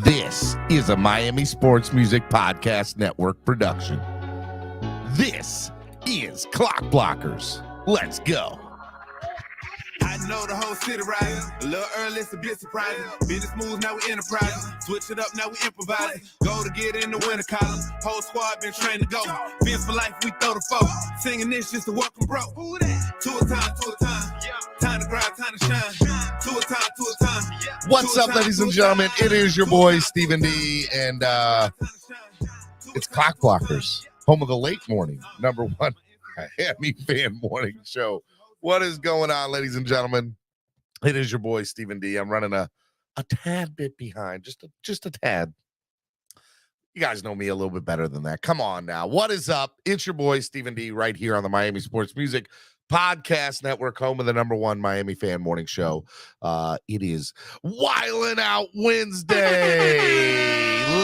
This is a Miami Sports Music Podcast Network production. This is Clock Blockers. Let's go. I know the whole city riding. A little early, it's a bit surprising. Business moves, now we enterprising. Switch it up, now we improvising. Go to get in the winter column. Whole squad been trained to go. Fins for life, we throw the folk. Singing this just to welcome bro. Who that? To a time. Time to grind, time to shine. To a time. What's up, ladies and gentlemen? It is your boy, Stephen D. And it's Clock Blockers, home of the late morning, number one Miami fan morning show. What is going on, ladies and gentlemen? It is your boy, Stephen D. I'm running a tad bit behind, just a tad. You guys know me a little bit better than that. Come on now. What is up? It's your boy, Stephen D, right here on the Miami Sports Music Podcast Network, home of the number one Miami fan morning show. It is Wildin' Out Wednesday.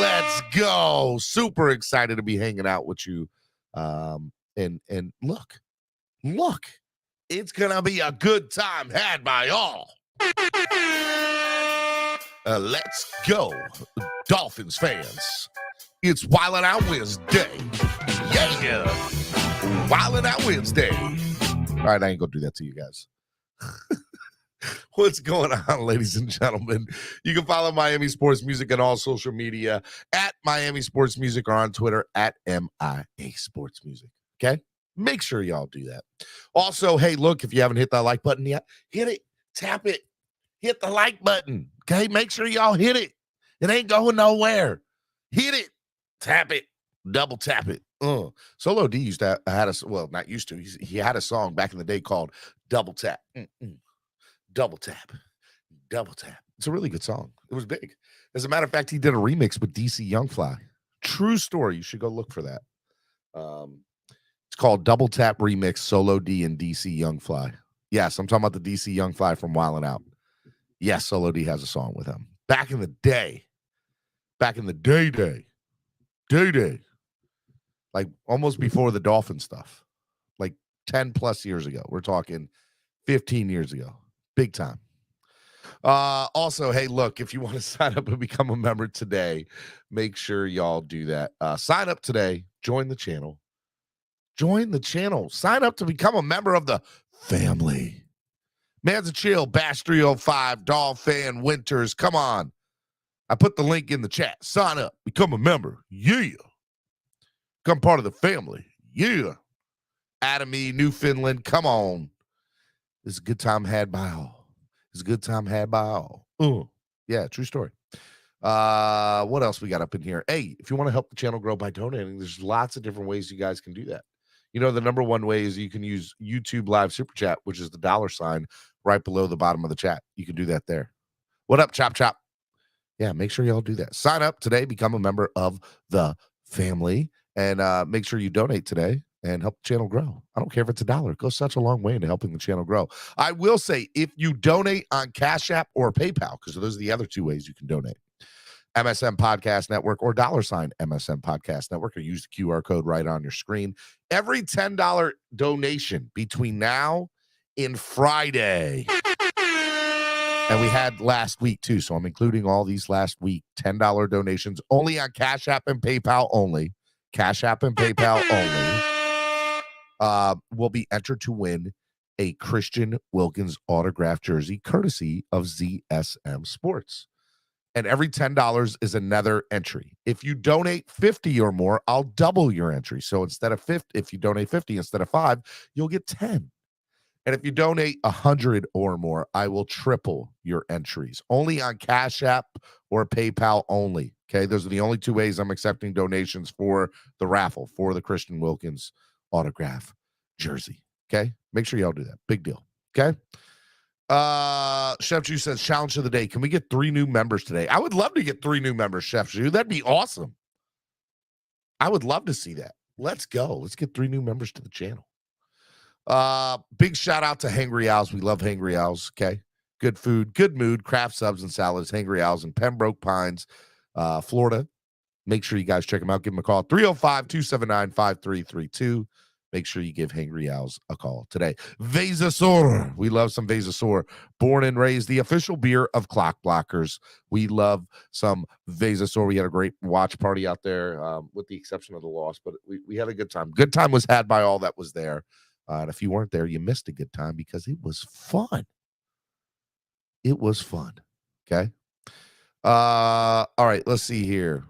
Let's go. Super excited to be hanging out with you. And look. It's going to be a good time had by all. Let's go, Dolphins fans. It's Wildin' Out Wednesday. Yeah. Wildin' Out Wednesday. All right, I ain't going to do that to you guys. What's going on, ladies and gentlemen? You can follow Miami Sports Music on all social media at Miami Sports Music or on Twitter at MIA Sports Music. Okay? Make sure y'all do that. Also, hey, look, if you haven't hit that like button yet, hit it, tap it, hit the like button. Okay, make sure y'all hit it. It ain't going nowhere. Hit it, tap it, double tap it. Solo D used to had a, well, not used to. He had a song back in the day called Double Tap. Double tap, double tap. It's a really good song. It was big. As a matter of fact, he did a remix with DC Youngfly. True story. You should go look for that. It's called Double Tap Remix, Solo D and DC Youngfly. Yes, I'm talking about the DC Youngfly from Wildin' Out. Yes, Solo D has a song with him. Back in the day. Like almost before the Dolphin stuff. Like 10 plus years ago. We're talking 15 years ago. Big time. Also, hey, look, if you want to sign up and become a member today, make sure y'all do that. Sign up today. Join the channel. Sign up to become a member of the family. Man's a chill, Bash 305, Dolphin Winters. Come on. I put the link in the chat. Sign up. Become a member. Yeah. Become part of the family. Yeah. Adam E, Newfoundland. Come on. It's a good time had by all. Yeah, true story. What else we got up in here? Hey, if you want to help the channel grow by donating, there's lots of different ways you guys can do that. You know, the number one way is you can use YouTube Live Super Chat, which is the $ right below the bottom of the chat. You can do that there. What up, Chop Chop? Yeah, make sure y'all do that. Sign up today, become a member of the family, and make sure you donate today and help the channel grow. I don't care if it's $1. It goes such a long way into helping the channel grow. I will say, if you donate on Cash App or PayPal, because those are the other two ways you can donate, MSM Podcast Network or $MSM Podcast Network, or use the QR code right on your screen. Every $10 donation between now and Friday, and we had last week too, so I'm including all these last week, $10 donations only on Cash App and PayPal only. Cash App and PayPal only. Will be entered to win a Christian Wilkins autographed jersey courtesy of ZSM Sports. And every $10 is another entry. If you donate 50 or more, I'll double your entry. So instead of 50, if you donate 50 instead of 5, you'll get 10. And if you donate 100 or more, I will triple your entries. Only on Cash App or PayPal only. Okay, those are the only two ways I'm accepting donations for the raffle for the Christian Wilkins autograph jersey. Okay, make sure y'all do that. Big deal. Okay. Chef Jew says, challenge of the day. Can we get 3 new members today? I would love to get 3 new members, Chef Jew. That'd be awesome. I would love to see that. Let's go. Let's get 3 new members to the channel. Big shout out to Hangry Owls. We love Hangry Owls. Okay. Good food, good mood, craft subs and salads. Hangry Owls in Pembroke Pines, Florida. Make sure you guys check them out. Give them a call. 305-279-5332. make sure you give Hangry Owls a call today. Vesasaur. We love some Vesasaur. Born and raised the official beer of Clock Blockers. We love some Vesasaur. We had a great watch party out there, with the exception of the loss, but we had a good time. Good time was had by all that was there. And if you weren't there, you missed a good time because it was fun. It was fun. Okay. All right. Let's see here.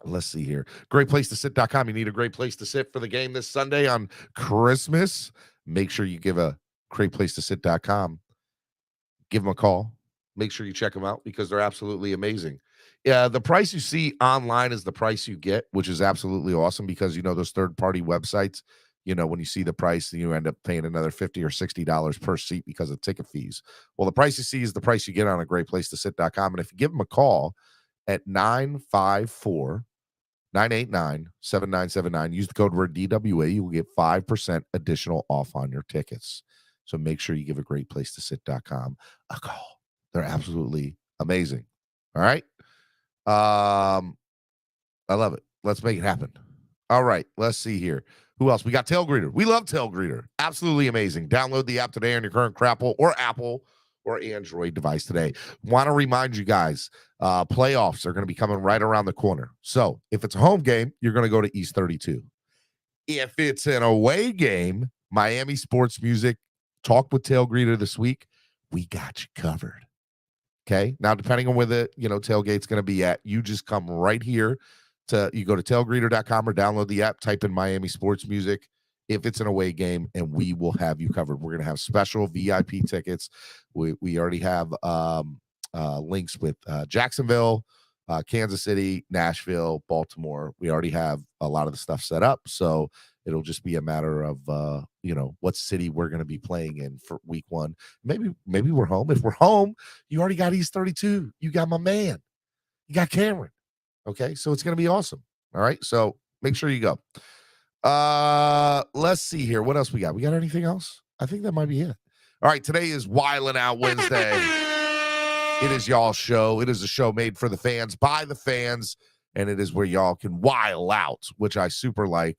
Greatplacetosit.com. You need a great place to sit for the game this Sunday on Christmas. Make sure you give a greatplacetosit.com. Give them a call. Make sure you check them out because they're absolutely amazing. Yeah, the price you see online is the price you get, which is absolutely awesome because, those third-party websites, when you see the price, you end up paying another $50 or $60 per seat because of ticket fees. Well, the price you see is the price you get on a greatplacetosit.com. And if you give them a call at 954-989-7979, use the code word DWA, you will get 5% additional off on your tickets. So make sure you give a greatplacetosit.com a call. They're absolutely amazing. All right. I love it. Let's make it happen. All right. Let's see here. Who else? We got Tail Greeter. We love Tail Greeter. Absolutely amazing. Download the app today on your current Crapple or Apple or Android device today. Want to remind you guys, playoffs are going to be coming right around the corner. So if it's a home game, you're going to go to East 32. If it's an away game, Miami Sports Music, Talk with Tail Greeter this week, we got you covered. Okay. Now, depending on where the, tailgate's going to be at, you just come right here you go to tailgreeter.com or download the app, type in Miami Sports Music if it's an away game, and we will have you covered. We're going to have special VIP tickets. We already have links with Jacksonville, Kansas City, Nashville, Baltimore. We already have a lot of the stuff set up, so it'll just be a matter of what city we're going to be playing in for week one. Maybe we're home. If we're home, you already got East 32. You got my man. You got Cameron. Okay, so it's going to be awesome. All right, so make sure you go. Let's see here. What else we got? We got anything else? I think that might be it. All right, today is Wildin' Out Wednesday. It is y'all's show. It is a show made for the fans, by the fans, and it is where y'all can wild out, which I super like.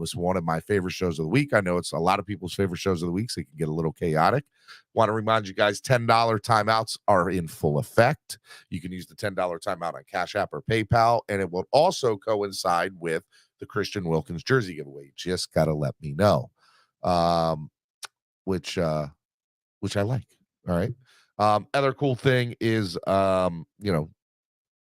It's one of my favorite shows of the week. I know it's a lot of people's favorite shows of the week, so it can get a little chaotic. Want to remind you guys, $10 timeouts are in full effect. You can use the $10 timeout on Cash App or PayPal, and it will also coincide with the Christian Wilkins jersey giveaway. Just got to let me know, which I like. All right. Other cool thing is, 10-minute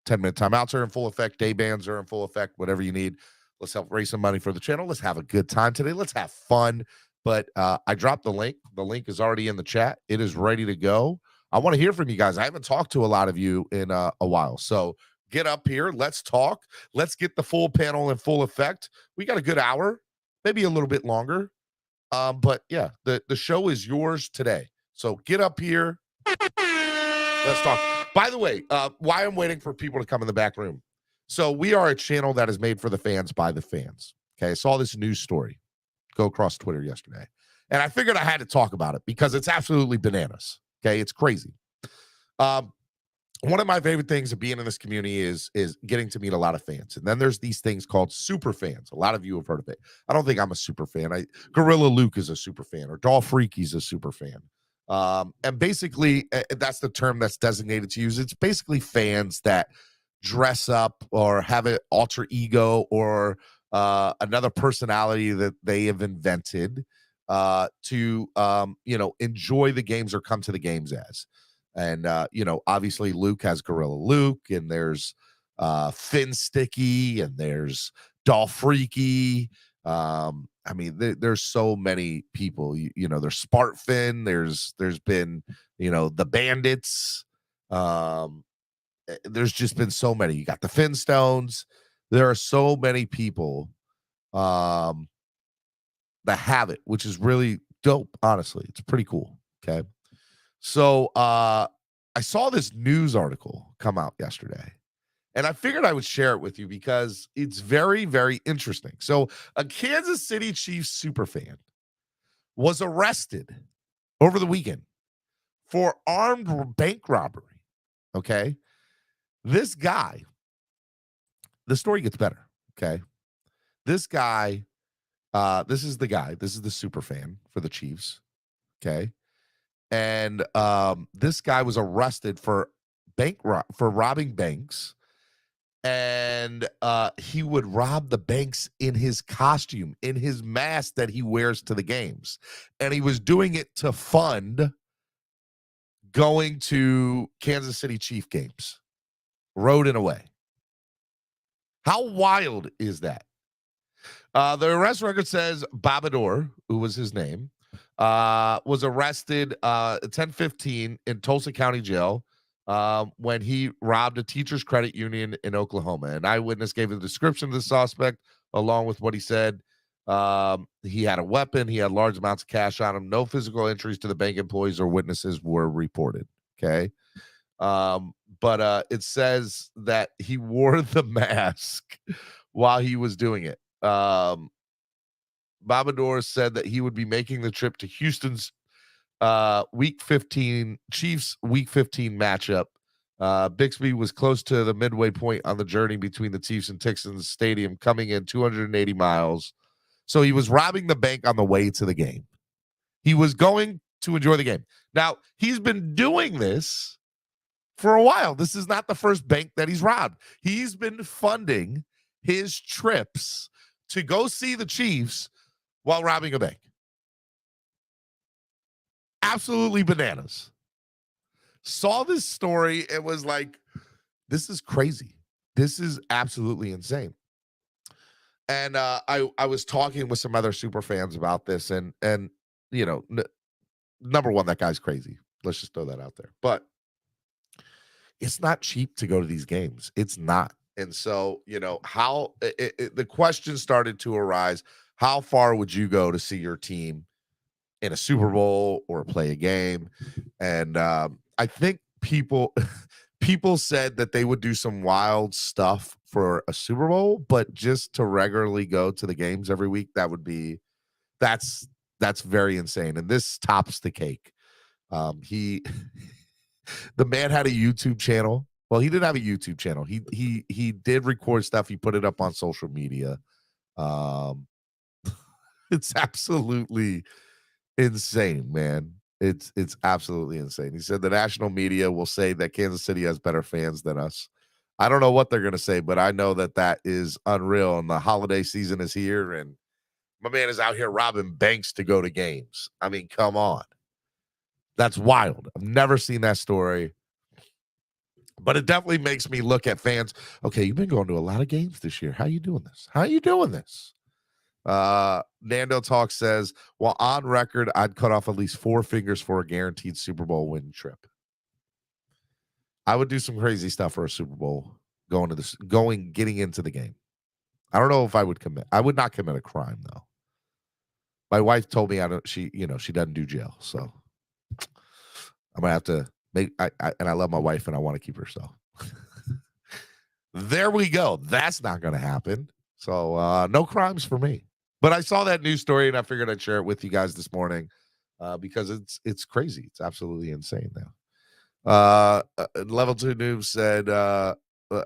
timeouts are in full effect. Day bands are in full effect. Whatever you need. Let's help raise some money for the channel. Let's have a good time today. Let's have fun. But I dropped the link. The link is already in the chat. It is ready to go. I want to hear from you guys. I haven't talked to a lot of you in a while. So get up here. Let's talk. Let's get the full panel in full effect. We got a good hour, maybe a little bit longer. But yeah, the show is yours today. So get up here. Let's talk. By the way, why I'm waiting for people to come in the back room. So we are a channel that is made for the fans by the fans. Okay, I saw this news story go across Twitter yesterday, and I figured I had to talk about it because it's absolutely bananas. Okay, it's crazy. One of my favorite things of being in this community is getting to meet a lot of fans, and then there's these things called super fans. A lot of you have heard of it. I don't think I'm a super fan. Gorilla Luke is a super fan, or Dolph-Freaky's a super fan. And basically, that's the term that's designated to use. It's basically fans that dress up or have an alter ego or another personality that they have invented to enjoy the games or come to the games as. And obviously Luke has Gorilla Luke, and there's Finn Sticky, and there's Dolph Freaky. There's so many people. There's Spart Finn. There's been the Bandits. There's just been so many. You got the Finstones. There are so many people that have it, which is really dope. Honestly, it's pretty cool. Okay. So I saw this news article come out yesterday, and I figured I would share it with you because it's very, very interesting. So a Kansas City Chiefs superfan was arrested over the weekend for armed bank robbery. Okay. This guy, the story gets better, okay? This guy This is the guy. This is the super fan for the Chiefs. Okay. And this guy was arrested for robbing banks. And he would rob the banks in his costume, in his mask that he wears to the games. And he was doing it to fund going to Kansas City Chief games, road and away. How wild is that? The arrest record says Babador, who was his name, was arrested at 10:15 in Tulsa County Jail when he robbed a teacher's credit union in Oklahoma. An eyewitness gave a description of the suspect along with what he said. He had a weapon. He had large amounts of cash on him. No physical injuries to the bank employees or witnesses were reported. Okay. But it says that he wore the mask while he was doing it. Babador said that he would be making the trip to Houston's week 15 Chiefs week 15 matchup. Bixby was close to the midway point on the journey between the Chiefs and Texans Stadium, coming in 280 miles. So he was robbing the bank on the way to the game. He was going to enjoy the game. Now, he's been doing this for a while. This is not the first bank that he's robbed. He's been funding his trips to go see the Chiefs while robbing a bank. Absolutely bananas. Saw this story and was like, this is crazy. This is absolutely insane. And I was talking with some other super fans about this, and you know, number one, that guy's crazy. Let's just throw that out there. But it's not cheap to go to these games. It's not. And so, you know, how the question started to arise: how far would you go to see your team in a Super Bowl or play a game? And I think people said that they would do some wild stuff for a Super Bowl, but just to regularly go to the games every week, that's very insane. And this tops the cake. The man had a YouTube channel. Well, he didn't have a YouTube channel. He did record stuff. He put it up on social media. It's absolutely insane, man. It's absolutely insane. He said the national media will say that Kansas City has better fans than us. I don't know what they're going to say, but I know that is unreal. And the holiday season is here, and my man is out here robbing banks to go to games. I mean, come on. That's wild. I've never seen that story. But it definitely makes me look at fans. Okay, you've been going to a lot of games this year. How you doing this? How you doing this? Nando Talk says, well, on record, I'd cut off at least 4 fingers for a guaranteed Super Bowl win trip. I would do some crazy stuff for a Super Bowl, getting into the game. I don't know if I would commit. I would not commit a crime, though. My wife told me she doesn't do jail. So I'm gonna have to and I love my wife and I want to keep her. So there we go. That's not gonna happen. So no crimes for me. But I saw that news story and I figured I'd share it with you guys this morning because it's crazy. It's absolutely insane now. Level 2 Noob said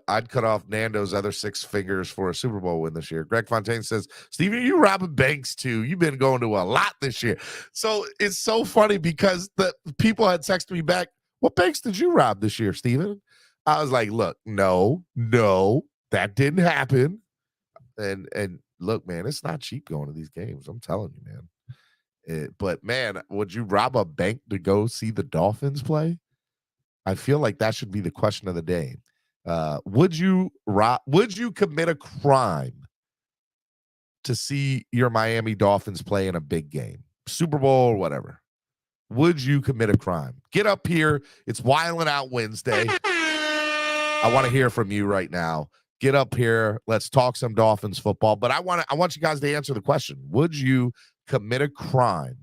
I'd cut off Nando's other 6 fingers for a Super Bowl win this year. Greg Fontaine says, Steven, you robbing banks too. You've been going to a lot this year. So it's so funny because the people had texted me back, what banks did you rob this year, Steven? I was like, look, no, that didn't happen. And look, man, it's not cheap going to these games. I'm telling you, man. But man, would you rob a bank to go see the Dolphins play? I feel like that should be the question of the day. Would you commit a crime to see your Miami Dolphins play in a big game, Super Bowl or whatever? Would you commit a crime? Get up here. It's Wildin' Out Wednesday. I want to hear from you right now. Get up here. Let's talk some Dolphins football. But I want you guys to answer the question. Would you commit a crime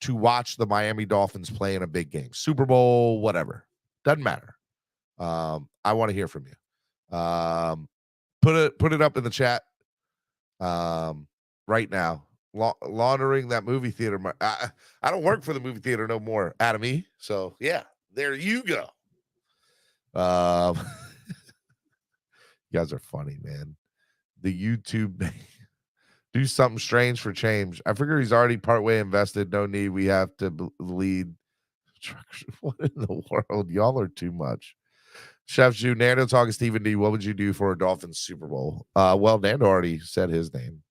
to watch the Miami Dolphins play in a big game? Super Bowl, whatever. Doesn't matter. I want to hear from you. Put it up in the chat right now. Laundering that movie theater. I don't work for the movie theater no more, Adam E. So yeah, there you go. You guys are funny, man. The YouTube Do something strange for change. I figure he's already partway invested. No need. We have to lead. What in the world? Y'all are too much. Chef Jew, Nando talking Stephen D. What would you do for a Dolphins Super Bowl? Well, Nando already said his name.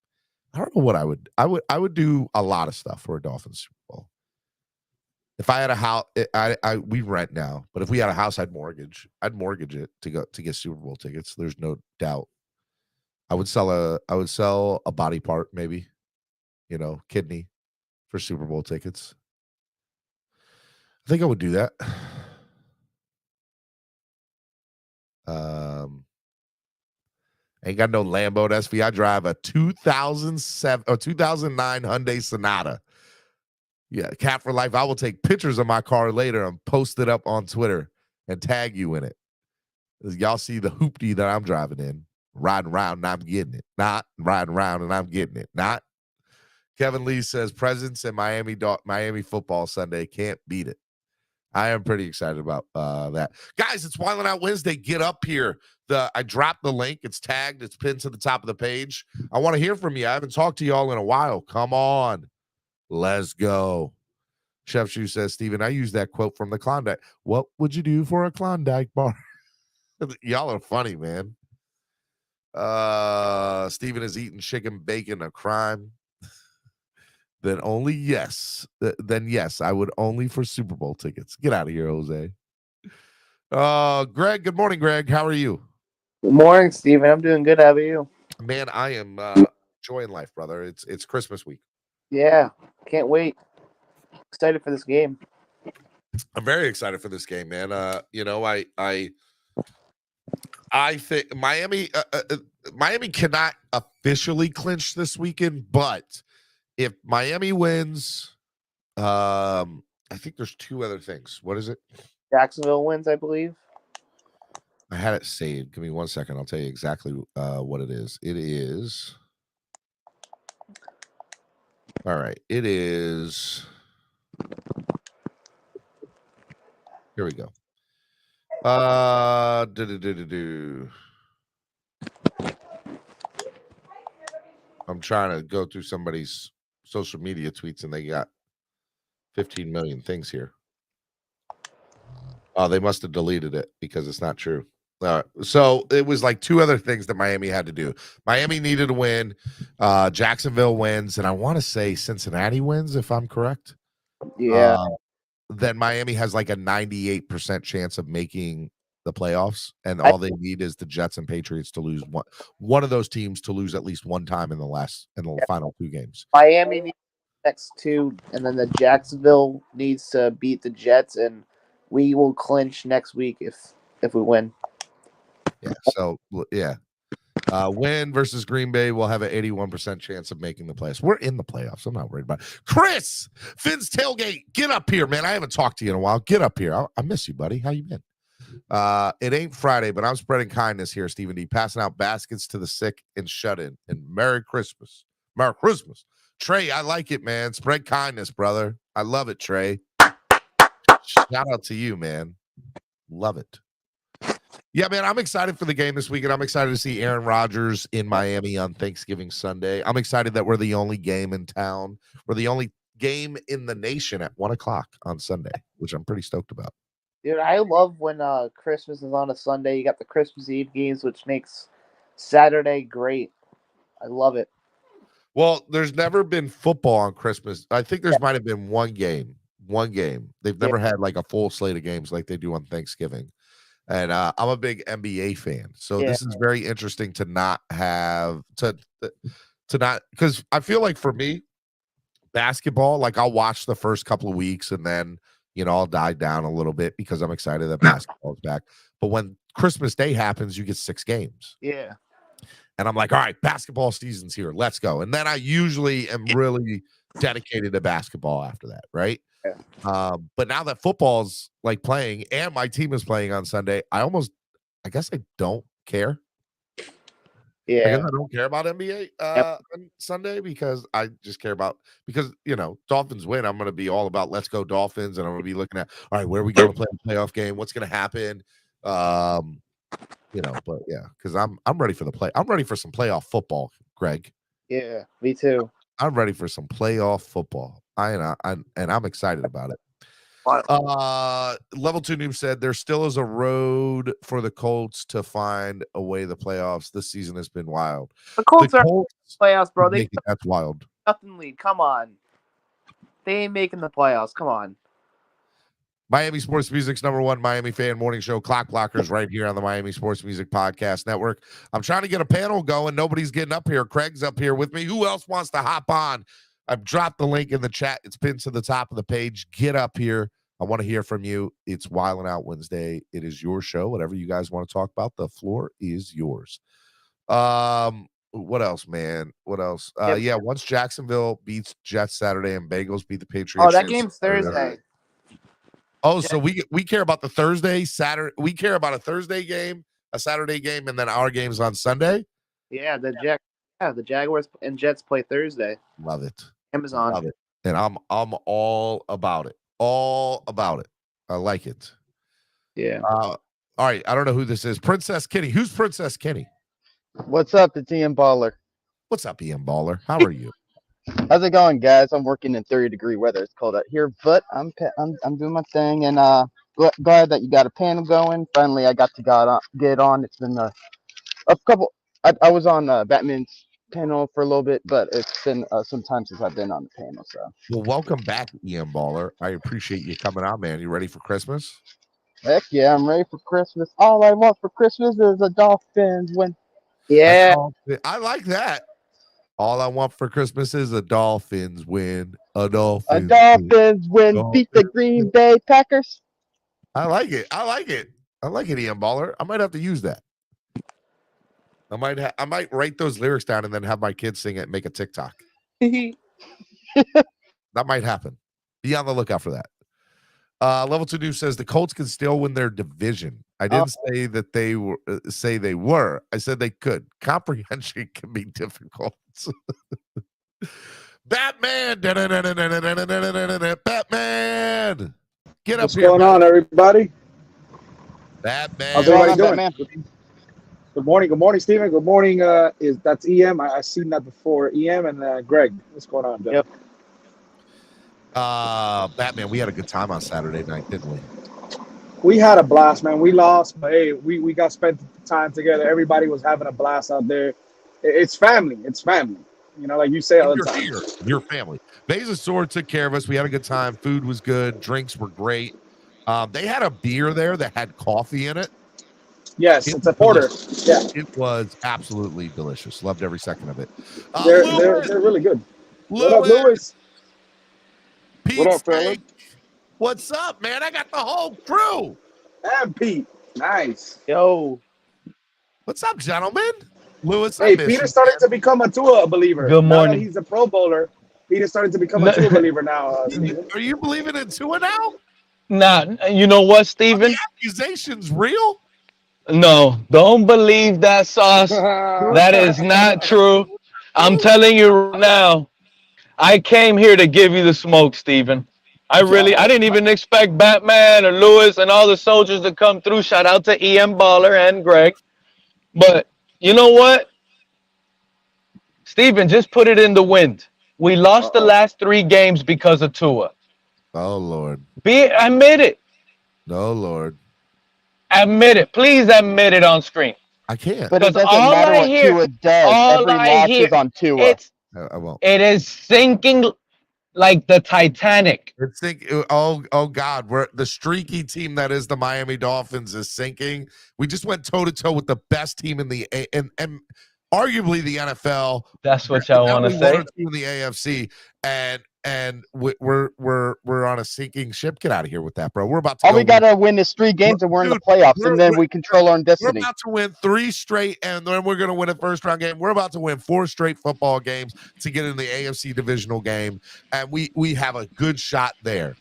I don't know what I would. I would do a lot of stuff for a Dolphins Super Bowl. If I had a house, we rent now, but if we had a house, I'd mortgage it to get Super Bowl tickets. There's no doubt. I would sell a body part, maybe, kidney for Super Bowl tickets. I think I would do that. Ain't got no Lambo at SV. I drive a 2007 or 2009 Hyundai Sonata. Yeah, Cat for life. I will take pictures of my car later and post it up on Twitter and tag you in it. Y'all see the hoopty that I'm driving in, riding around and I'm getting it. Not riding around and I'm getting it. Not. Kevin Lee says presence in Miami football Sunday. Can't beat it. I am pretty excited about that. Guys, it's Wildin' Out Wednesday. Get up here. I dropped the link. It's tagged. It's pinned to the top of the page. I want to hear from you. I haven't talked to y'all in a while. Come on. Let's go. Chef Shoe says, Steven, I use that quote from the Klondike. What would you do for a Klondike bar? Y'all are funny, man. Steven is eating chicken bacon a crime. Then yes, I would only for Super Bowl tickets. Get out of here, Jose. Greg, good morning, Greg. How are you? Good morning, Steven. I'm doing good. How about you? Man, I am enjoying life, brother. It's Christmas week. Yeah, can't wait. Excited for this game. I'm very excited for this game, man. I think Miami cannot officially clinch this weekend, but if Miami wins, I think there's two other things. What is it? Jacksonville wins, I believe. I had it saved. Give me 1 second. I'll tell you exactly what it is. It is. All right. It is. Here we go. I'm trying to go through somebody's social media tweets and they got 15 million things here. Oh, they must have deleted it because it's not true. So it was like two other things that Miami had to do. Miami needed to win. Jacksonville wins. And I want to say Cincinnati wins, if I'm correct. Yeah. Then Miami has like a 98% chance of making the playoffs. And all they need is the Jets and Patriots to lose one of those teams to lose at least one time in the final two games. Miami needs the next two, and then the Jacksonville needs to beat the Jets, and we will clinch next week if we win. Yeah. So yeah. Win versus Green Bay will have an 81% chance of making the playoffs. We're in the playoffs. I'm not worried about it. Chris, Finn's Tailgate, get up here, man. I haven't talked to you in a while. Get up here. I miss you, buddy. How you been? It ain't Friday, but I'm spreading kindness here, Stephen D. Passing out baskets to the sick and shut-in. And Merry Christmas. Merry Christmas. Trey, I like it, man. Spread kindness, brother. I love it, Trey. Shout out to you, man. Love it. Yeah, man, I'm excited for the game this weekend. I'm excited to see Aaron Rodgers in Miami on Thanksgiving Sunday. I'm excited that we're the only game in town. We're the only game in the nation at 1 o'clock on Sunday, which I'm pretty stoked about. Dude, I love when Christmas is on a Sunday. You got the Christmas Eve games, which makes Saturday great. I love it. Well, there's never been football on Christmas. I think there's might have been one game. They've never had like a full slate of games like they do on Thanksgiving. And I'm a big NBA fan, so this is very interesting to not have to not, because I feel like for me, basketball, like I'll watch the first couple of weeks and then I'll die down a little bit because I'm excited that basketball is back. But when Christmas Day happens, you get 6 games. Yeah, and I'm like, all right, basketball season's here, let's go. And then I usually am really dedicated to basketball after that, right? Yeah. But now that football's like playing and my team is playing on Sunday, I guess I don't care. Yeah. I guess I don't care about NBA on Sunday because I just care about, because Dolphins win. I'm going to be all about let's go Dolphins, and I'm going to be looking at, all right, where are we going to play a playoff game? What's going to happen? But yeah, because I'm ready for I'm ready for some playoff football, Greg. Yeah, me too. I'm ready for some playoff football. I'm excited about it. Level 2 Noob said there still is a road for the Colts to find a way to the playoffs. This season has been wild. The Colts are Colts playoffs, bro. that's wild. Nothing lead. Come on. They ain't making the playoffs. Come on. Miami Sports Music's #1 Miami fan morning show, Clock Blockers, right here on the Miami Sports Music Podcast Network. I'm trying to get a panel going. Nobody's getting up here. Craig's up here with me. Who else wants to hop on? I've dropped the link in the chat. It's pinned to the top of the page. Get up here. I want to hear from you. It's Wildin' Out Wednesday. It is your show. Whatever you guys want to talk about, the floor is yours. What else, man? What else? Yeah, once Jacksonville beats Jets Saturday and Bengals beat the Patriots. Oh, that game's Thursday. Oh, so we care about the Thursday, Saturday. We care about a Thursday game, a Saturday game, and then our games on Sunday. Yeah, the Jaguars and Jets play Thursday. Love it. Amazon. Love it. And I'm all about it. All about it. I like it. Yeah. All right. I don't know who this is. Princess Kenny. Who's Princess Kenny? What's up? It's Ian Baller. What's up, Ian Baller? How are you? How's it going, guys? I'm working in 30-degree weather. It's cold out here, but I'm doing my thing, and glad that you got a panel going. Finally, I got to get on. It's been a couple. I was on Batman's panel for a little bit, but it's been some time since I've been on the panel. So, well, welcome back, Ian Baller. I appreciate you coming out, man. You ready for Christmas? Heck yeah, I'm ready for Christmas. All I want for Christmas is a Dolphins win. Yeah, I like that. All I want for Christmas is a Dolphins win. A Dolphins win. Beat the Green Bay Packers. I like it. I like it, Ian Baller. I might have to use that. I might write those lyrics down and then have my kids sing it and make a TikTok. That might happen. Be on the lookout for that. Level 2 News says the Colts can still win their division. I didn't say that they were. Say they were. I said they could. Comprehension can be difficult. Batman. Batman. Get up What's here. What's going on, everybody? Batman. How's everybody doing? Batman? Good morning, Steven. Good morning. That's EM. I've seen that before. EM and Greg. What's going on, Joe? Yep. Batman, we had a good time on Saturday night, didn't we? We had a blast, man. We lost, but hey, we got spent time together. Everybody was having a blast out there. It's family. It's family. You know, like you say all the time. Here, your family. Bezasaur took care of us. We had a good time. Food was good. Drinks were great. They had a beer there that had coffee in it. Yes, it's a porter. Yeah, it was absolutely delicious. Loved every second of it. They're really good. What up, Lewis? Pete, what up, fellas? What's up, man? I got the whole crew. And Pete, nice. Yo, what's up, gentlemen? Lewis, hey, Peter's starting to become a Tua believer. Good morning. Now that he's a Pro Bowler, Peter's starting to become a Tua believer now. Are you believing in Tua now? Nah, you know what, Steven? Are the accusations real? No, don't believe that sauce. That is not true. I'm telling you right now, I came here to give you the smoke, Steven. I didn't even expect Batman or Lewis and all the soldiers to come through. Shout out to EM Baller and Greg. But you know what? Steven, just put it in the wind. We lost the last 3 games because of Tua. Oh, Lord. Admit it. No, Lord. Admit it. Please admit it on screen. I can't. But it doesn't matter what Tua does. Every loss is on Tua. I won't. It is sinking like the Titanic. It's oh God, we're the streaky team that is the Miami Dolphins is sinking. We just went toe to toe with the best team in the and arguably the NFL. That's what y'all want to say. In the AFC, and we're on a sinking ship. Get out of here with that, bro. We're about to. All we gotta win is 3 games, and we're in the playoffs, and then we control our own destiny. We're about to win 3 straight, and then we're gonna win a first round game. We're about to win 4 straight football games to get in the AFC divisional game, and we have a good shot there.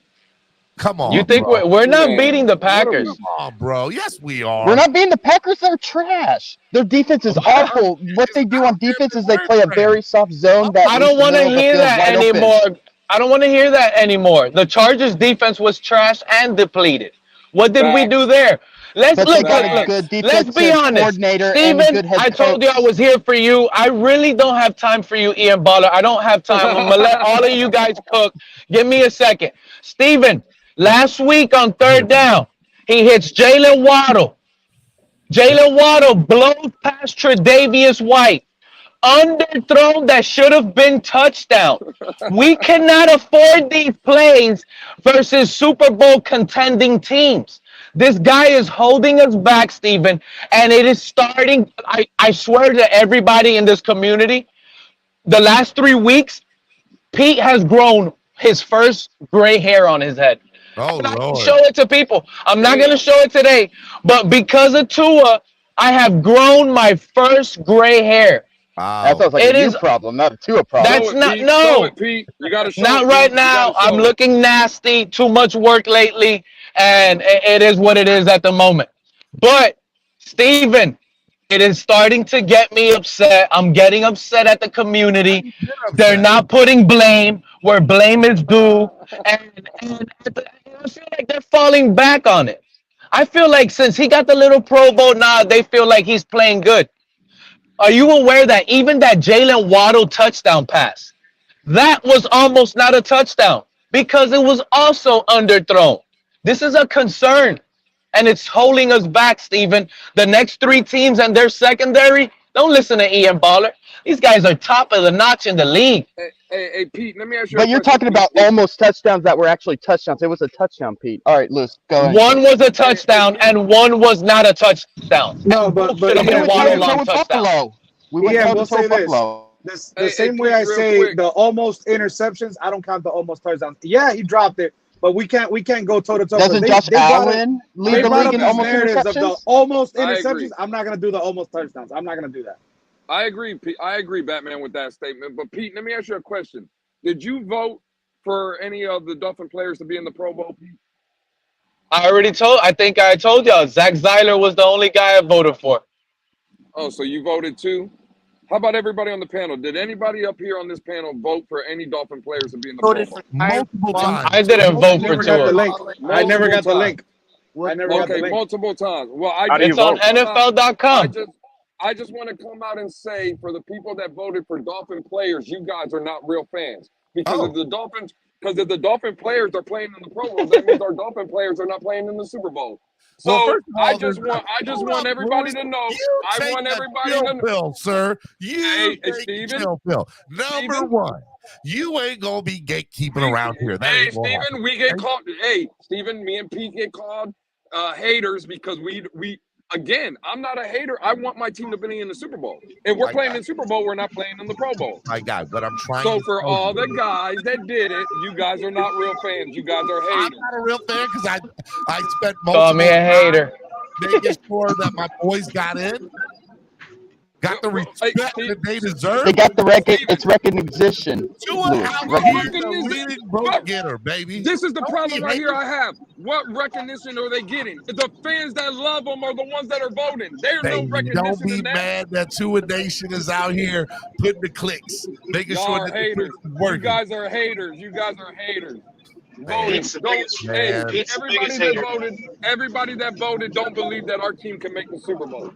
Come on. You think we're not beating the Packers? Come on, bro. Yes, we are. We're not beating the Packers. They're trash. Their defense is awful. What they do on defense is they play a very soft zone. That I don't want to hear that anymore. I don't want to hear that anymore. The Chargers defense was trash and depleted. What did we do there? Let's But look. they got a Look. good Let's be defensive honest, coordinator and a Steven, good head I told you coach. I was here for you. I really don't have time for you, Ian Baller. I don't have time. I'm gonna let all of you guys cook. Give me a second. Steven, last week on third down, he hits Jalen Waddle. Jalen Waddle blows past Tre'Davious White. Underthrown that should have been touchdown. We cannot afford these plays versus Super Bowl contending teams. This guy is holding us back, Steven, and it is starting. I swear to everybody in this community, the last 3 weeks, Pete has grown his first gray hair on his head. Oh, I'm not going to Lord. show it to people. I'm not going to show it today. But because of Tua, I have grown my first gray hair. Wow. That sounds like It a you is- problem, not a Tua problem. That's Show it, not Pete. no. Show it, Pete. You got to show Not it, right Pete. You now. gotta show I'm it. looking nasty. Too much work lately, and it is what it is at the moment. But Steven, it is starting to get me upset. I'm getting upset at the community. They're not putting blame where blame is due, and I feel like they're falling back on it. I feel like since he got the little Pro Bowl, now they feel like he's playing good. Are you aware that even that Jalen Waddle touchdown pass, that was almost not a touchdown because it was also underthrown? This is a concern, and it's holding us back, Steven. The next 3 teams and their secondary, don't listen to Ian Baller. These guys are top of the notch in the league. Hey, Pete, let me ask you But a you're question, talking about Pete. almost touchdowns that were actually touchdowns. It was a touchdown, Pete. All right, Lewis, go ahead. One was a touchdown and one was not a touchdown. No, And but both should have We Ian, been went toe to Waddle toe long with touchdown. Buffalo. We went Ian, toe we'll to toe say with this. Buffalo. The Hey, same Pete, way I real say quick. the almost interceptions, I don't count the almost touchdowns. Yeah, he dropped it, but we can't go toe to toe. Doesn't Josh Allen They lead the brought league up in these almost narratives of the interceptions? almost I interceptions. agree. I'm not gonna do the almost touchdowns. I'm not gonna do that. I agree, Pete. I agree, Batman, with that statement. But Pete, let me ask you a question. Did you vote for any of the Dolphin players to be in the Pro Bowl, Pete? I think I told y'all, Zach Zeiler was the only guy I voted for. Oh, so you voted too? How about everybody on the panel? Did anybody up here on this panel vote for any Dolphin players to be in the Pro Voted Bowl? for Multiple times. I didn't vote for Never got the Tua. link. I never got the link. What, I never got the Okay, link. multiple times. Well, How do you It's on vote? NFL.com. I just want to come out and say, for the people that voted for Dolphin players, you guys are not real fans. Because Oh. if the Dolphin players are playing in the Pro Bowl, that means our Dolphin players are not playing in the Super Bowl. So Well, first of all, I just hold want up, everybody Louis. to know. You I take want the everybody chill to know. pill, sir. You Hey, take Steven. chill pill. Number Steven. one, you ain't gonna be gatekeeping around here. That Hey, ain't gonna happen. Steven, we get called. Hey, Steven, me and Pete get called haters because we again. I'm not a hater. I want my team to be in the Super Bowl. If we're My playing God. in Super Bowl, we're not playing in the Pro Bowl. My God, but I'm trying So to for tell all you, the guys that did it, you guys are not real fans. You guys are I'm haters. not a real fan because I spent Call multiple me a hater. times making sure that my boys got in, got the Hey, respect Steve- that they deserve. They got the record. Steven. It's recognition. Tua Lewis, out recognition. here, the leading vote getter, baby. This is the Don't problem be right here hating. I have. What recognition are they getting? The fans that love them are the ones that are voting. There's Hey, no recognition don't be in that. mad that Tua Nation is out here putting the clicks, making Y'all sure are that the haters. clicks is You working. guys are haters. You guys are haters. Man. Voting. Pete's the Don't, biggest- hey, Pete's the everybody biggest that hater. voted, everybody that voted don't believe that our team can make the Super Bowl.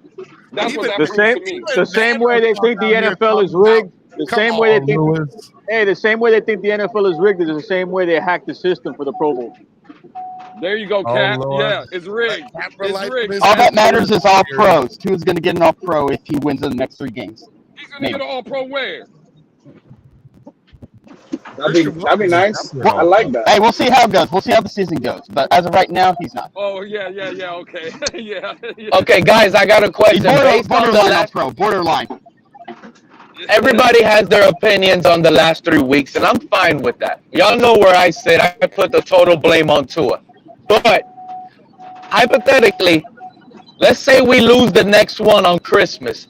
That's what Even- that The proves same, to me. the same way they think the Out here NFL is talking about- rigged. The Come same way they on, think. Lewis. Hey, the same way they think the NFL is rigged is the same way they hacked the system for the Pro Bowl. There you go, Oh, Cap. Lord. Yeah, it's rigged. Cap for It's life rigged. is All that happening matters is all here. pros. Tua's going to get an all pro if he wins in the next 3 games. He's gonna get an All-Pro where? That'd be nice. I like that. Hey, we'll see how it goes. We'll see how the season goes. But as of right now, he's not. Oh yeah, okay, yeah. Okay, guys, I got a He's question. Based on the borderline all last, pro. Borderline. everybody has their opinions on the last 3 weeks, and I'm fine with that. Y'all know where I sit. I put the total blame on Tua. But hypothetically, let's say we lose the next one on Christmas.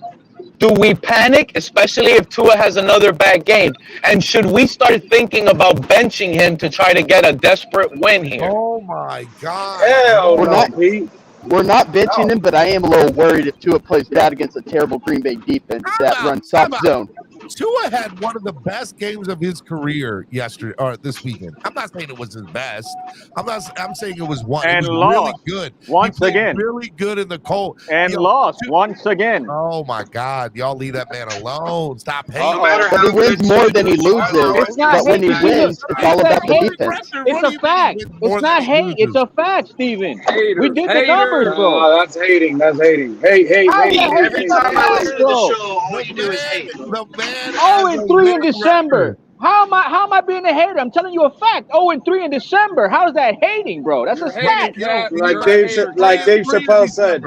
Do we panic, especially if Tua has another bad game? And should we start thinking about benching him to try to get a desperate win here? Oh my God. Hell We're no, not- Pete. We're not benching him, but I am a little worried if Tua plays bad against a terrible Green Bay defense that runs soft zone. Tua had one of the best games of his career yesterday or this weekend. I'm not saying it was his best. I'm saying it was one. And it was lost really good. once he played again. really good in the cold. And lost once again. Oh my God! Y'all leave that man alone. Stop hating. No matter how he wins more than he loses, It's not but when he hate. wins, it's all about the defense. It's a fact. It's not hate. It's a fact, Steven. We did the numbers, bro. Oh, that's hating. That's hating. Hey. Every time I listen to the show, all you do is hate. The man 0-3 in December. How am I being a hater? I'm telling you a fact. 0-3 in December. How is that hating, bro? That's a fact. Like Dave Chappelle said.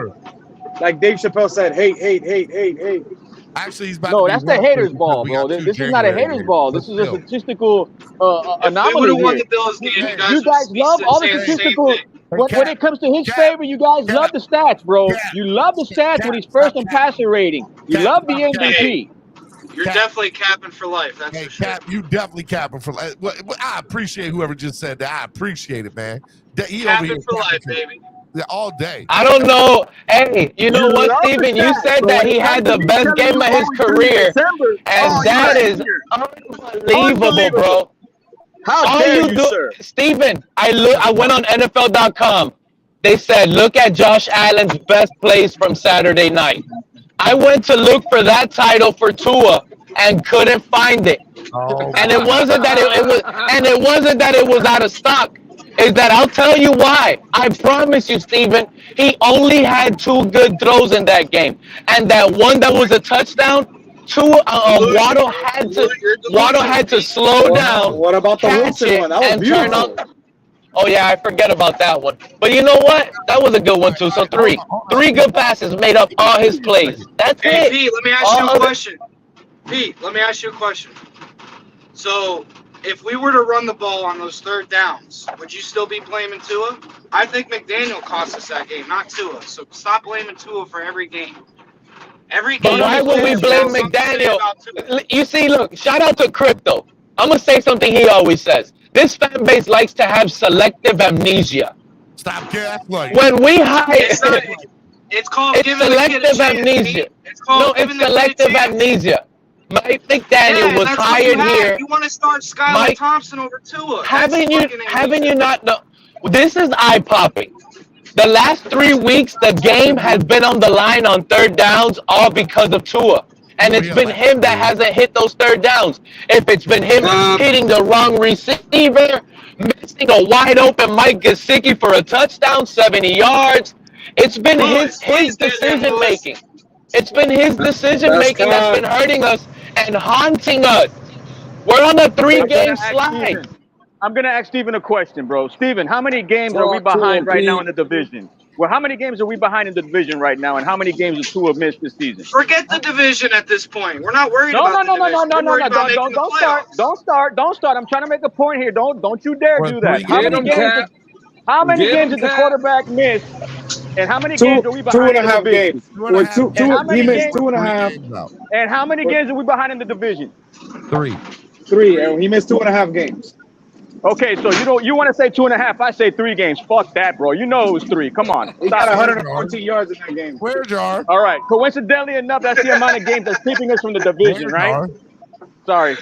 Like Dave Chappelle said, hate. Actually, he's about No, to that's be the haters ball, we bro. got two This is not a January haters ball. This is a statistical anomaly. We would have won here. the Bills game. You guys love all the saying the same statistical. thing. When it comes to his favor, you guys love the stats, bro. You love the stats when he's first in passer rating. You love the MVP. You're definitely capping for life. That's Hey, for sure. Cap, you definitely capping for life. I appreciate whoever just said that. I appreciate it, man. He over here Capping for life, capping baby. all day. I don't know. Hey, you know what, Steven? You said that he had the best game of his career, and that is unbelievable, bro. How dare you, sir? Steven, I went on NFL.com. They said, look at Josh Allen's best plays from Saturday night. I went to look for that title for Tua and couldn't find it. Oh, And it wasn't that it was out of stock. Is that I'll tell you why. I promise you, Steven, he only had 2 good throws in that game. And that one that was a touchdown, Waddle had to slow down. What about the Wilson one? That was beautiful. Oh yeah, I forget about that one. But you know what? That was a good one too. So 3 good passes made up all his plays. That's Hey, it. Pete, let me ask you a question. Pete, let me ask you a question. So, if we were to run the ball on those 3rd downs, would you still be blaming Tua? I think McDaniel cost us that game, not Tua. So stop blaming Tua for every game. Every game. But why would we blame McDaniel? You see, look, shout out to Crypto. I'm going to say something he always says. This fan base likes to have selective amnesia. Stop gaslighting. When we hire... It's called it's giving the kid a selective chance. amnesia. It's called No, giving it's the kid a selective chance. amnesia. Mike McDaniel was that's what hired you have. here. You want to start Skylar Thompson over Tua. Haven't you not know? This is eye-popping. The last 3 weeks, the game has been on the line on 3rd downs, all because of Tua. And it's been him that hasn't hit those 3rd downs. If it's been him hitting the wrong receiver, missing a wide open Mike Gesicki for a touchdown, 70 yards, it's been his decision making. It's been his decision making that's been hurting us and haunting us. We're on a 3-game slide. I'm going to ask Steven a question, bro. Steven, how many games are we behind right now in the division? Well, how many games are we behind in the division right now, and how many games has Tua missed this season? Forget the division at this point. We're not worried about the division. Don't start. I'm trying to make a point here. Don't you dare do that. How many games did the quarterback miss? And how many games are we behind in the division? 2.5 games. He missed 2.5. And how many games are we behind in the division? 3. 3. And he missed 2.5 games. Okay, so you want to say 2.5? I say 3 games. Fuck that, bro. You know it was 3. Come on. He got 114 yards in that game. Where, Jar? All right. Coincidentally enough, that's the amount of games that's keeping us from the division, right? Sorry.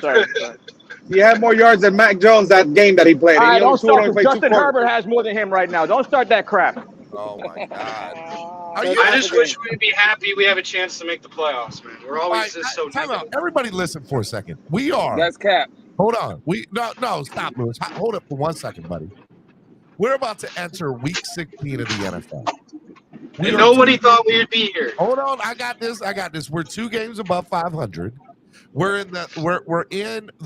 He had more yards than Mac Jones that game that he played. All right, don't start. Justin Herbert has more than him right now. Don't start that crap. Oh my God. I just wish we'd be happy we have a chance to make the playoffs, man. We're always just so negative. Everybody listen for a second. We are. That's cap. Hold on. No, stop, Lewis. Hold it for 1 second, buddy. We're about to enter week 16 of the NFL. And nobody thought we would be here. Hold on. I got this. We're 2 games above 500. We're in the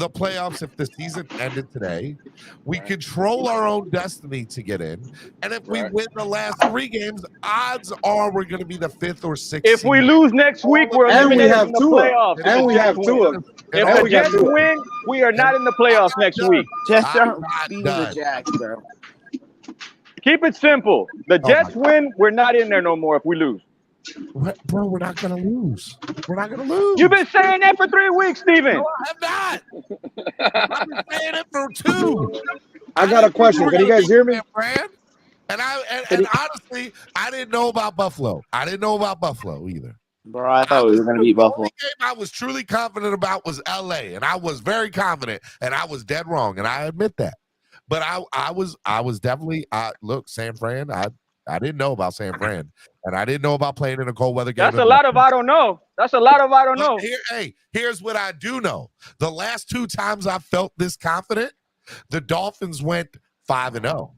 playoffs if the season ended today. We control our own destiny to get in. And if we win the last 3 games, odds are we're going to be the 5th or 6th. If we lose next week, we're eliminated from the playoffs. And we have Tua. If the Jets win, we are not in the playoffs next week. Just don't be the Jags, bro. Keep it simple. The Jets win, we're not in there no more if we lose. Bro, we're not going to lose. We're not going to lose. You've been saying that for 3 weeks, Steven. No, I have not. I've been saying it for 2. I got a question. Can you guys hear me? And honestly, I didn't know about Buffalo. I didn't know about Buffalo either. Bro, I thought we were going to beat The Buffalo. only game I was truly confident about was LA, and I was very confident, and I was dead wrong, and I admit that. But I was definitely look, San Fran. I didn't know about San Fran, and I didn't know about playing in a cold weather game. That's a lot of I don't know. That's a lot of I don't know. Here's what I do know. The last 2 times I felt this confident, the Dolphins went 5-0.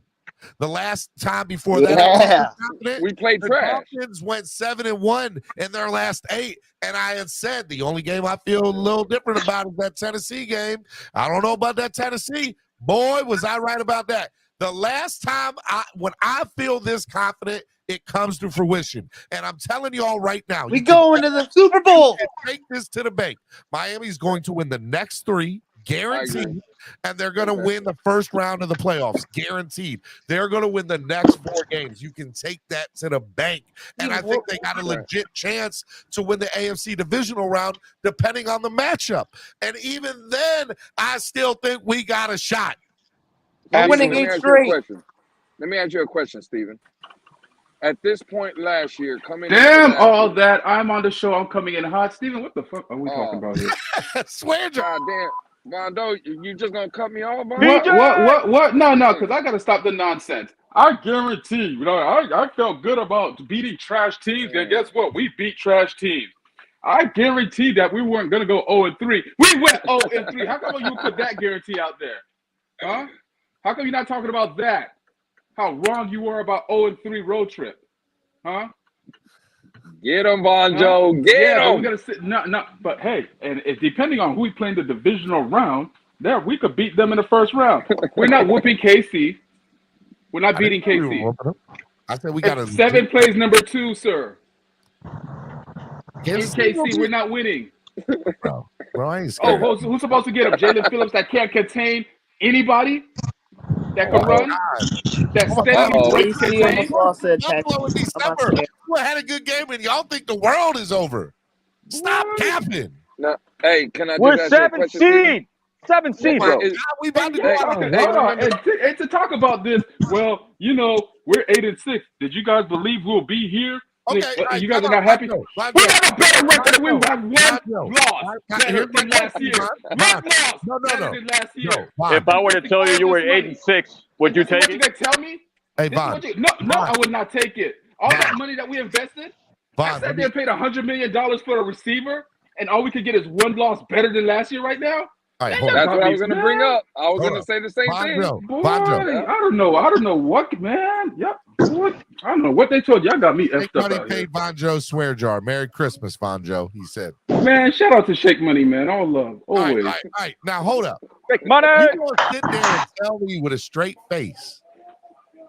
The last time before that, we played the trash. Dolphins went 7-1 in their last 8, and I had said the only game I feel a little different about is that Tennessee game. I don't know about that Tennessee. Boy, was I right about that. The last time when I feel this confident, it comes to fruition. And I'm telling you all right now, we go into the Super Bowl. Take this to the bank. Miami's going to win the next 3, guaranteed. And they're going to win the first round of the playoffs, guaranteed. They're going to win the next 4 games. You can take that to the bank. And I think they got a legit chance to win the AFC divisional round, depending on the matchup. And even then, I still think we got a shot. Winning game straight. Let me ask you a question, Steven. At this point last year, all that. I'm on the show. I'm coming in hot. Steven, what the fuck are we talking about here? Swear, God damn. Vondo, you just gonna cut me off? What? No, because I gotta stop the nonsense. I guarantee, I felt good about beating trash teams, and guess what? We beat trash teams. I guarantee that we weren't gonna go 0-3. We went 0-3. How come you put that guarantee out there? Huh? How come you're not talking about that? How wrong you were about 0-3 road trip? Huh? Get him, Vonjo. Get him. We gotta sit. No. But hey, and depending on who we play in the divisional round, we could beat them in the first round. We're not whooping KC. We're not beating KC. I said we got 7 plays number 2, sir. In KC, we're not winning. Bro, I ain't scared. Who's supposed to get him? Jalen Phillips that can't contain anybody that can run. That steady. Buffalo in December. You had a good game, and y'all think the world is over. Stop capping. No, hey, can I? We're 7 seed. 7 seed, bro. We about to and to talk about this, well, we're 8-6. Did you guys believe we'll be here? Okay, you guys are not happy. We got a better record. We have one loss better than last year. No. If I were to tell you were 8-6, would you take it? You gonna tell me? Hey, Von. No, I would not take it. All that money that we invested, I said they paid $100 million for a receiver, and all we could get is 1 loss better than last year right now. All right, that's what I was going to bring up. I was going to say the same thing. Boy, I don't know what, man. Yep. What? I don't know what they told you. I got me effed up. Everybody paid Vonjo swear jar. Merry Christmas, Vonjo, he said. Man, shout out to Shake Money, man. All love. Always. All right. Now, hold up. Shake Money. You going to sit there and tell me with a straight face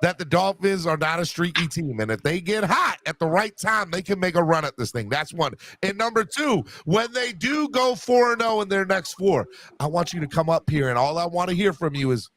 that the Dolphins are not a streaky team, and if they get hot at the right time, they can make a run at this thing. That's one. And number 2, when they do go 4-0 in their next 4, I want you to come up here, and all I want to hear from you is,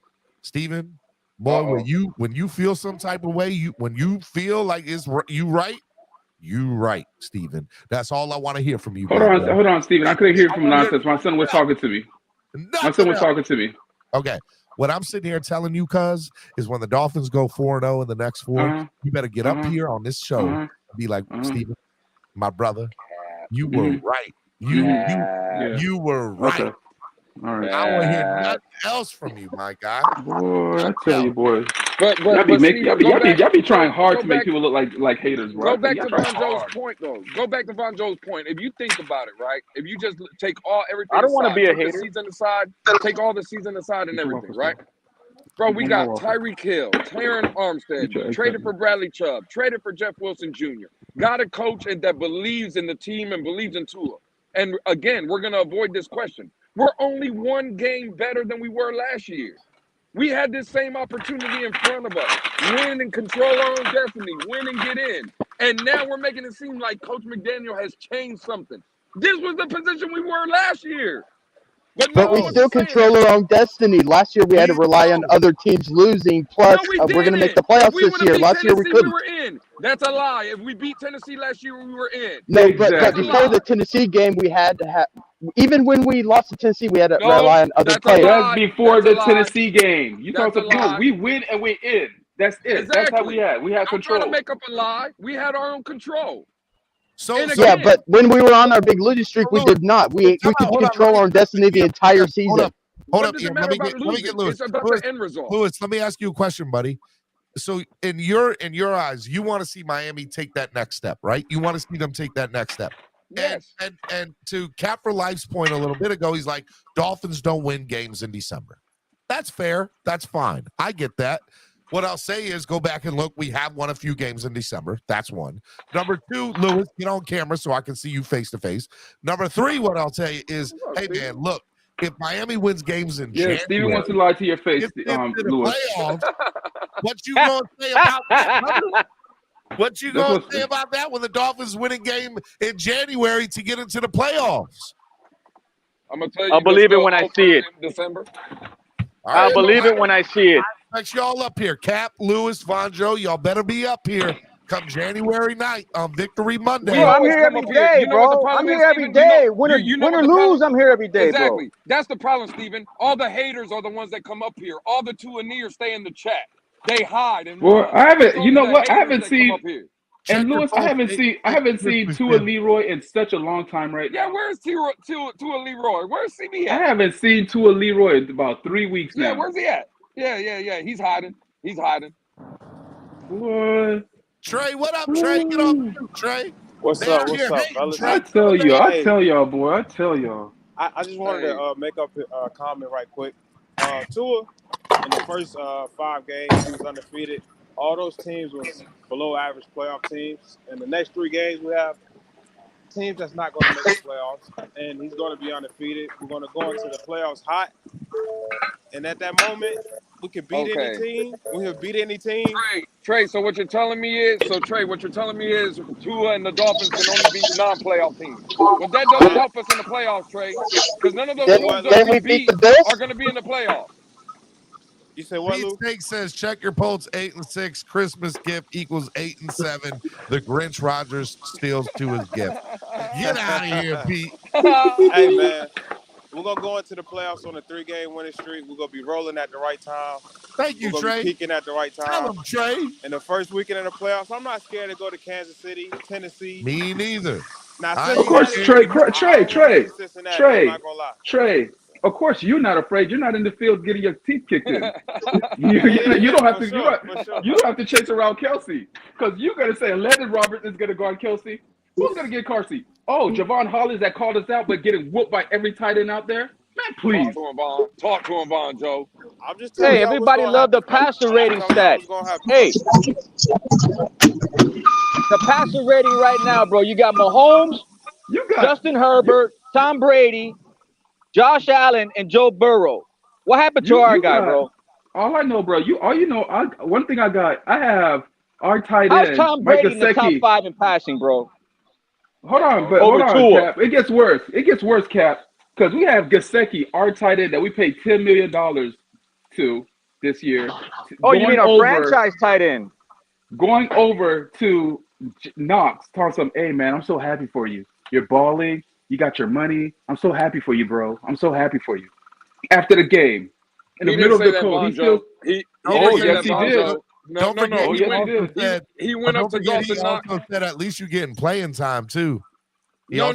Steven, boy, when you feel some type of way, when you feel like you right, Steven. That's all I want to hear from you. Hold on, Steven. I couldn't hear from nonsense. My son was talking to me. Okay. What I'm sitting here telling you, cuz, is when the Dolphins go 4-0 in the next 4, you better get up here on this show and be like, Steven, my brother, you were right. You were right. Okay. All right. I want to hear nothing else from you, my guy. Boy, I tell you, boy. But y'all be trying hard to make people look like haters, bro. Go back to Vonjo's point, though. Go back to Vonjo's point. If you think about it, right? If you just take everything I don't want to be a hater. The season aside, take all the season aside and everything, right? Bro, we got Tyreek Hill, Taron Armstead, traded for Bradley Chubb, traded for Jeff Wilson Jr. Got a coach that believes in the team and believes in Tua. And again, we're going to avoid this question. We're only 1 game better than we were last year. We had this same opportunity in front of us. Win and control our own destiny. Win and get in. And now we're making it seem like Coach McDaniel has changed something. This was the position we were last year. But we still control our own destiny. Last year we had to rely on other teams losing. Plus, we're going to make the playoffs this year. Last year we couldn't. We were in. That's a lie. If we beat Tennessee last year, we were in. No, but before the Tennessee game, we had to have. Even when we lost to Tennessee, we had to rely on other players. That's before the Tennessee game. You talking about we win and we in. That's it. Exactly. That's how we had. We had control. I'm trying to make up a lie. We had our own control. Yeah, but when we were on our big losing streak, we did not. We could control our destiny the entire season. Hold up. Let me get Lewis. It's about the end result. Lewis, let me ask you a question, buddy. So in your eyes, you want to see Miami take that next step, right? You want to see them take that next step. Yes. And to Cap for Life's point a little bit ago, he's like, Dolphins don't win games in December. That's fair. That's fine. I get that. What I'll say is go back and look. We have won a few games in December. That's one. Number two, Lewis, get on camera so I can see you face to face. Number three, what I'll tell you is, hey, man, look, if Miami wins games in January, Steven wants to lie to your face, Lewis. Playoffs, what you going to say about that, brother? What you going to say about that when the Dolphins win a game in January to get into the playoffs? I'm going to tell you. I'll believe it when I see it. December. I'll believe it when I see it. Thanks y'all up here. Cap, Lewis, Vonjo, y'all better be up here come January night on Victory Monday. Bro, I'm here every day, bro. I'm here every day. Win or lose, I'm here every day, exactly. bro. That's the problem, Steven. All the haters are the ones that come up here. All the Tua nears stay in the chat. They hide. And well, I haven't. You know what? I haven't seen. And Lewis, I haven't seen Tua Leroy in such a long time right now. Yeah, where's Tua Leroy? Where's CB at? I haven't seen Tua Leroy in about 3 weeks now. Yeah, where's he at? Yeah. He's hiding. What? Trey, what up, Trey? Get on, Trey. What's up, fellas? I tell y'all, boy. I tell y'all. I just wanted to make up a comment right quick. Tua, in the first 5 games, he was undefeated. All those teams was below average playoff teams. In the next 3 games, we have teams that's not going to make the playoffs, and he's going to be undefeated. We're going to go into the playoffs hot, and at that moment, we can beat any team. We can beat any team. Trey, so what you're telling me is, Tua and the Dolphins can only beat non-playoff teams. But that doesn't help us in the playoffs, Trey, because none of those teams that we beat are going to be in the playoffs. You said what, Lou? Snake says, check your polls, 8-6. Christmas gift equals 8 and 7. The Grinch Rogers steals Tua's gift. Get out of here, Pete. Hey, man. We're going to go into the playoffs on a 3-game winning streak. We're going to be rolling at the right time. Thank you, Trey. We're going to be peaking at the right time. Tell him, Trey. In the first weekend of the playoffs, I'm not scared to go to Kansas City, Tennessee. Me neither. Now, of course, Trey. Of course, you're not afraid. You're not in the field getting your teeth kicked in. You don't have to. You don't have to chase around Kelsey because you're gonna say Landon Roberts is gonna guard Kelsey. Who's gonna get Carsey? Oh, Javon Hollis that called us out, but getting whooped by every tight end out there. Man, please. Talk to him, Von Joe. I'm just hey, everybody love the passer rating stat. Hey, the passer rating right now, bro. You got Mahomes, Justin Herbert, Tom Brady, Josh Allen, and Joe Burrow. What happened to our guy, bro? All I know, bro. One thing I have our tight end. How's Tom Brady in the top 5 in passing, bro? Hold on, Cap. It gets worse. Cap, because we have Gesicki, our tight end that we paid $10 million to this year. Oh, you mean our franchise tight end? Going over to Knox, telling him, "Hey, man, I'm so happy for you. You're balling. You got your money. I'm so happy for you, bro. I'm so happy for you." After the game, in the middle of the cold, yes, he did. No. He went up to Dawson Knox. He also said, "At least you're getting playing time too." No.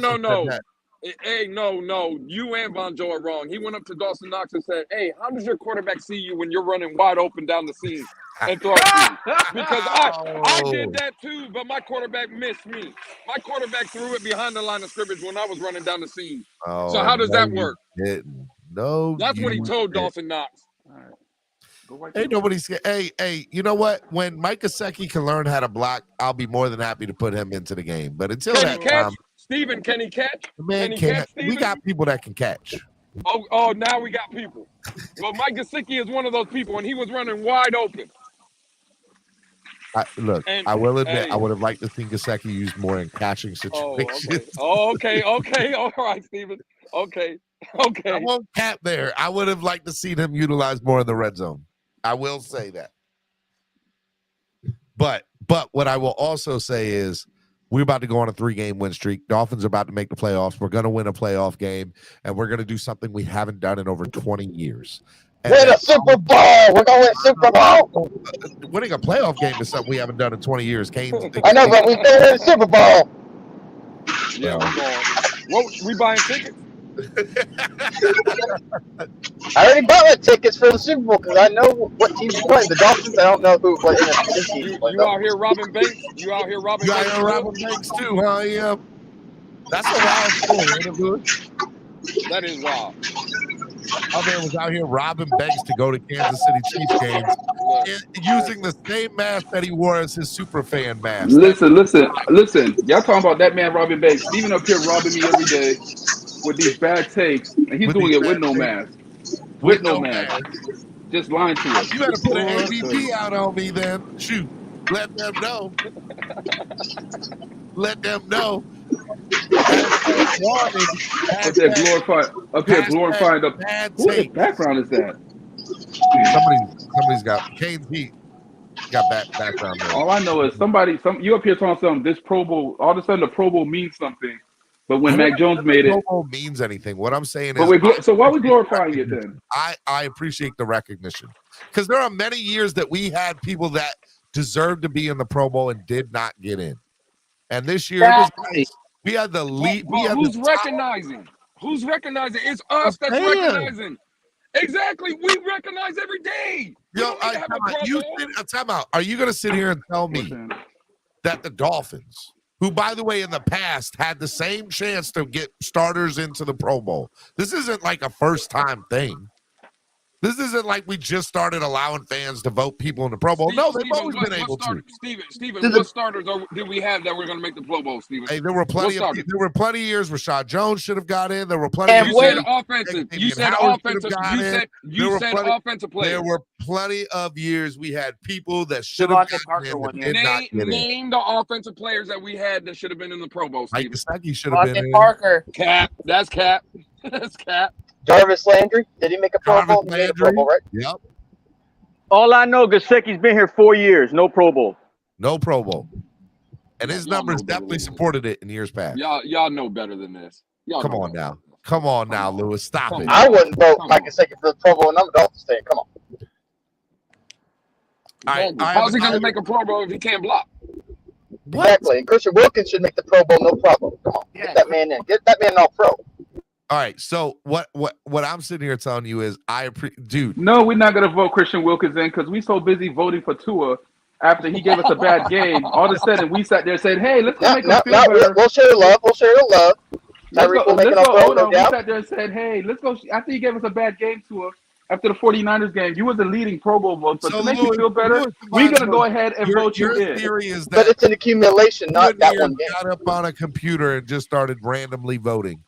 Hey, no. You and Von Joe are wrong. He went up to Dawson Knox and said, "Hey, how does your quarterback see you when you're running wide open down the seam and throw it?" Because I did that too, but my quarterback missed me. My quarterback threw it behind the line of scrimmage when I was running down the seam. So how does that work? No, that's what he told Dawson Knox. All right. Ain't nobody scared. Hey, you know what? When Mike Gesicki can learn how to block, I'll be more than happy to put him into the game. But until that time, Steven, can he catch? Man, we got people that can catch. Oh, now we got people. Well, Mike Gesicki is one of those people, and he was running wide open. I will admit, I would have liked to see Gesicki used more in catching situations. Okay. All right, Steven. Okay. I won't cap there. I would have liked to see him utilized more in the red zone. I will say that. But what I will also say is we're about to go on a 3-game win streak. Dolphins are about to make the playoffs. We're going to win a playoff game, and we're going to do something we haven't done in over 20 years. Win a Super Bowl. We're going to win Super Bowl. Winning a playoff game is something we haven't done in 20 years. Kane. I know, but we're going to win a Super Bowl. Yeah, I'm going. What, we buying tickets? I already bought my tickets for the Super Bowl because I know what team's playing. The Dolphins. I don't know what NFC team's playing. You out here robbing banks? You out here robbing banks? You out here robbing banks too, huh? Yeah. That's a wild story, ain't it, Louis? That is wild. My man was out here robbing banks to go to Kansas City Chiefs games using the same mask that he wore as his super fan mask. Listen. Y'all talking about that man robbing banks. Steven up here robbing me every day with these bad takes, and he's doing it with no mask. With no mask. Just lying to us. You better put an ABP out on me then. Shoot. Let them know. Let them know. Up there glorifying the what background is that? Somebody's got Kane's Heat got background there. All I know is you up here talking something. This Pro Bowl, all of a sudden the Pro Bowl means something. But when Mac Jones made it, Pro Bowl means anything. What I'm saying is, so why are we glorifying it then? I appreciate the recognition because there are many years that we had people that deserved to be in the Pro Bowl and did not get in, and this year we had the lead. Who's recognizing? Who's recognizing? It's us that's recognizing. Exactly, we recognize every day. Yo, time out. Are you going to sit here and tell me that the Dolphins, who, by the way, in the past had the same chance to get starters into the Pro Bowl. This isn't like a first-time thing. This isn't like we just started allowing fans to vote people in the Pro Bowl. No, they've always been able to. Steven, what starters did we have that were going to make the Pro Bowl, Steven? Hey, there were plenty of years Rashad Jones should have got in. There were plenty of years. You said offensive players. There were plenty of years we had people that should have gotten in. Name the offensive players that we had that should have been in the Pro Bowl, Steven. Mike Gesicki should have been in. Parker. Cap. That's Cap. That's Cap. Jarvis Landry, did he make a Pro Bowl? He made a Pro Bowl, right? Yep. All I know, Gesicki's been here 4 years, no Pro Bowl. No Pro Bowl. And his numbers definitely supported it in years past. Y'all know better than this. Come on now, Lewis. Stop it. I wouldn't vote Mike Gesicki for the Pro Bowl, and I'm a Dolphins fan. Come on. How's he going to make a Pro Bowl if he can't block? Exactly. And Christian Wilkins should make the Pro Bowl, no problem. Come on, get that man in. Get that man all pro. All right, so what I'm sitting here telling you is dude. No, we're not gonna vote Christian Wilkins in because we so busy voting for Tua after he gave us a bad game. All of a sudden, we sat there and said, "Hey, let's go make him feel better." We'll share the love. We'll share the love. We sat there and said, "Hey, let's go." After he gave us a bad game, Tua, after the 49ers game, you was the leading Pro Bowl vote. But to make you feel better, we're gonna go ahead and vote you in. Your theory is that, but it's an accumulation, not that one game. Got up on a computer and just started randomly voting.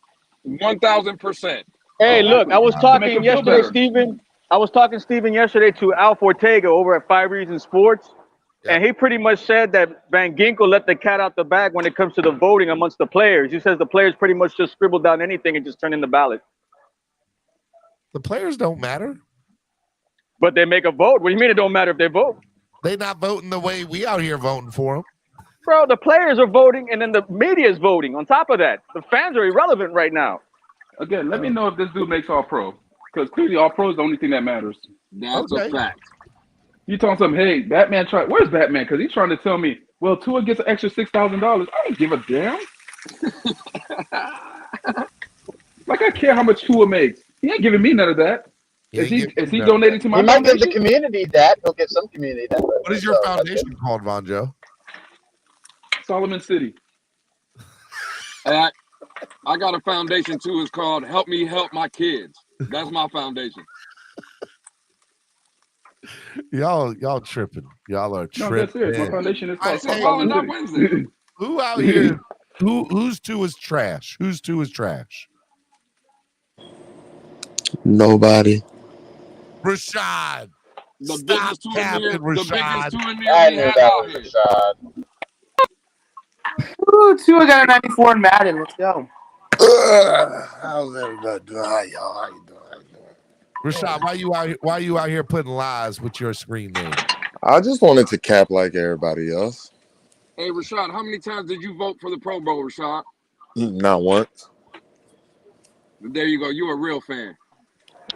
1,000%. Hey, look, I was talking yesterday, Steven. I was talking, Steven, yesterday to Alf Ortega over at 5 Reasons Sports, and he pretty much said that Van Ginkel let the cat out the bag when it comes to the voting amongst the players. He says the players pretty much just scribble down anything and just turn in the ballot. The players don't matter. But they make a vote. What do you mean it don't matter if they vote? They not voting the way we out here voting for them. Bro, the players are voting, and then the media is voting. On top of that, the fans are irrelevant right now. Again, let me know if this dude makes all pro, because clearly all pro is the only thing that matters. That's a fact. You talking something? Hey, Batman tried. Where's Batman? Because he's trying to tell me, well, Tua gets an extra $6,000. I don't give a damn. Like I care how much Tua makes. He ain't giving me none of that. Is he donating to my? He might give the community that. He'll give some community that. What is your foundation called, Von Joe? Solomon City. And I got a foundation too. It's called Help Me Help My Kids. That's my foundation. Y'all tripping. Y'all are tripping. No, that's it. My foundation is called Solomon City. Who out here? Who's two is trash? Who's two is trash? Nobody. Rashad. The Stop capping, Rashad. I knew that was Rashad. Ooh, Tua got a 94 in Madden. Let's go. How's everybody doing? How you doing? Rashad, why you out here putting lies with your screen name? I just wanted to cap like everybody else. Hey, Rashad, how many times did you vote for the Pro Bowl, Rashad? Not once. There you go. You a real fan.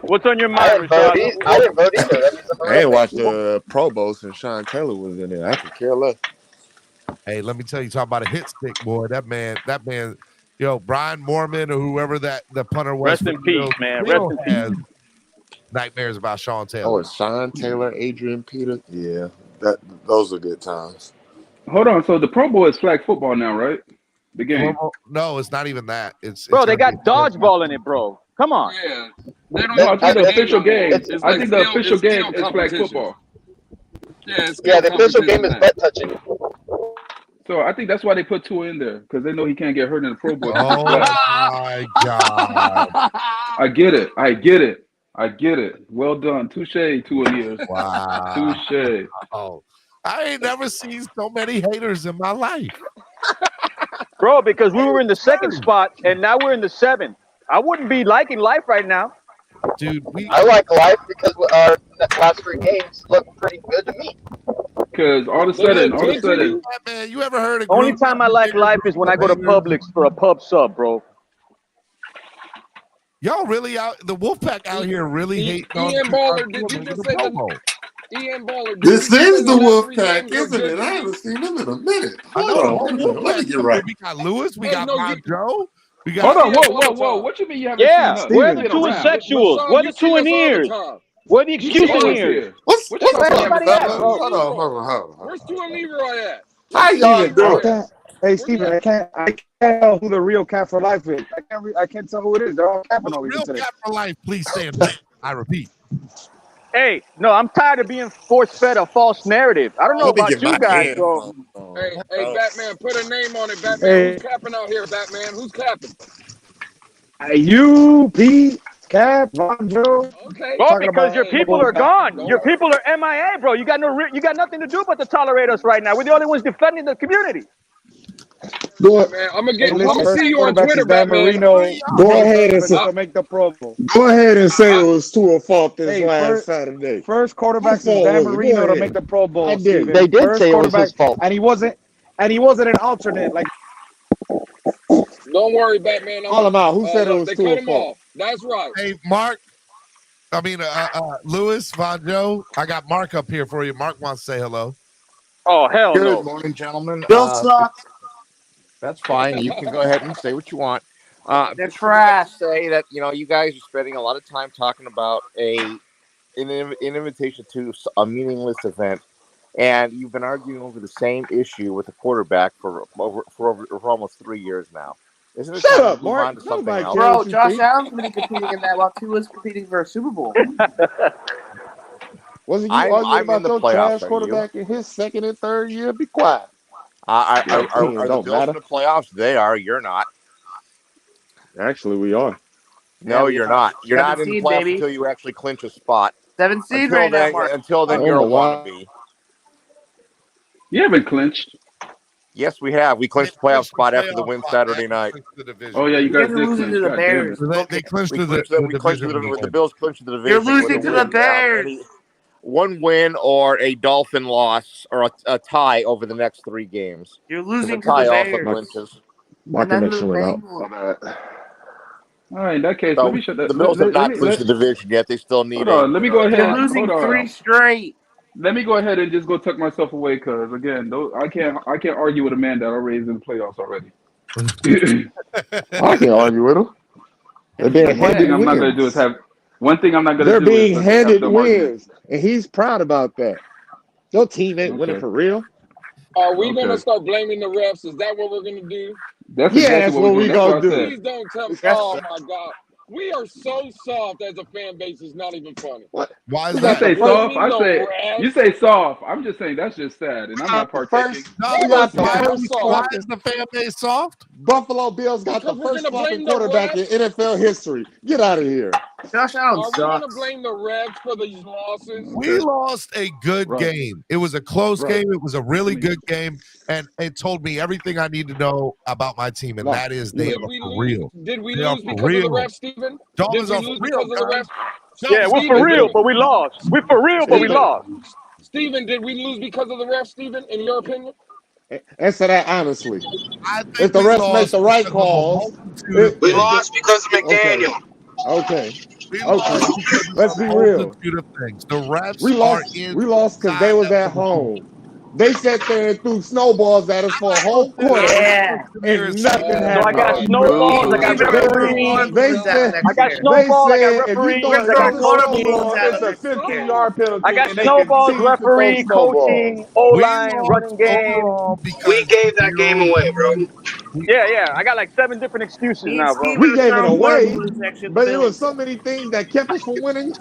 What's on your mind, Rashad? I didn't vote either. I ain't watched the Pro Bowl since Sean Taylor was in there. I could care less. Hey, let me tell you, talk about a hit stick, boy. That man, Brian Moorman or whoever the punter was. Rest in peace, man. Rest in peace. Nightmares about Sean Taylor. Oh, it's Sean Taylor, Adrian Peter. Yeah, those are good times. Hold on. So the Pro Bowl is flag football now, right? The game. No, it's not even that. Bro, they got dodgeball in it, bro. Come on. Yeah. They don't I think the official game. It's I like think the still- official it's still game is flag competition. football. Yeah, the official game is butt touching. So I think that's why they put Tua in there, because they know he can't get hurt in the Pro Bowl. Oh my God! I get it. Well done. Touche, 2 years. Wow. Touche. Oh, I ain't never seen so many haters in my life. Bro, because we were in the second spot and now we're in the 7th. I wouldn't be liking life right now. Dude, I like life because our last 3 games look pretty good to me. Because all of a sudden, man, you ever heard of Only time I like life is when I go to Publix for a pub sub, bro. Y'all really the Wolfpack out here really hate Ian Baller, did you just say that? Ian Baller. This is the Wolfpack, isn't it? I haven't seen them in a minute. Hold on. Let me get right. We got Lewis. We got Joe. We got. Hold on. Whoa. What you mean you haven't seen us? We're the 2 sexuals. We're the 2 in ears. We're the excuse in here. What's everybody at, bro? Hold on. Where's Tua and Leroy at? How y'all doing? Hey, Steven, I can't tell who the real Cat for Life is. I can't tell who it is. They're all capping over Real today. Cat for Life, please stand up. I repeat. Hey, no, I'm tired of being force-fed a false narrative. I don't know about you guys, bro. Hey, Batman, put a name on it, Batman. Hey. Who's capping out here, Batman? Who's capping? You, Pete, Cap, Von Joe. Okay. Bro, because your people are gone. Your people are MIA, bro. You got nothing to do but to tolerate us right now. We're the only ones defending the community. Man, I'm gonna see you on Twitter, Batman. Go ahead and say make the Pro Bowl. Go ahead and say it was Tua fault this last Saturday. First quarterback since Dan Marino to make the Pro Bowl. I did. They did say it was his fault, and he wasn't an alternate. Like, don't worry, Batman. Call him out. Who said it was they Tua cut him fault? off. That's right. Hey, Mark. Lewis, Von Joe. I got Mark up here for you. Mark wants to say hello. Oh, hell no. Good morning, gentlemen. Bill sucks. That's fine. You can go ahead and say what you want. They're trash. Say that you guys are spending a lot of time talking about an invitation to a meaningless event, and you've been arguing over the same issue with the quarterback for almost 3 years now. Isn't it Shut time up, to move Mark. on to something else? Bro, Josh Allen's going to be competing in that while Tua's competing for a Super Bowl. Wasn't you I'm arguing in about the your playoffs, trash are quarterback in his second and third year? Be quiet. Are the don't Bills matter. in the playoffs? They are. You're not. Actually, we are. No, you're not. You're not in the seed, playoffs baby. until you actually clinch a spot. 7 seed right now, Mark. Until then, I you're a don't know why. wannabe. You haven't clinched. Yes, we have. We clinched the playoff spot after the win Saturday night. Oh yeah, you guys did losing clinch. to the God damn Bears. it. They clinched We to clinched the the Bills clinched the division. You're losing with a to the win. Bears. One win or a Dolphin loss or a tie over the next 3 games. You're 'Cause losing the to tie the also Bears. clinches. My And then connection the went out. Bengals. All right, in that case, So let me shut that. the Bills have not clinched the division yet. They still need Hold on, let me go ahead. You're losing Hold on. 3 straight. Let me go ahead and just go tuck myself away, because again, I can't argue with a man that already is in the playoffs already. I can't argue with him. They're being One handed thing I'm not going to do is wins. have. One thing I'm not going to They're do being is handed have them argue. wins, and he's proud about that. Your team ain't winning Okay. for real. Are we Okay. gonna start blaming the refs? Is that what we're gonna do? That's Yeah, exactly that's what what we're we doing. That's gonna what I do. said. Please don't tell me. That's- Oh my God. We are so soft as a fan base. It's not even funny. What? Why is I that? say soft. I No say refs. you say soft. I'm just saying that's just sad, and I'm not partaking. No, We got the why first is the fan base soft? Buffalo Bills got Because the we're first gonna flopping blame the quarterback in refs? NFL history. Get out of here. Josh Allen Are we gonna sucks. blame the refs for these losses? We lost a good Right. game. It was a close Right. game. It was a really good game, and it told me everything I need to know about my team, and No. that is they Did are we for lose? real. Did we They are lose for because of real. the refs, Stephen? Dolphins Did are we for lose real, because of the guys. refs? Yeah, we're for real, but we lost. We're for real, but we lost. Stephen, did we lose because of the refs, Stephen, in your opinion? Answer that honestly. I think If the we refs make lost the right because of a calls, multitude of We things. lost because of McDaniel. Okay. We Okay. lost because of Let's a be real. multitude of things. The refs We are lost because they was at home. They sat there and threw snowballs at us for a whole quarter, Yeah. and nothing So I happened. got snowballs, I got Referees. They Lose out said, I got next year. snowballs, I got if you referees, throw I got another coaching. Lose snowball, out it's a next year. 50-yard penalty, I got and they snowballs, continue to throw referee, snowballs. coaching, O We line, lost running game. overall We because gave that game away, bro. Yeah. I got like 7 different excuses now, bro. We gave it away, Lose next year. but it was so many things that kept us from winning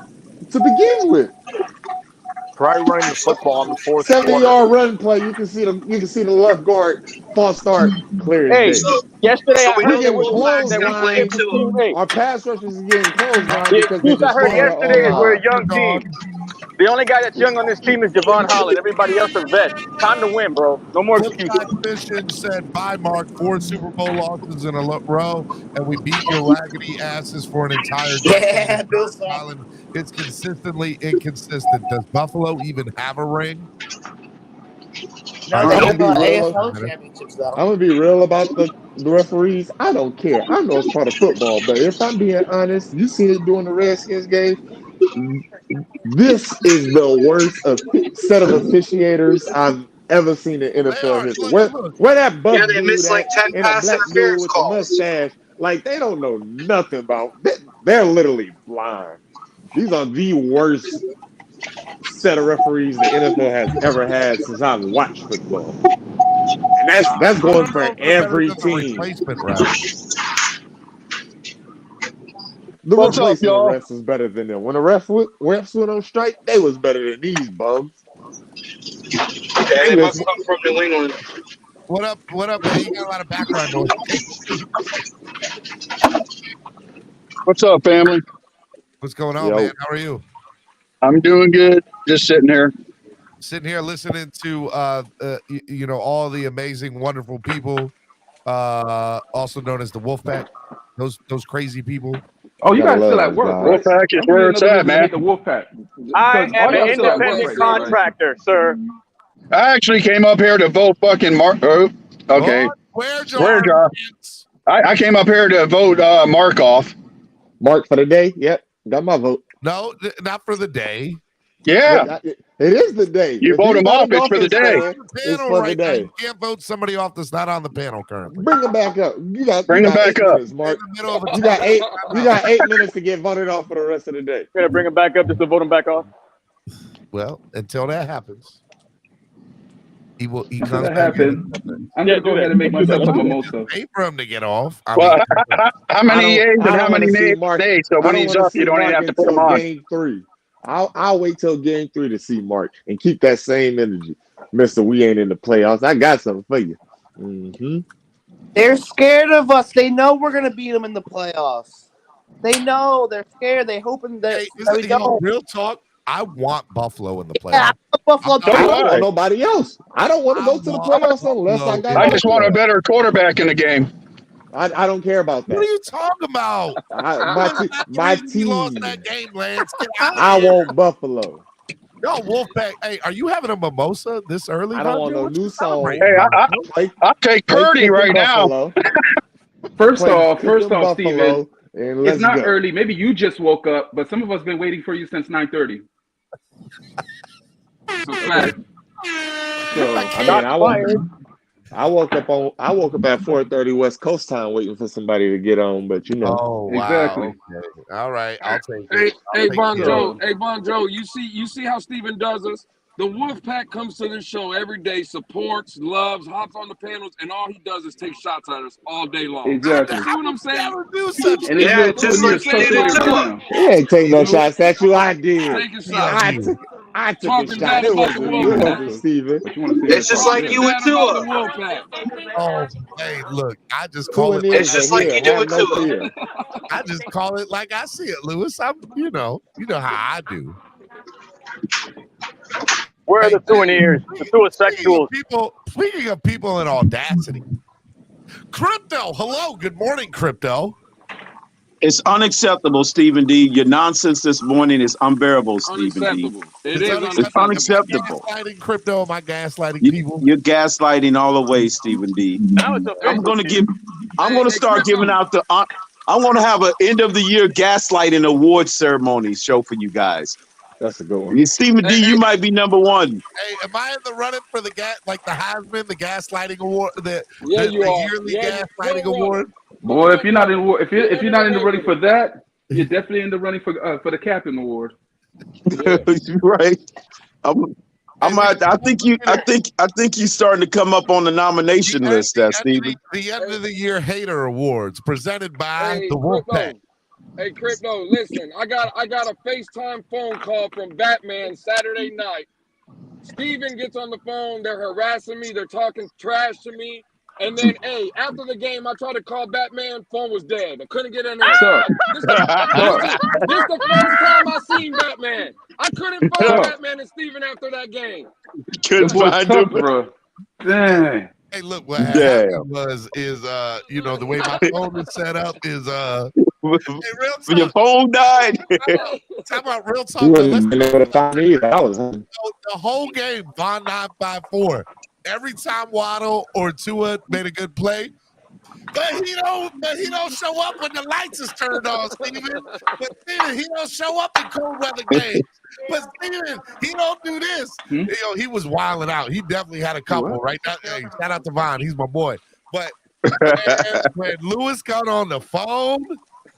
to begin with. Try running the football in the fourth quarter. 70-yard run play. You can see the left guard false start clear as Hey, day. yesterday So I we heard know there the was a line Wolfpack's that we gonna blame gave Tua. team. Hey, Our pass rushers is getting clotheslined the because they excuse I heard destroyed our yesterday is we're a O-line. young team. The only guy that's young on this team is Javon Holland. Everybody else are vets. Time to win, bro. No more excuses. Wolfpack Mission said, bye, Mark. 4 Super Bowl losses in a row, and we beat your raggedy asses for an entire decade. Yeah, Bill Self. Island, it's consistently inconsistent. Does Buffalo even have a ring? No, they I'm have gonna be real. AFL championships though. I'm gonna be real about the referees. I don't care. I know it's part of football, but if I'm being honest, you seen it during the Redskins game. This is the worst set of officiators I've ever seen in NFL history. Where that buff Yeah, they dude missed like 10 and a pass black dude interference with the calls. mustache, like they don't know nothing about. They're literally blind. These are the worst set of referees the NFL has ever had since I've watched football, and that's going for every team. Replacement ref. The What's up, replacement y'all? refs was better than them. When the refs went on strike, they was better than these bums. Yeah, they must come from New England. What up? What up, man? You got a lot of background noise. What's up, family? What's going on, Yo. man? How are you? I'm doing good. Just sitting here. Sitting here listening to all the amazing, wonderful people, also known as the Wolfpack. Those crazy people. Oh, you Gotta guys still love at work, those right? guys. Wolfpack is where it's at, man. The Wolfpack. I Because am all y'all an still at work independent right now, right? contractor, sir. I actually came up here to vote fucking Mark. Oh, okay. Where's your I came up here to vote Mark off. Mark for the day. Yep, got my vote. No, not for the day. Yeah. It is the day. You If vote him off, voted it's for the day. On the It's panel for the right now. day. You can't vote somebody off that's not on the panel currently. Bring him back up. You got Bring him back 8 up. minutes, Mark. In the middle of a You got 8. You got 8 minutes to get voted off for the rest of the day. Gonna bring him back up just to vote him back off. Well, until that happens, he comes That back happened. in. I'm gonna go ahead and make myself a mimosa. Wait for him to get off. Well, how many yeas and I how don't many wanna see nays? Mark. So I when don't he's wanna up, see you don't even Mark have to put him until on. game 3. I'll wait till game 3 to see Mark and keep that same energy, Mister. We ain't in the playoffs. I got something for you. Mm-hmm. They're scared of us. They know we're gonna beat them in the playoffs. They know. They're scared. They hoping that, we don't. Real talk. I want Buffalo in the playoffs. Yeah, Buffalo. I don't want nobody else. I don't want to go to the playoffs unless I got. I just want a better quarterback in the game. I don't care about that. What are you talking about? My team. Lost that game, Lance. Get out of I here. want Buffalo. Yo, Wolfpack. Hey, are you having a mimosa this early? I don't want no What you new song. celebrating? I'll take Purdy right now. First off, Buffalo, Steven, and let's it's not go. early. Maybe you just woke up, but some of us been waiting for you since 9:30. So fact. So, I woke up at 4:30 West Coast time waiting for somebody to get on, but you know. Oh wow. Exactly. Okay. All right. I'll take Hey, it. I'll take Bon it. Joe. Hey, Bon Joe. You see how Steven does us? The Wolfpack comes to this show every day, supports, loves, hops on the panels, and all he does is take shots at us all day long. Exactly. You see what I'm saying? Never do such And Yeah, it's just your like you did it too. He ain't take no shots at you. I did. Taking shots. I took a Talking shot. bad It about the wasn't Wolfpack. Steven. But you want to see It's just like you and Talking bad Tua. about the Wolfpack. Oh, hey, look, I just call it. It's just like you do with no Tua. fear. I just call it like I see it, Lewis. You know how I do. Where are the souvenirs? The suisexuals. Speaking of people in audacity, Crypto. Hello, good morning, Crypto. It's unacceptable, Stephen D. Your nonsense this morning is unbearable, Stephen D. It is It's unacceptable. Gaslighting Crypto. Am I gaslighting people? You're gaslighting all the way, Stephen D. I'm going to start giving out the. I'm going to have an end of the year gaslighting award ceremony show for you guys. That's a good one. Stephen D, you might be number one. Hey, am I in the running for the like the Heisman, the gaslighting award, the you are. yearly Yeah, gaslighting award? Boy, if you're not in the running for that, you're definitely in the running for the captain award. Yeah. Right. I think you starting to come up on the nomination list, Stephen. The end of the year hater awards presented by Hey, the Wolfpack. Hey, Crypto, listen, I got a FaceTime phone call from Batman Saturday night. Steven gets on the phone, they're harassing me, they're talking trash to me. And then, hey, after the game, I tried to call Batman, phone was dead. I couldn't get in there. This the first time I seen Batman. I couldn't find Batman and Steven after that game. Couldn't find him, bro. Dang. Hey, look, what happened is the way my phone is set up is hey, real talk. Your phone died. Talk about real talk. The whole game, Von 954. Every time Waddle or Tua made a good play, but he don't show up when the lights is turned on, Steven. But Steven, he don't show up in cold weather games. But Steven, he don't do this. He was wilding out. He definitely had a couple right now. Hey, shout out to Von, he's my boy. But when Lewis got on the phone,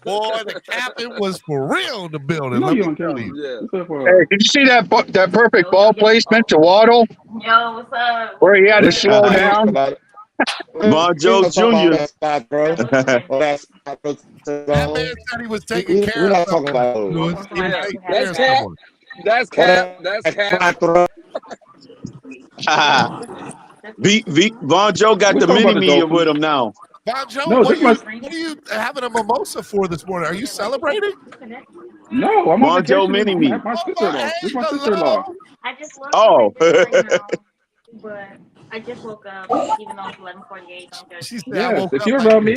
boy, the captain was for real in the building. Let me tell you. Hey, did you see that perfect ball placement to Waddle? Yo, what's up? Where he had to slow down? Von Jones Jr. That man said he was taking care of someone. Lewis. That's Cap. Von Joe got the mini media with him now. Von Joe, what are you having a mimosa for this morning? Are you celebrating? No, I'm on Joe mini me. My sister-in-law. This is my sister-in-law. I just woke up right now, but I just woke up, even though it's 11:48. She said, yes, if you're around me,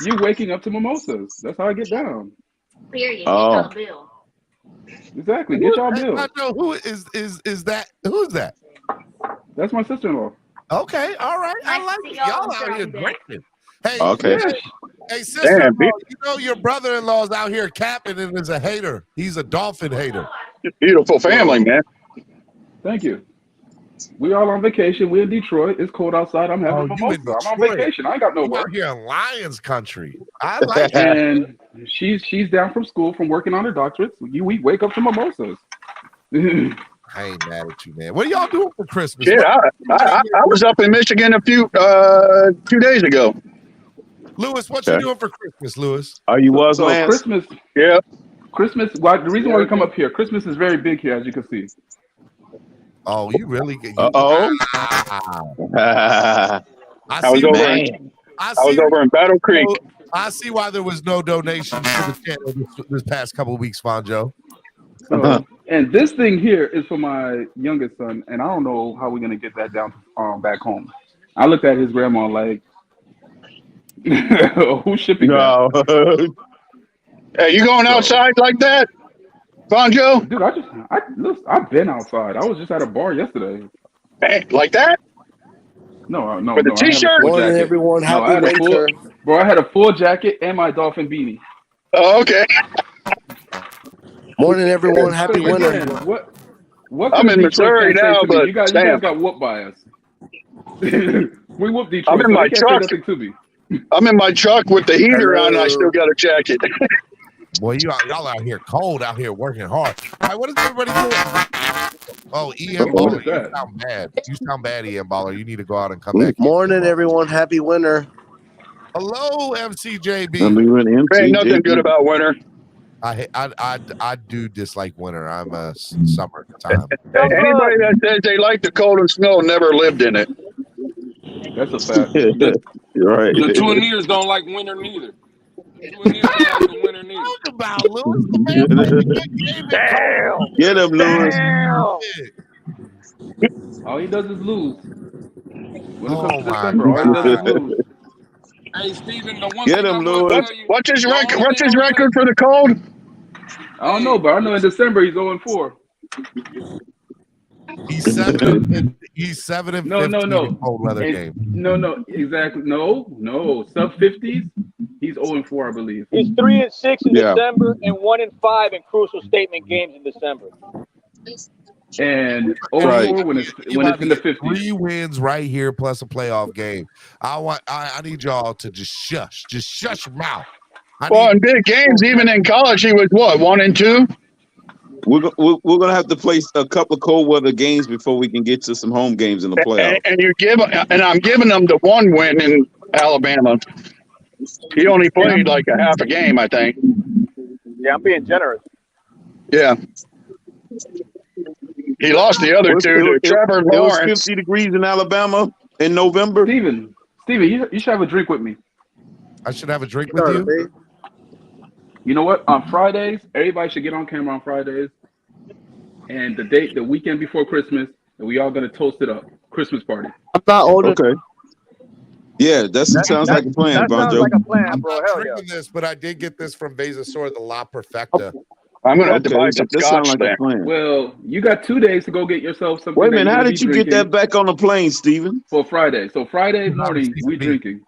you're waking up to mimosas. That's how I get down. Period. Oh. Get your bill. Exactly. Get y'all bill. I know who is that? Who is that? That's my sister-in-law. Okay, all right. I like it. Y'all out here drinking. Hey, okay. Hey, sister-in-law, your brother-in-law's out here capping and is a hater. He's a Dolphin hater. Beautiful family, man. Thank you. We all on vacation. We're in Detroit. It's cold outside. I'm having a mimosa. I'm on vacation. I ain't got no work. Out here in Lions country. I like it. And she's down from school from working on her doctorate. We wake up to mimosas. I ain't mad at you, man. What are y'all doing for Christmas? Yeah, I was up in Michigan a few 2 days ago. Lewis, what you doing for Christmas, Lewis? Are you Lance? Christmas. Yeah. Christmas. Well, the reason why we come up here, Christmas is very big here, as you can see. Oh, you really? I was over in Battle Creek. I see why there was no donations to the channel this past couple of weeks, Fonjo. And this thing here is for my youngest son, and I don't know how we're gonna get that down back home. I looked at his grandma like, who's shipping that? Hey, you going outside like that, Fonjo? Dude, I've been outside. I was just at a bar yesterday. Hey, like that? No. With the t-shirt? Morning, everyone. Happy winter. Bro, I had a full jacket and my Dolphin beanie. Oh, okay. Morning, everyone. Happy winter. What I'm in Missouri now, but you guys got whooped by us. We whooped Detroit. I'm in my truck. To me. I'm in my truck with the heater on, and I still got a jacket. Boy, y'all out here cold, out here working hard. All right, what is everybody doing? Oh, EM Baller, you sound bad. You sound bad, EM Baller. You need to go out and come back. Morning, everyone. Happy winter. Hello, MCJB. Ain't nothing good about winter. I do dislike winter. I'm a summertime. Anybody that says they like the cold and snow never lived in it. That's a fact. You're right. The Twinniers don't like winter neither. Talk about Lewis. Damn. Get him, Lewis. All he does is lose. When it comes to my December, all he does is lose. Hey, Steven, the one Get him, Lewis. What's his record? What's his record for the cold? I don't know, but I know in December he's 0-4. He's 7 and 15 in cold weather game. No, exactly. No. Sub 50s. He's 0-4, I believe. He's 3-6 in December and 1-5 in crucial statement games in December. and Right. over when it's in the 50s. 3 wins right here plus a playoff game. I need y'all to just shush your mouth. Well, in big games, even in college, he was what, 1-2. We're gonna have to play a couple of cold weather games before we can get to some home games in the playoffs. And I'm giving them the 1 win in Alabama. He only played like a half a game, I think. Yeah, I'm being generous. Yeah. He lost the other 2 to Trevor Lawrence. It was 50 degrees in Alabama in November. Steven, you should have a drink with me. I should have a drink with you? You know what? On Fridays, everybody should get on camera on Fridays. And the weekend before Christmas, and we all gonna toast it up. Christmas party. I'm not old. Okay. Yeah, that sounds like a plan, Bonjo. Like a plan, I'm bro. not Hell yeah. drinking this, but I did get this from Vasasor, the La Perfecta. I'm gonna have to buy some That scotch sounds like then. a plan. Well, you got 2 days to go get yourself something. Wait a minute, that how you're did you gonna be get that drinking back on the plane, Steven? for Friday? So Friday morning, we drinking.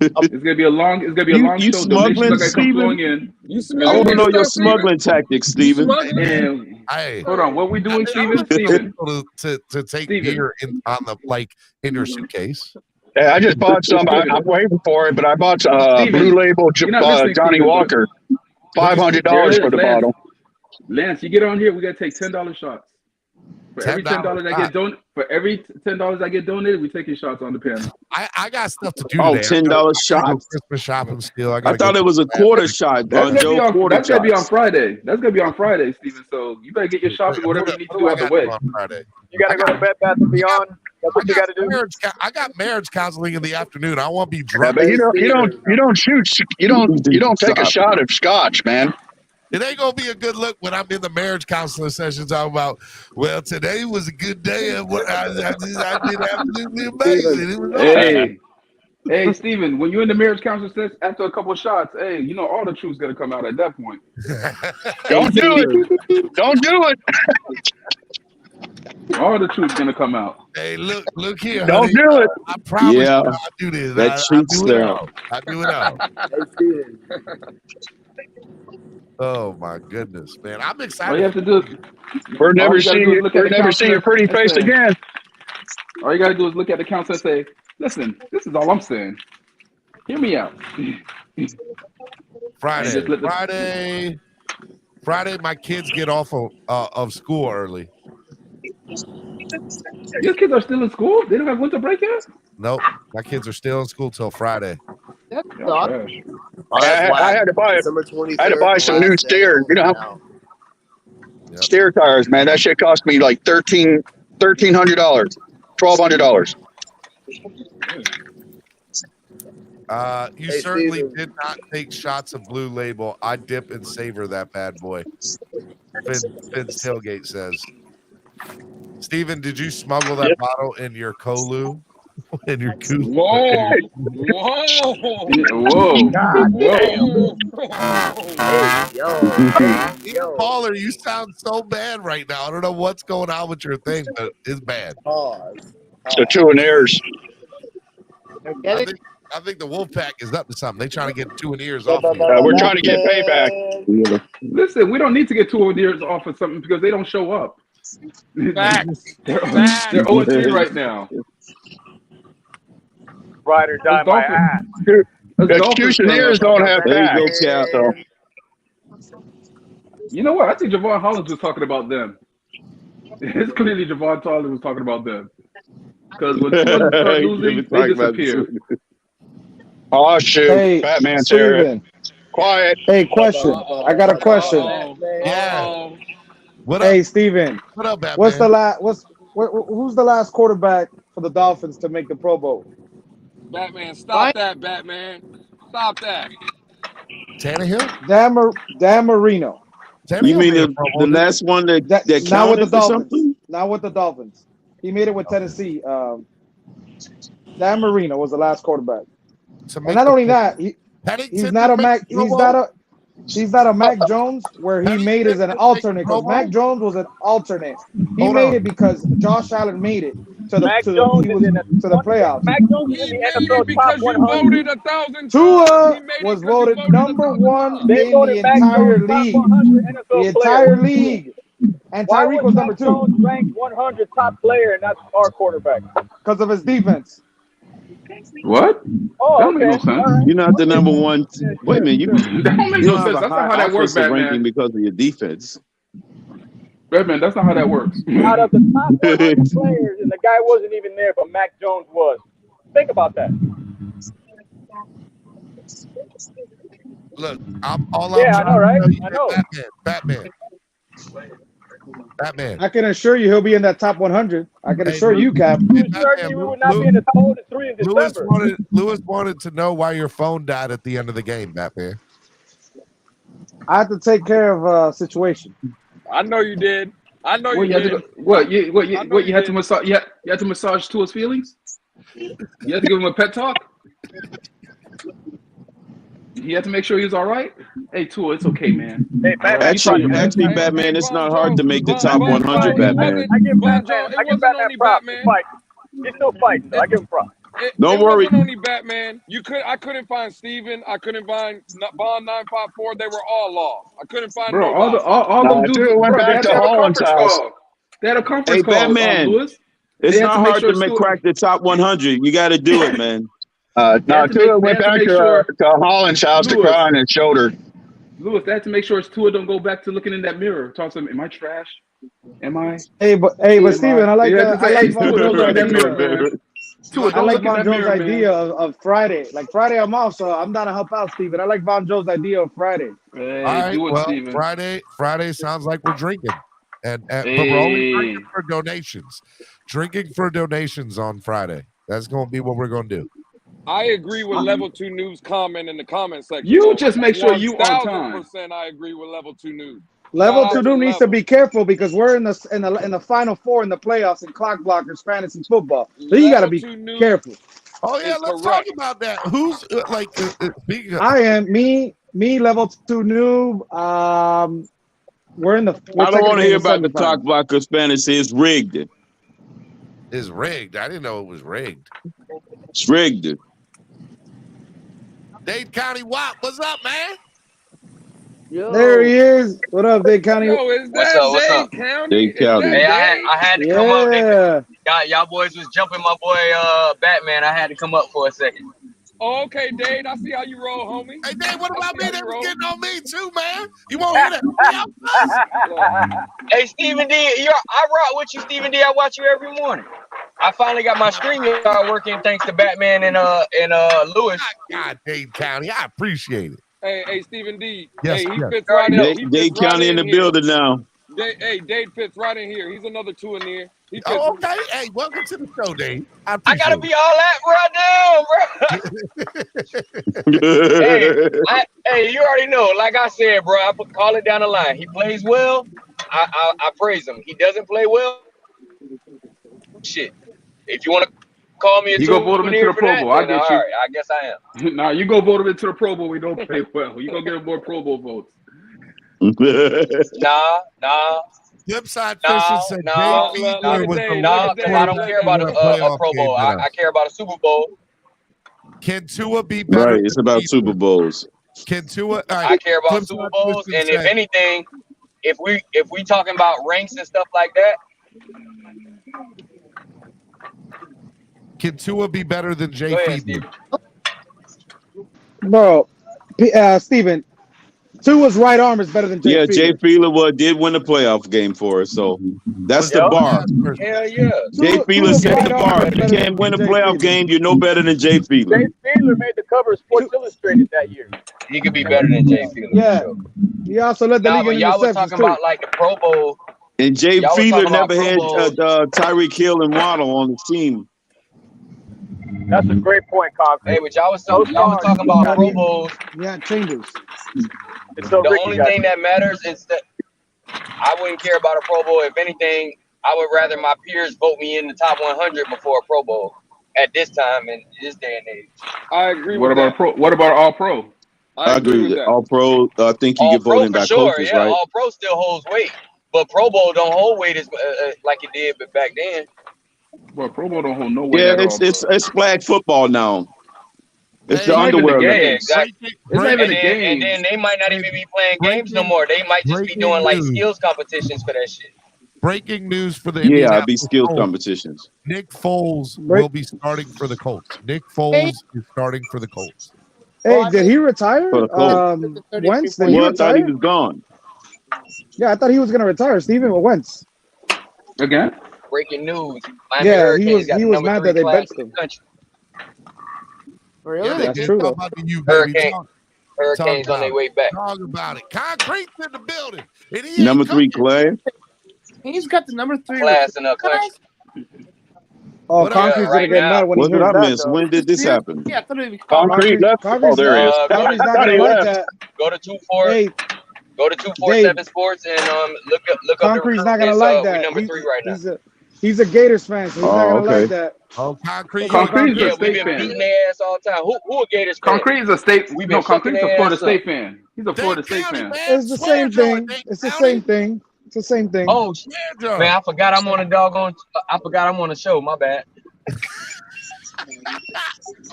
It's gonna be a long You show. smuggling, Donations are Steven? flowing in. I want to know your smuggling tactics, Steven. And Hey, hold on, what we doing, I Steven? don't Steven, to take beer in your suitcase. Yeah, I just bought some. I'm waiting for it, but I bought Steven, Blue Label you're not listening, Johnny Steven, Walker. $500 for the Lance, bottle. Lance, you get on here. We gotta take $10 shots. For every $10 $10 I get donated, we taking shots on the panel. I got stuff to do Oh, today. $10 I gotta go shot. Christmas shopping still. I thought it was a quarter shot, That's Bonjo. Quarter gonna be on shots. Friday. That's gonna be on Friday, Steven. So you better get your shopping, whatever you need to do out the way. On Friday. You gotta go to Bed Bath & Beyond. That's what you gotta do. I got marriage counseling in the afternoon. I want to be Yeah, drunk. but you don't take a shot of scotch, man. It ain't gonna be a good look when I'm in the marriage counseling session talking about, well, today was a good day and I did absolutely amazing. It was Hey, Steven, when you're in the marriage counseling session, after a couple of shots, hey, you know all the truth's gonna come out at that point. Don't do it. Don't do it. All the truth's gonna come out. Hey, look here. Don't honey. do it. I promise Yeah, you I do this. that I truth do it there. all. I do it all. Oh my goodness, man. I'm excited. All you have to do We're never you gotta seeing do is you. look at We're the never seeing your pretty counselor face and say- again. all you gotta do is look at the counselor and say, listen, this is all I'm saying. Hear me out. Friday. Just let Friday, my kids get off of school early. Your kids are still in school? They don't have winter break yet? Nope, my kids are still in school till Friday. That's Y'all not. trash. I had to buy some new steer. You know, steer tires, man. That shit cost me like $1,300, $1,200. You certainly did not take shots of Blue Label. I dip and savor that bad boy. Finn's tailgate says. Steven, did you smuggle that bottle in your Kolu? In your Kulu? Whoa! Caller, you sound so bad right now. I don't know what's going on with your thing, but it's bad. The 2 and airs. I think the Wolfpack is up to something. They trying to get 2 and ears off. We're trying to get payback. Listen, we don't need to get 2 years off of something because they don't show up. Facts. They're 0-3 right now. Ride or die my ass. Executioneers don't have There back. you go, Cap. So, You know what? I think Javon Hollins was talking about them. It's clearly Javon Hollins was talking about them. Because when two start losing, they disappear. oh shoot, Hey, Batman's here. Steven. Quiet. Hey, question. I got a question. Yeah. What up? Hey, Steven. What up, Batman? What's the last? Who's the last quarterback for the Dolphins to make the Pro Bowl? Batman, stop that, Batman. Stop that. Tannehill? Dan Marino. You mean the last one that Not with counted the for Dolphins. something? Not with the Dolphins. He made it with Tennessee. Dan Marino was the last quarterback. And not only that, he's not a Mac. He's not a Mac Jones where he made it as an alternate because Mac Jones was an alternate. He made it because Josh Allen made it to the playoffs. Mac Jones is in the NFL top 100. 1,000 Tua was voted number one in the entire league. The entire league. And Why Tyreek was was number Mac 2 Jones ranked 100 top player and not our quarterback? because of his defense. What? Oh, That don't make okay. no sense. All right. You're not the number one. Wait a minute. That don't make You no don't have sense. a That's high not how that works, offensive ranking Batman. because of your defense. Batman, that's not how that works. Out of the top 100 players, and the guy wasn't even there, but Mac Jones was. Think about that. Look, I'm I know, right? I know. Batman. I can assure you he'll be in that top 100. I can assure you, Cap. You assured me we would not be in the top 3 in December. Lewis wanted to know why your phone died at the end of the game, Batman. I had to take care of a situation. I know you did. I know What, you did. You had to massage? You had to massage Tua's feelings? You had to give him a pet talk? You had to make sure he was all right? Hey, Tua, it's okay, man. Hey, Batman. Actually, Batman, it's not hard to make the top 100, Batman. I give Batman props. He's fighting. He's still fighting, though. I give him props. Don't worry. It wasn't only Batman. I couldn't find Steven. I couldn't find Bond 954. They were all lost. I couldn't find nobody. all them dudes went back to Holland's house. They had a conference call. Batman, Lewis. It's not hard to crack the top 100. You got to do it, man. Tua went back to Holland's house to cry on his shoulder. Lewis, they had to make sure Tua don't go back to looking in that mirror. Talk to him. Am I trash? Am I? Hey, but Steven, I like Von Jones' idea. I like Von Jones' idea of Friday. Like Friday, I'm off, so I'm down to help out, Steven. I like Von Jones' idea of Friday. Hey, all right, Friday sounds like we're drinking. But we're only drinking for donations. Drinking for donations on Friday. That's going to be what we're going to do. I agree with Level 2 News comment in the comment section. You just make sure you on time. 1000% I agree with Level 2 News. Level 2 News needs to be careful because we're in the Final Four in the playoffs in Clock Blockers fantasy football. So you got to be careful. Oh yeah, let's talk about that. Who's speaking of, I am me Level 2 Noob. We're in the. I don't want to hear about the Clock Blockers fantasy. It's rigged. It's rigged. I didn't know it was rigged. It's rigged. Dade County Wop, what's up, man? Yo. There he is. What up, Dade County? Yo, is that Dade County? Dade County. Hey, I had to come up. Y'all boys was jumping my boy Batman. I had to come up for a second. Oh, okay, Dade. I see how you roll, homie. Hey, Dade, what about me? They was getting on me too, man. You won't hear that. Hey, Stephen D, I rock with you, Stephen D. I watch you every morning. I finally got my StreamYard working thanks to Batman and Lewis. God, Dade County, I appreciate it. Hey, Stephen D. Yes, hey, he fits right in. Dade County in the building now. Dade fits right in here. He's another 2 in here. Oh, okay. Hey, welcome to the show, Dade. I gotta be all that right now, bro. hey, you already know. Like I said, bro, I call it down the line. He plays well. I praise him. He doesn't play well. Shit. If you want to call me a you go vote him into the Pro Bowl. I get you. All right, I guess I am. Nah, you go vote him into the Pro Bowl. We don't play well. You gonna get him more Pro Bowl votes. Nah. Dipside Fisher said because I don't care about a Pro Bowl. I care about a Super Bowl. Can Tua be better? Right, it's about Super Bowls. Can Tua? I care about Super Bowls, and if anything, if we talking about ranks and stuff like that, can Tua be better than Jay Fiedler? Bro, Steven, Tua's right arm is better than Jay Fiedler. Jay Fiedler did win the playoff game for us, so that's the bar. Hell yeah. Jay Fiedler set the bar. If you can't win a playoff game, you're no better than Jay Fiedler. Jay Fiedler made the cover of Sports Illustrated that year. He could be better than Jay Fiedler. Yeah. He also led the league in y'all was interceptions talking too. about like the Pro Bowl. And Jay Fiedler never had Tyreek Hill and Waddle on the team. That's a great point, Concrete. Hey, but y'all was talking about Pro Bowls. Yeah, Chambers. The only thing that matters is that I wouldn't care about a Pro Bowl. If anything, I would rather my peers vote me in the top 100 before a Pro Bowl at this time in this day and age. I agree with that. What about All Pro? I agree with that. All Pro, I think you get voted by coaches, right? All Pro still holds weight, but Pro Bowl don't hold weight as like it did back then. Well, Pro Bowl don't hold no weight. Yeah, it's flag football now. It's the underwear game. Olympics. Exactly. And then they might not even be playing games no more. They might just be doing like skills competitions for that shit. Breaking news for the Yeah, it'd be Indianapolis skill Colts. competitions. Nick Foles will be starting for the Colts. Nick Foles is starting for the Colts. Hey, did he retire? For the Colts. Wentz, did he Well, I thought he retire? was gone. Yeah, I thought he was gonna retire. Steven Wentz. Again? Breaking news. Miami Yeah, Hurricanes got he the was number mad 3 that they class benched in him. the country. Really? Yeah, they That's did true, talk though. about the U, baby. Hurricanes on their way back. Talk about it. Concrete's in the building. And he Number ain't 3 Clay. He's got the number 3 class in the country. Oh, Concrete's gonna get mad when he What did hears I that, miss? though. When did this happen? Yeah, I thought it was Concrete left. Concrete's, Oh, there he is. Concrete's I not thought gonna he like left. that. Go to 24. Hey, Go to 247 Sports and look up the Concrete's not gonna recruitment. like We that. number 3 right now. He's a Gators fan, so he's not gonna like that. Oh, Concrete. Concrete is Yeah, a we've state been fan. beating their ass all the time. Who a Gators fan? Concrete is a state. We've been Concrete's a fucking Florida ass State up. fan. He's a Florida State fan. It's the same thing. It's the same thing. It's the same thing. Oh, man, I forgot I'm on a doggone. I forgot I'm on a show. My bad.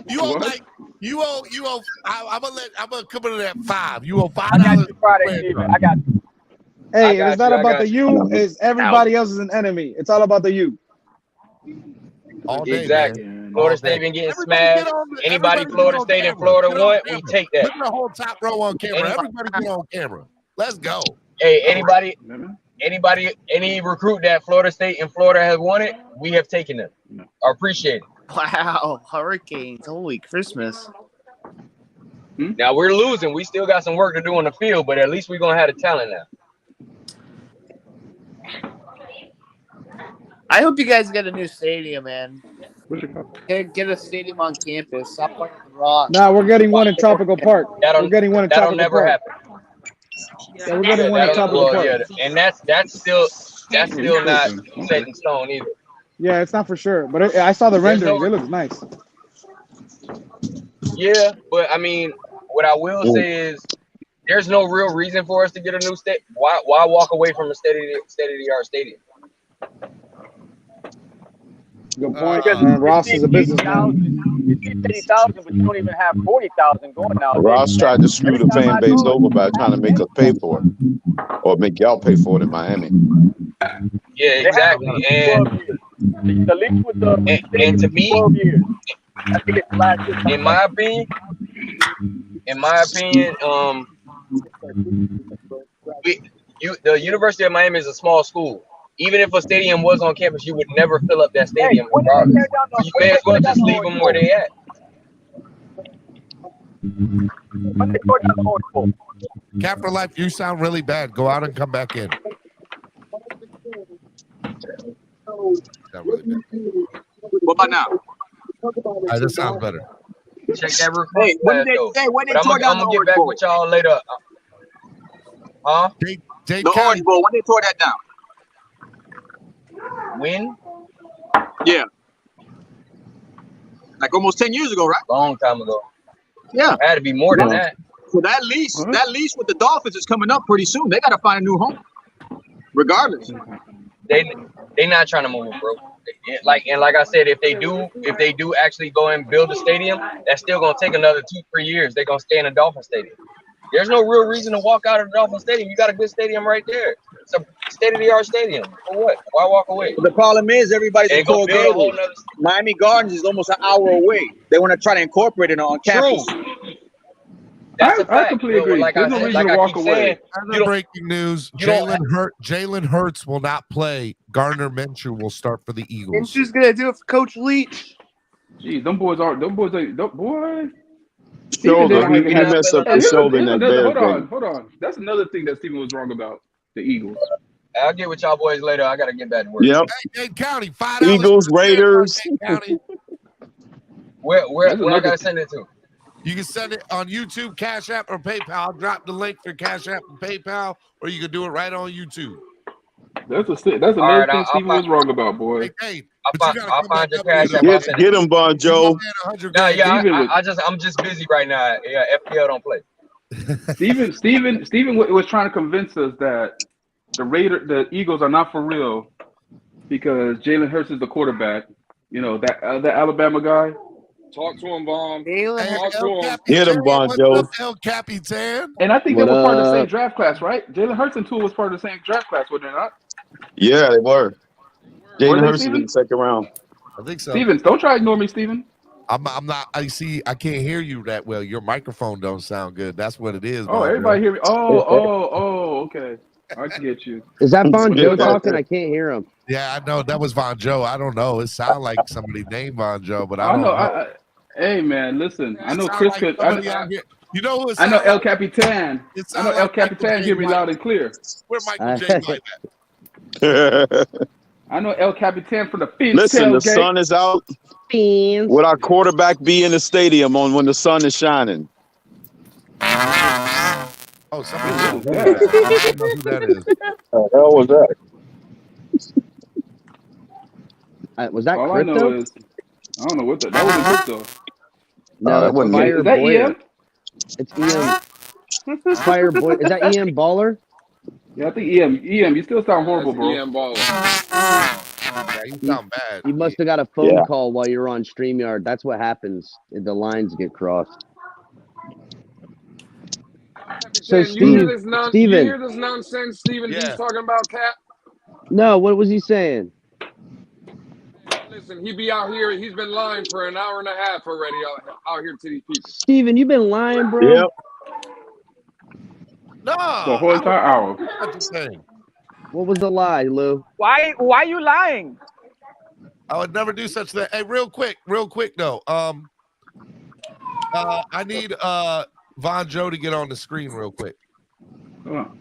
You owe like you owe. I'm gonna come in at 5. You owe $5. I got you Friday, Steven. I got you. Hey, if it's not about the you, it's everybody else is an enemy. It's all about the you. All day, Exactly. man. Florida All State day. been getting Everybody smashed. get on- Anybody everybody Florida get on State and camera. Florida Get on want, we camera. take that. Look at the whole top row on camera. Everybody get on camera. Let's go. Hey, any recruit that Florida State and Florida have wanted, we have taken them. I appreciate it. Wow, Hurricanes! Holy Christmas! Now we're losing. We still got some work to do on the field, but at least we're gonna have the talent now. I hope you guys get a new stadium, man. Get a stadium on campus. Stop playing with the Rock. Nah, we're getting one in Tropical Park. We're getting one in That'll Tropical never Park. happen. Yeah, we're getting one in Tropical Park. And that's still not set in stone either. Yeah, it's not for sure, but I saw the renderings. It looks nice. Yeah, but I mean, what I will say is, there's no real reason for us to get a new state. Why walk away from a state-of-the-art stadium? Good point. Ross is a businessman. You get 30,000, but you don't even have 40,000 going now. Ross tried to screw the fan base over by trying to make us pay for it, or make y'all pay for it in Miami. Yeah, exactly. And the league with the and to me, 12 years. I think it's last year. in my opinion, the University of Miami is a small school. Even if a stadium was on campus, you would never fill up that stadium regardless. So you may as well just leave them where they at. Cap for life, you sound really bad. Go out and come back in. Sound really bad. What about now? This sounds better. Check that roof. Hey, when did they I'm tore down gonna the get Orange back Bowl? with y'all later. Huh? The Orange Bowl, when they tore that down? When? Yeah. Like almost 10 years ago, right? Long time ago. Yeah. It had to be more than that. So that lease with the Dolphins is coming up pretty soon. They got to find a new home, regardless. They not trying to move, bro. Like I said, if they do actually go and build a stadium, that's still gonna take another 2-3 years. They're gonna stay in the Dolphin Stadium. There's no real reason to walk out of the Dolphin Stadium. You got a good stadium right there. It's a state-of-the-art stadium. For what? Why walk away? The problem is everybody's They in go build a whole Colgate. Miami Gardens is almost an hour away. They want to try to incorporate it on campus. That's a fact. completely agree. Like There's I no said, reason like to I walk keep away. saying, Other breaking news: Jalen Hurts will not play. Gardner Minshew will start for the Eagles. Minshew's gonna do it for Coach Leach. Jeez, them boy. Shoulder. He messed up his shoulder in that Bears game. Hold on. That's another thing that Steven was wrong about. The Eagles. I'll get with y'all boys later. I gotta get back to work. Yep. Hey, County, $5. Eagles, Raiders. County. Where I gotta send it to? You can send it on YouTube, Cash App, or PayPal. I'll drop the link for Cash App and PayPal, or you can do it right on YouTube. That's another thing Steven was wrong about, boy. Hey, I'll find your Cash App. Get him, Bon Joe. Nah, I'm just busy right now. Yeah, FPL don't play. Steven was trying to convince us that the Eagles are not for real because Jalen Hurts is the quarterback. You know that Alabama guy. Talk to him, Vaughn. Hey, Talk to him. Hit him, Bon Joe. El Capitan. And I think they were part of the same draft class, right? Jalen Hurts and Tua was part of the same draft class, were they not? Yeah, they were. Jalen Hurts was in Steven? the second round. I think so. Stevens, don't try to ignore me, Steven. I'm not. I can't hear you that well. Your microphone don't sound good. That's what it is. Oh, everybody hear me. Oh, okay. I get you. Is that Von Joe talking? I can't hear him. Yeah, I know that was Von Joe. I don't know. It sounded like somebody named Von Joe, but I don't know. Hey man, listen. I know Chris could. You know who? I know El Capitan. I know El Capitan hear me loud and clear. Where Michael J. like that? I know El Capitan from the Fins. Listen, the sun is out. Would our quarterback be in the stadium when the sun is shining? Oh, somebody knows that. I don't know who that is. What the hell was that? Was that All crypto? I know is I don't know what that wasn't crypto. No, that wasn't Fire Is that Boyer. EM? It's EM. Fire Boy. Is that EM Baller? Yeah, I think EM. You still sound horrible, bro. EM Baller. Yeah, you sound bad. You must have got a phone call while you're on StreamYard. That's what happens. The lines get crossed. So You hear this Steven. nonsense Steven Yeah. D's talking about, Cap? No, what was he saying? Listen, he be out here. He's been lying for an hour and a half already out here to these people. Steven, you been lying, bro? Yep. No, The whole entire hour. I'm just saying. What was the lie, Lou? Why you lying? I would never do such thing. Hey, real quick though. I need Von Joe to get on the screen real quick. I am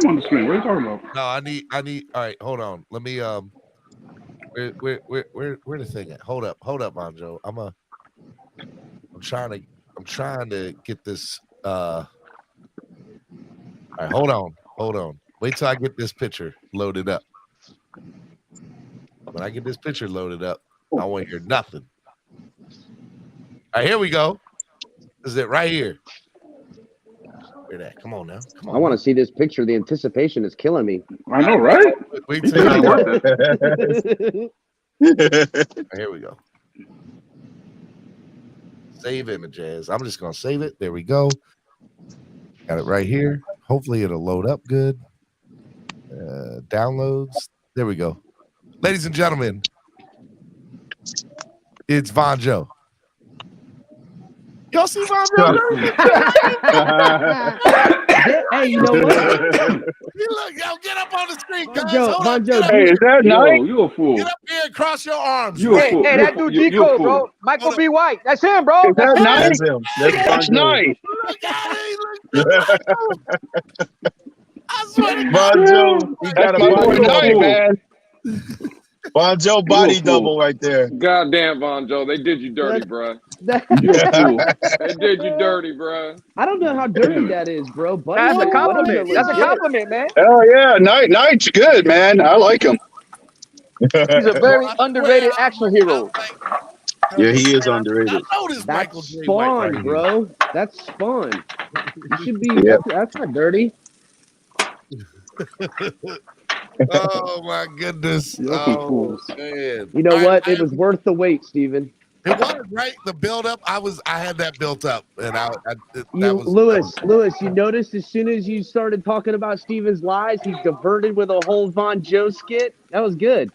on the screen. What are you talking about? No, I need. All right, hold on. Let me. Where the thing at? Hold up, Von Joe. I'm trying to get this. All right, hold on. Wait till I get this picture loaded up. When I get this picture loaded up, I won't hear nothing. All right, here we go. This is it right here. Where that? Come on now. Come on. I want to see this picture. The anticipation is killing me. I know, right? Wait till you worth it. Here we go. Save images. I'm just gonna save it. There we go. Got it right here. Hopefully it'll load up good. Downloads. There we go. Ladies and gentlemen, it's Von Joe. Y'all see Von Joe? Hey, you know what? Look, yo, get up on the screen, guys. Von Joe. Hey, is that nice? You a fool. Get up here and cross your arms. Hey, that dude G-Code, bro. Michael B. White. That's him, bro. Is that nice? That's him. That's nice. Look at him. I swear to God. Bon Joe, he got a body Nice, double. man. Bon Joe body double right there. Goddamn, Von Joe, they did you dirty, bro. You a fool. They did you dirty, bro. I don't know how dirty that is, bro. But That's a compliment. That's a compliment, man. Oh yeah, Knight's good, man. I like him. He's a very underrated action hero. Yeah, he is underrated. I noticed Michael That's J. Spawn, White right bro. That's Spawn. You should be. Yep. That's not dirty. Oh my goodness. Oh man. You know what? It was worth the wait, Steven. It was right. The build up. I had that built up, and Lewis, you noticed as soon as you started talking about Steven's lies, he diverted with a whole Von Joe skit. That was good.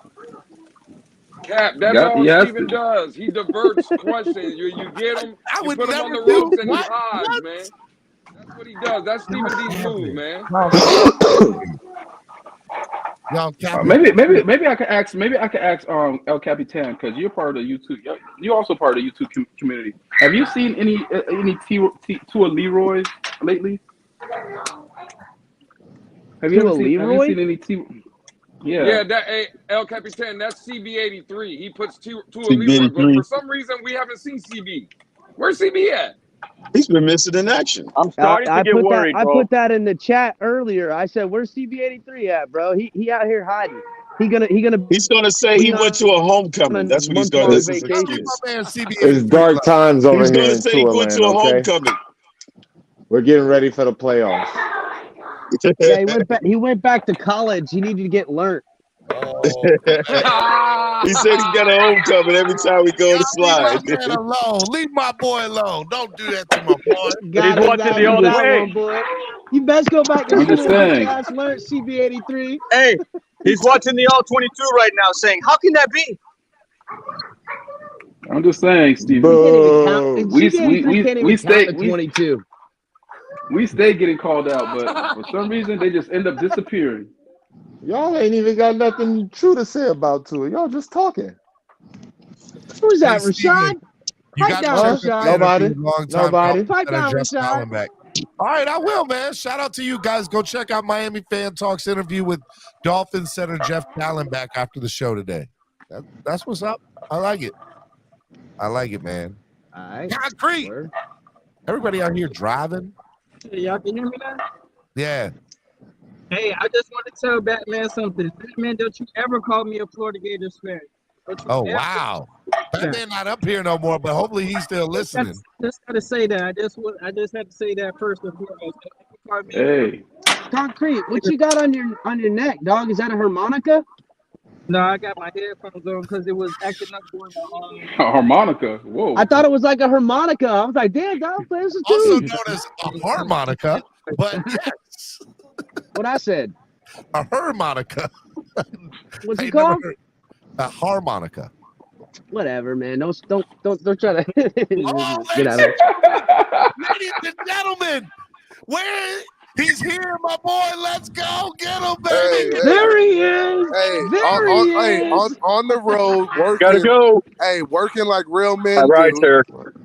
Cap, that's all Steven does. He diverts questions. You get him, you put him on the ropes, and he hides, man. That's what he does. That's Steven D's move, man. Maybe I could ask El Capitan, because you're part of the YouTube. You're also part of the YouTube community. Have you seen any Tua Leroy lately? Have you seen any Tua? Yeah, that El Capitan, that's CB83. He puts Tua Leroy, but for some reason we haven't seen CB. Where's CB at? He's been missing in action. I'm starting to get worried, I bro. put that in the chat earlier. I said, "Where's CB83 at, bro? He out here hiding. He's gonna say he went to a homecoming. That's what he's gonna say. It's dark times over here in Tua land, okay? We're getting ready for the playoffs. Yeah, he went back to college. He needed to get learnt. Oh, He said he got a homecoming every time we go to slide. Leave my man alone. Leave my boy alone. Don't do that to my boy. Got He's him watching back the on all that the one, boy. You best go back to I'm school just and get saying. your ass learned, CB83. Hey, he's watching the all 22 right now, saying, "How can that be?" I'm just saying, Steven. He can't even count. And We CB83 can't even count to 22. We stay getting called out, but for some reason they just end up disappearing. Y'all ain't even got nothing true to say about Tua. Y'all just talking. Who's that, Hey, Rashad? Steven, you Pipe got down, to check Rashad. out the Nobody. interview with longtime Nobody. Dolphins Pipe center down, Jeff Rashad. Schallenbeck. All right, I will, man. Shout out to you guys. Go check out Miami Fan Talks interview with Dolphins center Jeff Schallenbeck after the show today. That's what's up. I like it. I like it, man. All right. Concrete. Word. Everybody out here driving. Hey, y'all can hear me now? Yeah. Hey, I just want to tell Batman something. Batman, don't you ever call me a Florida Gators fan. Oh, wow. Batman not up here no more, but hopefully he's still listening. Just got to say that. I just had to say that first and foremost. Hey. Concrete, what you got on your neck, dog? Is that a harmonica? No, I got my headphones on because it was acting up during the A harmonica. Whoa. I thought it was like a harmonica. I was like, damn, dog, play this Also too. known as a harmonica, but yes. What I said. A harmonica. What's it called? A harmonica. Whatever, man. Don't try to Oh, get out of it. ladies and gentlemen, where he's here, my boy. Let's go get him, baby. There he is. Hey, There he is. on the road, working. Gotta go. Hey, working like real men All right, do. sir.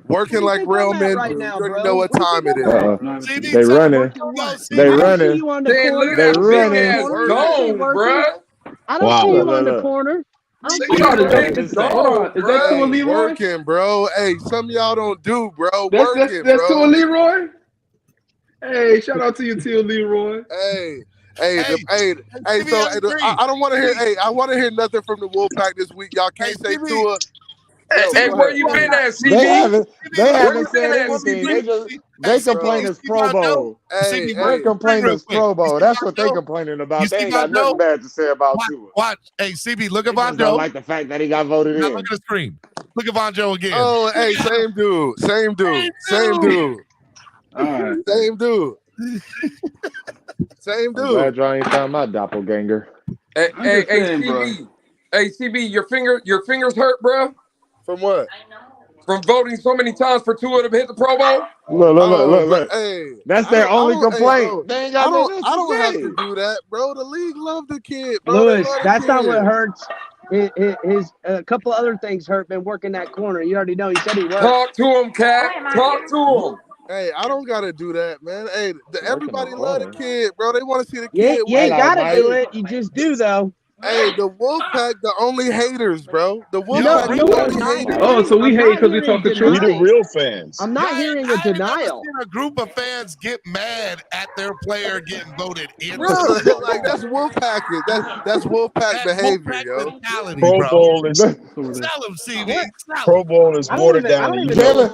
Working like real men right do. now, You already bro? know what What time it is. CD, They running. They I don't see running. you on the Damn, corner. look They at that running. big ass Corner, dome, working. bruh. I don't Wow. see you Look, on the look. corner. I don't Look see at you the on the big corner. Hold on. Is that Tua Hey, Leroy? working, bro. Hey, some of y'all don't do, bro. That's Working, Tua bro. Leroy? Hey, shout out to you, Tua Leroy. Hey, so I don't want to hear. Hey, I want to hear nothing from the Wolfpack this week. Y'all can't say Tua. Hey, where you been at, CB? They haven't Where you said been at, anything. CB? They complain is Pro Bowl. Hey, Their complaint is Pro Bowl. That's what they complaining about. They ain't got nothing bad to say about Tua. Watch. Hey, CB, look at They Von just don't Joe. like the fact that he got voted Now in. look at the screen. Look at Von Joe again. Oh, hey, same dude. Same dude. All right. Same dude. Same I'm dude. glad y'all ain't found my doppelganger. Hey, I'm just saying, CB. Hey, CB, your fingers hurt, bro? From what? From voting so many times for Tua to hit the Pro Bowl? Look. Hey, That's their only complaint. Bro, They ain't got nothing I don't have to to say. do that, bro. The league love the kid, bro. Lewis, they love that's the not what kid. hurts. His a couple other things hurt. Been working that corner. You already know. He said he worked. Talk to him, Cat. Talk to him. Hey, I don't gotta do that, man. Hey, everybody love the kid, bro. They want to see the You kid. ain't win. gotta do it. You just do though. Hey, the Wolfpack, the only haters, bro. The Wolfpack, No, the I'm only not haters. Oh, so we I'm hate not because we hearing talk the denial. truth. We the real fans. I'm not hearing a I've never denial. seen a group of fans get mad at their player getting voted in. Bro, like that's Wolfpack. That's Wolfpack behavior, yo. Mentality, Pro bro. Bowl is Tell him, CV. Tell Pro him. Bowl is watered down. And you know it.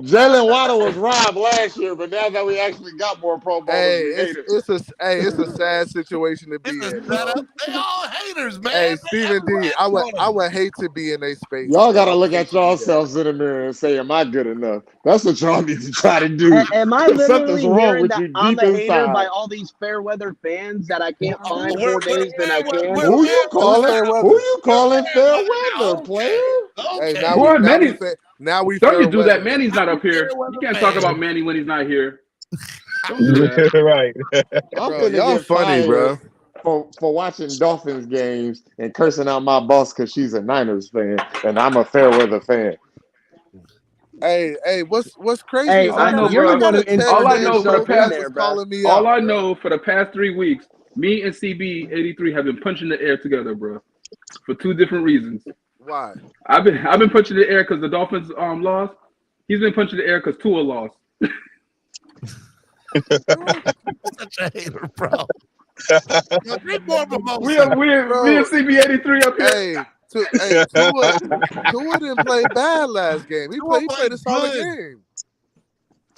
Jalen Waddle was robbed last year, but now that we actually got more Pro Bowlers, Hey, we hate it. it's a sad situation to be in, bro. They all haters, man. Hey, Stephen D, I would hate to be in a space. Y'all got to bro. look at yourselves in the mirror and say, am I good enough? That's what y'all need to try to do. Am I Something's literally wrong hearing with that you I'm deep a hater inside. by all these fair weather fans that I can't find We're 4 days than I can? Who you calling? fair weather? Who you calling fair weather, player? Hey, Boy, now we don't fair you do that. weather. Manny's not up here. You can't talk about Manny when he's not here. Don't do that. Right. I'm Bro, finna y'all get funny, fired bro. for watching Dolphins games and cursing out my boss because she's a Niners fan and I'm a fair weather fan. Hey, what's crazy Hey, is I know, you're bro. the one who All I inserted know for the yourself in past, there, bro. calling me all out, I bro. know for the past 3 weeks, me and CB83 have been punching the air together, bro, for 2 different reasons. Why? I've been punching the air because the Dolphins lost. He's been punching the air because Tua lost. Such a hater, bro. Drink more mimosa. We have CB83 up here. Hey, Tua didn't play bad last game. He played a solid game.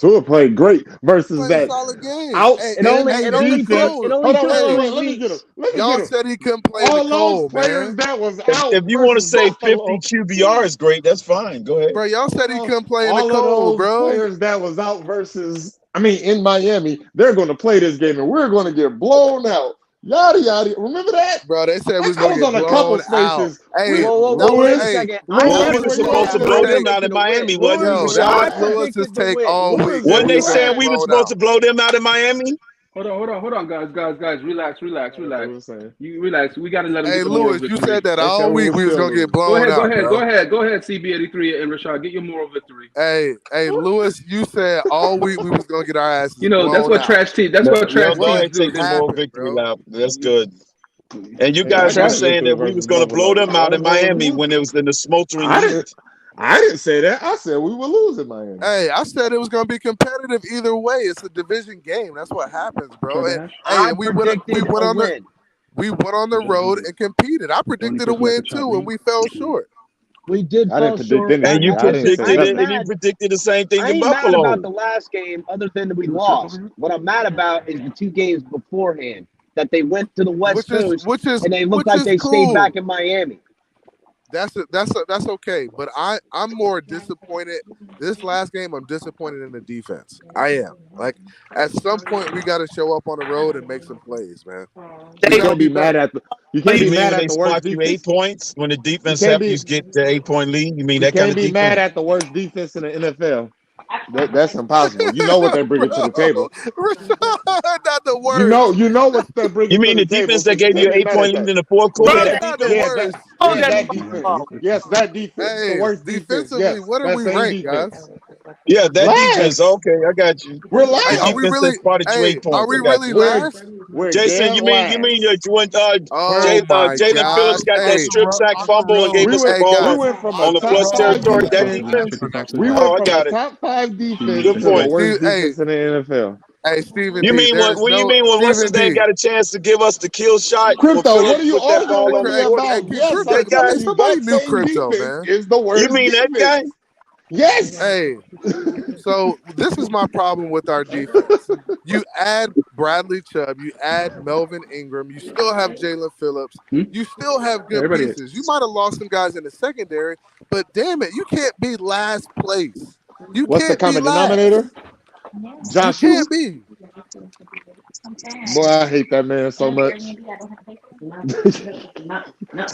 Tua played great versus Played a that solid game. outstanding defense. Hold on, wait, let me get him. Y'all said he couldn't play all in the cold, those players man. that was out. If you want to versus say Buffalo, 50 QBR is great, that's fine. Go ahead. Bro, y'all said he couldn't play in the all cold, of those bro. players that was out versus, in Miami, they're going to play this game and we're going to get blown out. Yada yada. Remember that? Bro, they said we was I going was to on get a couple blown out. spaces. Hey, wait a second. Well, we were supposed to blow them out in Miami, wasn't we, Yo, that Rashad? was Lewis's take all week. Wasn't they saying we were supposed to blow them out in Miami? Hold on, guys. Relax. You relax. We gotta let him Hey, get the moral Lewis, you victory. said that all week we was going to get blown out, Go ahead, CB83 and Rashad, get your moral victory. Hey, Lewis, you said all week we was going to get our asses You know, that's what out. trash team. That's what trash Go ahead, teams do. take the moral victory lap. That's good. And you guys I were got saying that we was going to blow them out in Miami when it was in the smoldering heat. I didn't say that. I said we were losing Miami. Hey, I said it was going to be competitive either way. It's a division game. That's what happens, bro. And we went on the road and competed. I predicted a win too, and we fell short. We did fall short. And you predicted it, and you predicted the same thing I in ain't mad Buffalo. about the last game, other than that we lost. What I'm mad about is the 2 games beforehand that they went to the West Coast and they looked like they stayed back in Miami. That's okay, but I'm more disappointed. This last game, I'm disappointed in the defense. I am. Like, at some point, we got to show up on the road and make some plays, man. You can't be mad at the. You can't be mad at the worst defense. defense. 8 points when the defense helped you get the 8-point lead. You mean that kind of defense? You can't be mad at the worst defense in the NFL. That's impossible. You know what they're bringing to the table. Not the worst. You know what they're bringing. You mean the defense that gave you an 8-point lead in the fourth quarter? Not the worst. That defense. Yes, that defense. Hey, the worst defensively, defense. Yes, what are we ranked, guys? Yeah, that defense. Okay, I got you. We're last. Are we really? Hey, are we really last? Jason, you mean when Jalen Phillips got that strip sack fumble and gave us the ball on the plus territory? That defense. We went from a top 5 defense to the worst defense in the NFL. Hey, Steven, you mean when what's his name got a chance to give us the kill shot? Crypto, what are you arguing with me about? Yes, that guy, somebody knew Crypto, man. Is the worst. You mean that guy? Yes. Hey, so this is my problem with our defense. You add Bradley Chubb, you add Melvin Ingram, you still have Jalen Phillips, you still have good pieces. You might have lost some guys in the secondary, but damn it, you can't be last place. What's the common denominator? Josh, you can't be. Boy, I hate that man so much.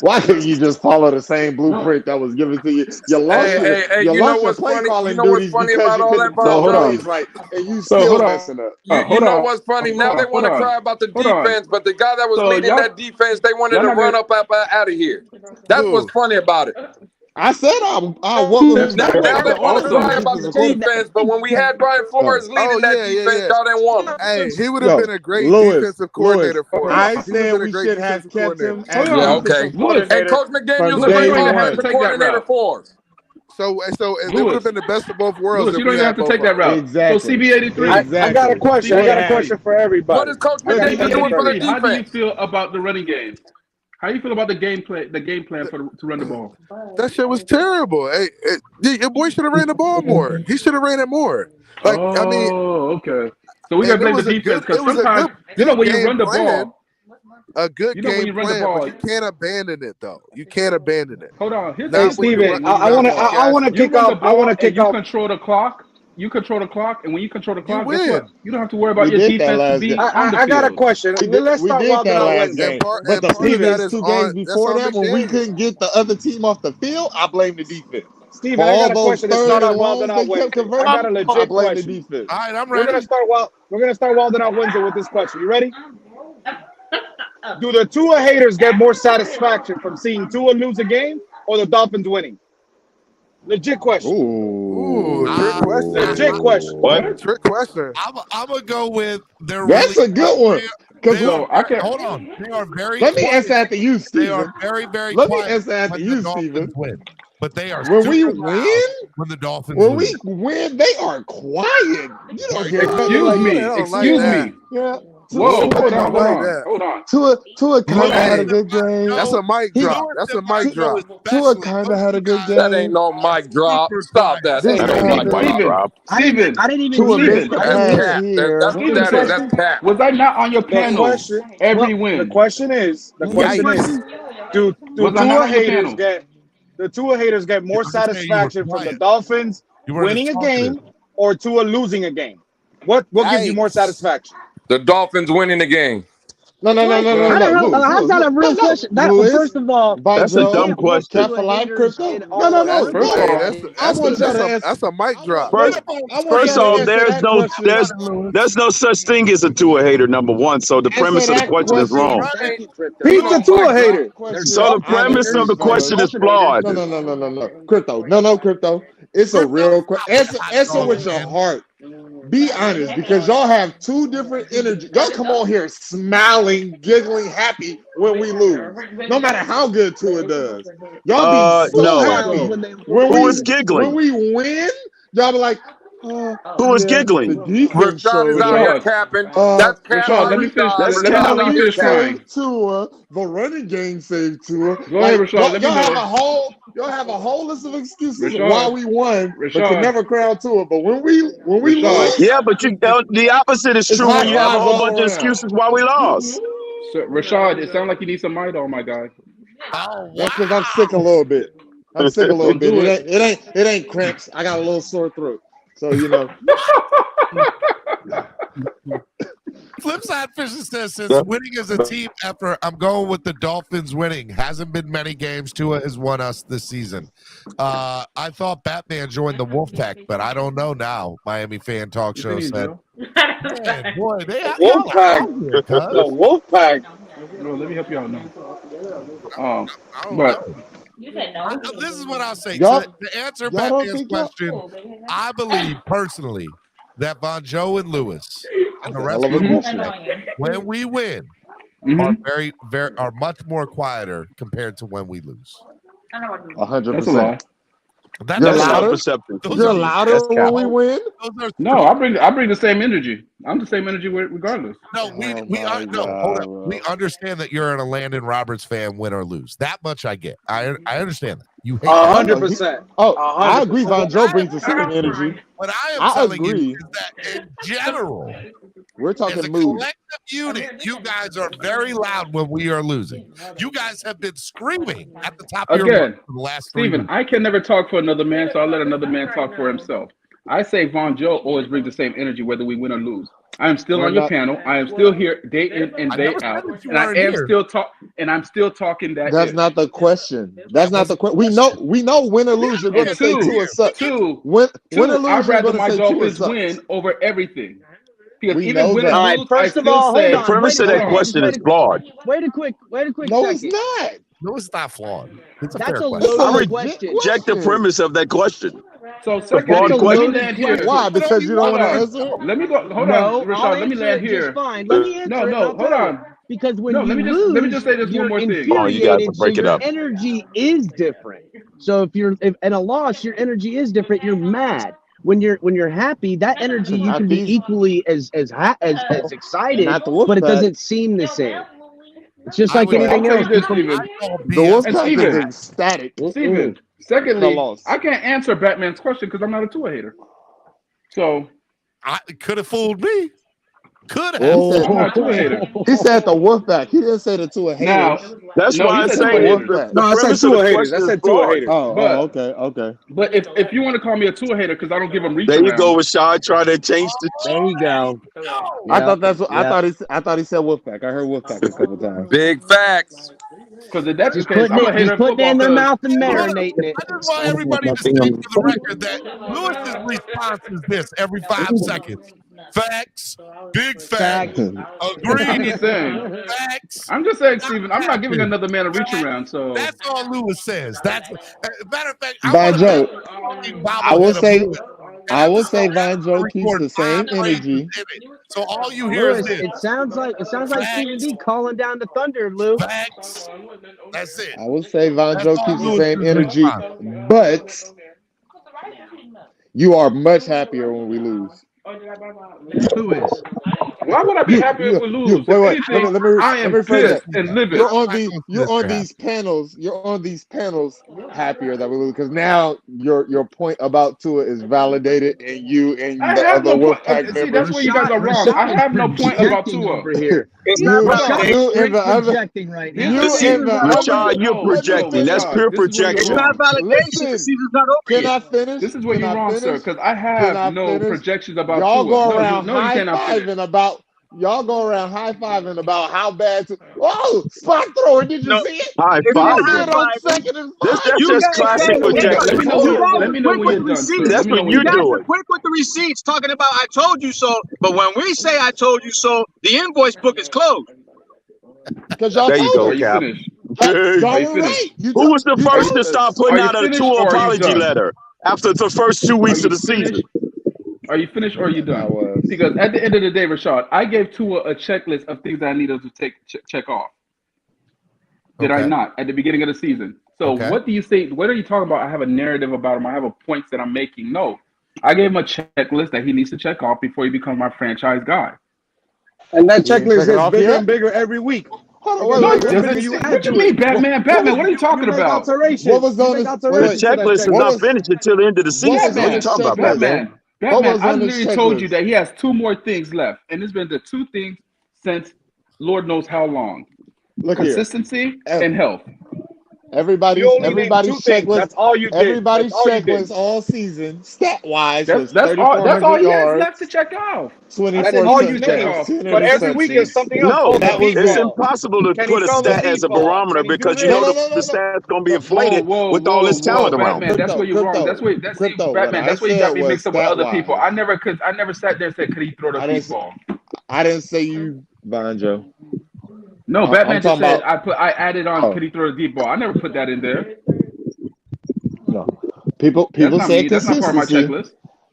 Why can't you just follow the same blueprint that was given to you? You lost you know what's funny? You know what's funny about all that? Hold on. Right, and you still messing up. You know what's funny? Now they want to cry about the defense, but the guy that was leading that defense, they wanted to run up out of here. That's what's funny about it. I said I want to. Now they want to cry about the defense, but when we had Brian Flores leading that defense, y'all didn't want him. Hey, he would have been a great defensive coordinator for us. I said we should have kept him. Yeah, okay. And Coach McDaniel's a great offensive coordinator for us. So it would have been the best of both worlds. You don't even have to take that route. Exactly. So CB83. I got a question. I got a question for everybody. What is Coach McDaniel doing for the defense? How do you feel about the running game? How you feel about the game plan to run the ball? That shit was terrible. Hey, your boy should have ran the ball more. He should have ran it more. Like, okay. So we gotta blame the defense because sometimes when you run the ball, a good game plan, but you can't abandon it though. You can't abandon it. Hold on, hey Steven, I want to kick off. I want to kick off. You control the clock. You control the clock, and when you control the clock, guess what? You don't have to worry about your defense to be on the field. I got a question. Let's start walking on Wednesday. But the Stevens 2 games before that, when we couldn't get the other team off the field, I blame the defense. Steven, I got a question. It's not on Wilding Out Wednesday. I got a legit question. All right, I'm ready. We're gonna start Wilding Out Wednesday with this question. You ready? Do the Tua haters get more satisfaction from seeing Tua lose a game or the Dolphins winning? Legit question. Ooh, trick question. Legit question. What? Trick question. I'm gonna go with That's a good one. I can't. Hold on. They are very. Let me answer after you, Steven. They are very, very. Let me answer after you, Steven. But they are. When we win, when the Dolphins. When we win, they are quiet. You don't hear. Excuse me. Yeah. Whoa, hold on. Tua kind of had a good game. That's a mic drop. That's a mic drop. Tua kind of had a good game. That ain't no mic drop. Stop that. This That ain't no mic drop. Steven, I didn't even Tua see missed the pass here. That's what that is. That's cat. was I not on your panel every The win? question is, do Tua haters get more satisfaction from the Dolphins winning a game or Tua losing a game? What gives you more satisfaction? The Dolphins winning the game. No. How's that a real question? First of all, that's a dumb question. Cap for life, Crypto? No. That's a mic drop. First off, there's no such thing as a Tua hater. Number one, so the premise of the question is wrong. He's a Tua hater. So the premise of the question is flawed. No. Crypto. It's a real question. Answer with your heart. Be honest, because y'all have two different energies. Y'all come on here smiling, giggling, happy when we lose. No matter how good Tua does. Y'all be so happy. Who is giggling? When we win, y'all be like, who is giggling? Rashad is out here capping. That's Rashad, let me finish trying. Tua, the running game saved Tua. Go ahead, Rashad. Y'all have a whole list of excuses why we won, but can never crown Tua. But when we lose, yeah, but the opposite is true. When you have a whole bunch of excuses why we lost. So, Rashad, it sounds like you need some mic on, my guy. That's because I'm sick a little bit. It ain't cramps. I got a little sore throat. So, Flip side Fisher says, since winning is a team effort, I'm going with the Dolphins winning. Hasn't been many games. Tua has won us this season. I thought Batman joined the Wolfpack, but I don't know now. Miami Fan Talk Show said. Man, boy, Wolfpack. The Wolfpack. No, let me help you out now. You said no. This is what I'll say. To answer Batman's question, I believe personally that Von Joe and Lewis and the rest of them, when we win, are much more quieter compared to when we lose. 100%. You're louder when we win. No, I bring the same energy. I'm the same energy regardless. No, hold up. We understand that you're a Landon Roberts fan, win or lose. That much I get. I understand that. You hate 100%. I agree. Von Joe brings the same energy. What I am telling you is that in general, we're talking as a collective unit, you guys are very loud when we are losing. You guys have been screaming at the top of your lungs for the last 3 Steven, weeks. I can never talk for another man, so I'll let another man talk for himself. I say Von Joe always brings the same energy whether we win or lose. I am still on your panel. I am still here day in and day out, and I'm still talking that. That's not the question. That's not the question. We know win or lose. You're going to say Tua sucks. Win or lose. I'd rather my Dolphins win over everything. Because even win or lose, first of all, hold on. The premise of that question is flawed. Wait a quick No, second. it's not. No, it's not flawed. It's a That's fair a question. loaded question. Reject the premise of that question. So, flawed question. Why? Because you don't want to answer? Let me go. Hold on, Rashad. Let me land here. Fine. Let me answer. Hold on. Because when No, you let me just say this one more thing. Oh, you got to break it up. Your energy is different. So if in a loss, your energy is different. You're mad. When you're happy, that energy you can be equally as excited, but it doesn't seem the same. It's just like anything else. The Wolfpack is ecstatic. Steven, secondly, I can't answer Batman's question because I'm not a Tua hater. So I could have fooled me. Could have. I'm not a Tua hater. He said the Wolfpack. He didn't say the Tua haters. Now, that's why I say Wolfpack. No, I said Tua haters. I said Tua haters. Oh, okay. But if you want to call me a Tua hater because I don't give him reach, there you go, Rashad. Try to change the. There you go. I thought that's what I thought he said Wolfpack. I heard Wolfpack a couple times. Big facts. Because if that's the Just case, I'm a hater of putting it in their football. mouth and marinating it. I just want everybody to state for the record that Lewis's response is this every 5 seconds. Facts, big facts, agreed. Facts. I'm just saying, Steven, I'm not giving another man a reach around. So that's all Lewis says. That's matter of fact. Von Joe, I will say Von Joe keeps the same energy. So all you hear Lewis, is this. it sounds like Stephen D calling down the thunder, Lou. Facts. That's it. I will say Von Joe keeps the same energy, but you are much happier when we lose. Who is? Why would I be happy if we lose? Wait. If anything, Let I am me phrase pissed that. and livid. You're on these panels. You're on these panels happier that we lose because now your point about Tua is validated, and you and I the have other no point. Wolfpack See, members. that's where you guys are wrong. I have no point about Tua. Over here. It's not You and the other. Projecting right now. You and the Rashad, other. you're projecting. That's pure projection. It's not validation. The season's not over Can yet. I finish? This is where Can you're I wrong, finish? sir, because I Can have I no finish? projections about Y'all Tua. go No, around you cannot finish. high-fiving about. Y'all go around high-fiving about how bad. Oh, spot thrower! Did you No, see it? High if five. you're Did on high-fiving, second and That's five. you just guys classic let me projection. know when you're done, sir. That's what you're You guys are doing. quick with the receipts talking about I told you so, but when we say I told you so, the invoice book is closed. Because y'all There you told go, Are you Cap. finished? Y'all were right. Who was the first to start putting Are you out a finished Tua or are you apology done? letter after the first 2 Are weeks you of the season? finished? Are you finished or are you done? Because at the end of the day, Rashad, I gave Tua a checklist of things that I needed to check off. Did I not at the beginning of the season? So what do you say? What are you talking about? I have a narrative about him. I have a points that I'm making. No, I gave him a checklist that he needs to check off before he becomes my franchise guy. And that checklist gets bigger and bigger every week. What do you mean, Batman? Batman, what are you talking about? What was on The checklist is not finished until the end of the season. What are you talking about, Batman? Batman, I literally told you that he has 2 more things left, and it's been the 2 things since Lord knows how long. Consistency and health. Everybody's checklist. That's all you did. Everybody's checklist all season, stat wise, that's all he has left to check off. 24 That's all you named. But every week is something else. No, it's impossible to put a stat as a barometer because you know the stat's going to be inflated with all this talent around. Batman, that's where you're wrong. That's where Batman. That's where you got me mixed up with other people. I never sat there and said, could he throw the deep ball? I didn't say you, Bonjo. No, Batman just said I added on could he throw the deep ball. I never put that in there. No. People say that's not part of my checklist.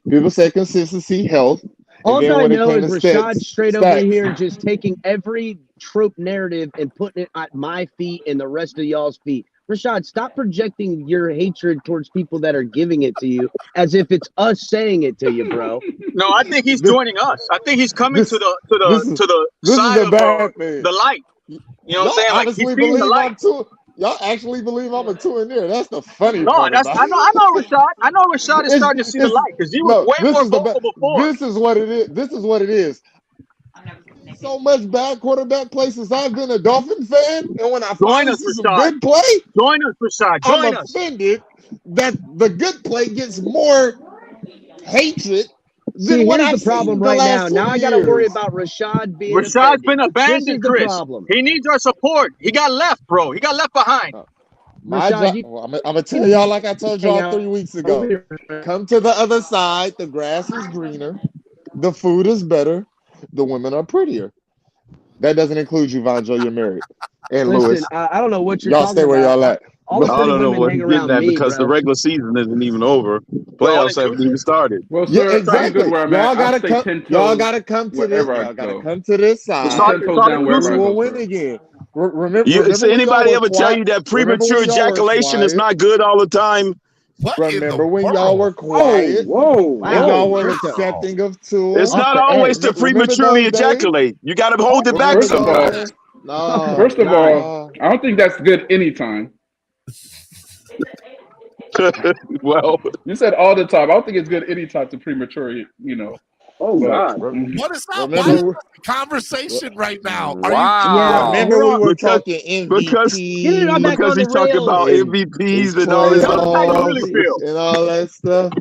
People say consistency, health. All I know is Rashad straight over here just taking every trope narrative and putting it at my feet and the rest of y'all's feet. Rashad, stop projecting your hatred towards people that are giving it to you as if it's us saying it to you, bro. No, I think he's joining us. I think he's coming to the side of the light. You know what I'm saying? Like he's seeing the light. Y'all actually believe I'm a 2 in there. That's the funny part. No, that's I know Rashad. I know Rashad is starting to see the light because you were way more vocal before. This is what it is. This is what it is. So much bad quarterback play since I've been a Dolphin fan, and when I finally see some good play, join us, Rashad. I'm offended that the good play gets more hatred. See, here's the problem right now. Now I got to worry about Rashad being Rashad's been abandoned, this is the Chris. problem. He needs our support. He got left, bro. He got left behind. I'm going to tell y'all like I told y'all 3 weeks ago. Come to the other side. The grass is greener. The food is better. The women are prettier. That doesn't include you, Vonjo. You're married. And Lewis. I don't know what you're y'all talking stay where about. y'all at. I don't know what you're getting at because the regular season isn't even over. Playoffs haven't even started. Well, sir, yeah, exactly. Y'all gotta come to this. Y'all gotta come to this side. We will win again. Remember anybody ever tell you that premature ejaculation is not good all the time? Remember when y'all were quiet? Whoa. And y'all were accepting of Tua? It's not always to prematurely ejaculate. You got to hold it back sometimes. First of all, I don't think that's good anytime. Well, you said all the time. I don't think it's good anytime to prematurely, Oh God! What is up? Why is this conversation right now? Wow! Remember we were talking MVP because he's talking about MVPs and all this and all that stuff.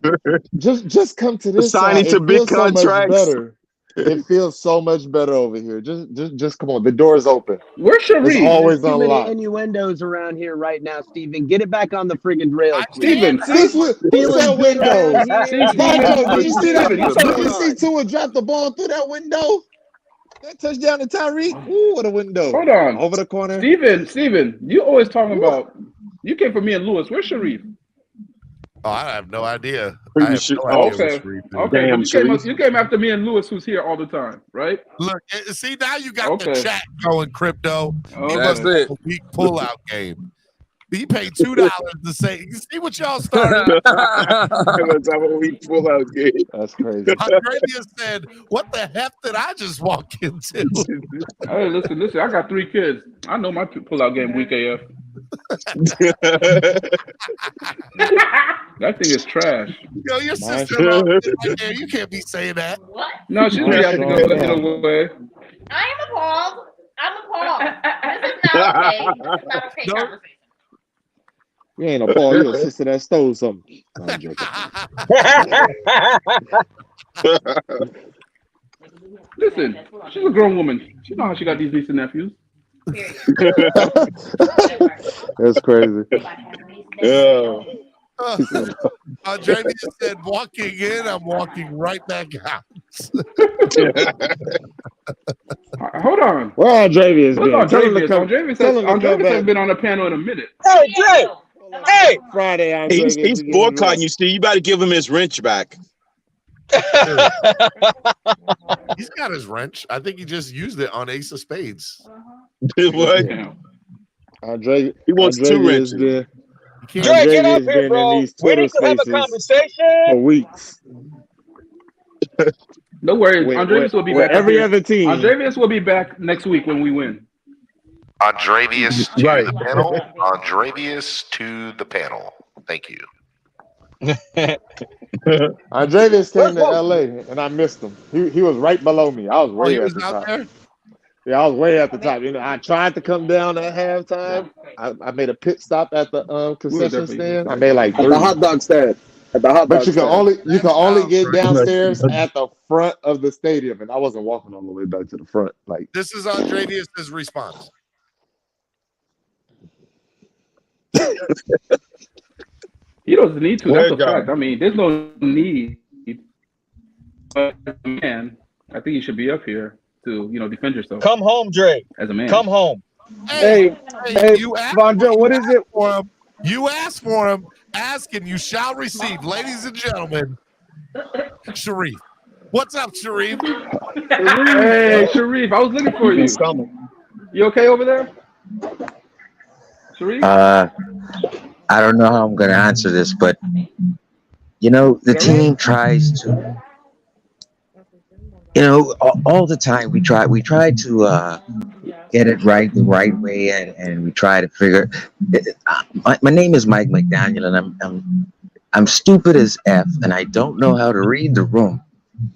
Just come to this signing side. to big contracts. It feels so much better over here. Just come on. The door is open. Where's Sharif? It's always There's too many unlocked. innuendos around here right now, Steven. Get it back on the friggin' rails. Steven, who's that window? Did you see that? Did you see Tua drop the ball through that window? That touchdown to Tyreek. Ooh, what a window. Hold on. Over the corner. Steven, you always talking about, you came for me and Lewis. Where's Sharif? Oh, I have no idea. Okay. You came after me and Lewis, who's here all the time, right? Look, see, now you got the chat going, Crypto. Okay. That's it. A weak pullout game. He paid $2 to say. You see what y'all started? Let's have a week pull out game. That's crazy. Andrea said, "What the heck did I just walk into?" Hey, listen. I got 3 kids. I know my pull-out game week AF. That thing is trash. Yo, your sister-in-law right there. You can't be saying that. No, she's reacting to the way. I am appalled. I'm appalled. This is not okay. This is not okay conversation. You ain't a Paul, you're a sister that stole something. No, I'm joking. Listen, she's a grown woman. She knows how she got these nieces and nephews. That's crazy. Yeah. Jamie said, walking in, I'm walking right back out. Hold on. Where Andrevius been? Andrevius has been on the panel in a minute. Hey, Jay. Hey. Friday, he's boycotting you, Steve. You got to give him his wrench back. He's got his wrench. I think he just used it on Ace of Spades. What? Andre, he wants 2 wrenches. Dre, get up here, bro. We need to have a conversation. For weeks. No worries. Andrevius will be back. Every other team. Andrevius will be back next week when we win. Andrevius to the panel. Andrevius to the panel. Thank you. Andrevius came to LA and I missed him. He was right below me. I was way at the top. There? Yeah, I was way at the top. You know, I tried to come down at halftime. I made a pit stop at the concession stand. I made like 30. At the hot dog stand. But you can only get downstairs at the front of the stadium, and I wasn't walking all the way back to the front. Like, this is Andrevius' response. He doesn't need to. That's a fact. I mean, there's no need. But man, I think you should be up here to, defend yourself. Come home, Dre. As a man. Come home. Hey, Vondre, what is it? You asked for him. Ask and you shall receive. Ladies and gentlemen, Sharif. What's up, Sharif? Hey, Sharif, I was looking for you. You okay over there? Sharif? I don't know how I'm going to answer this, but, the team tries to, all the time we try to get it right the right way, and we try to figure. My name is Mike McDaniel, and I'm stupid as F, and I don't know how to read the room,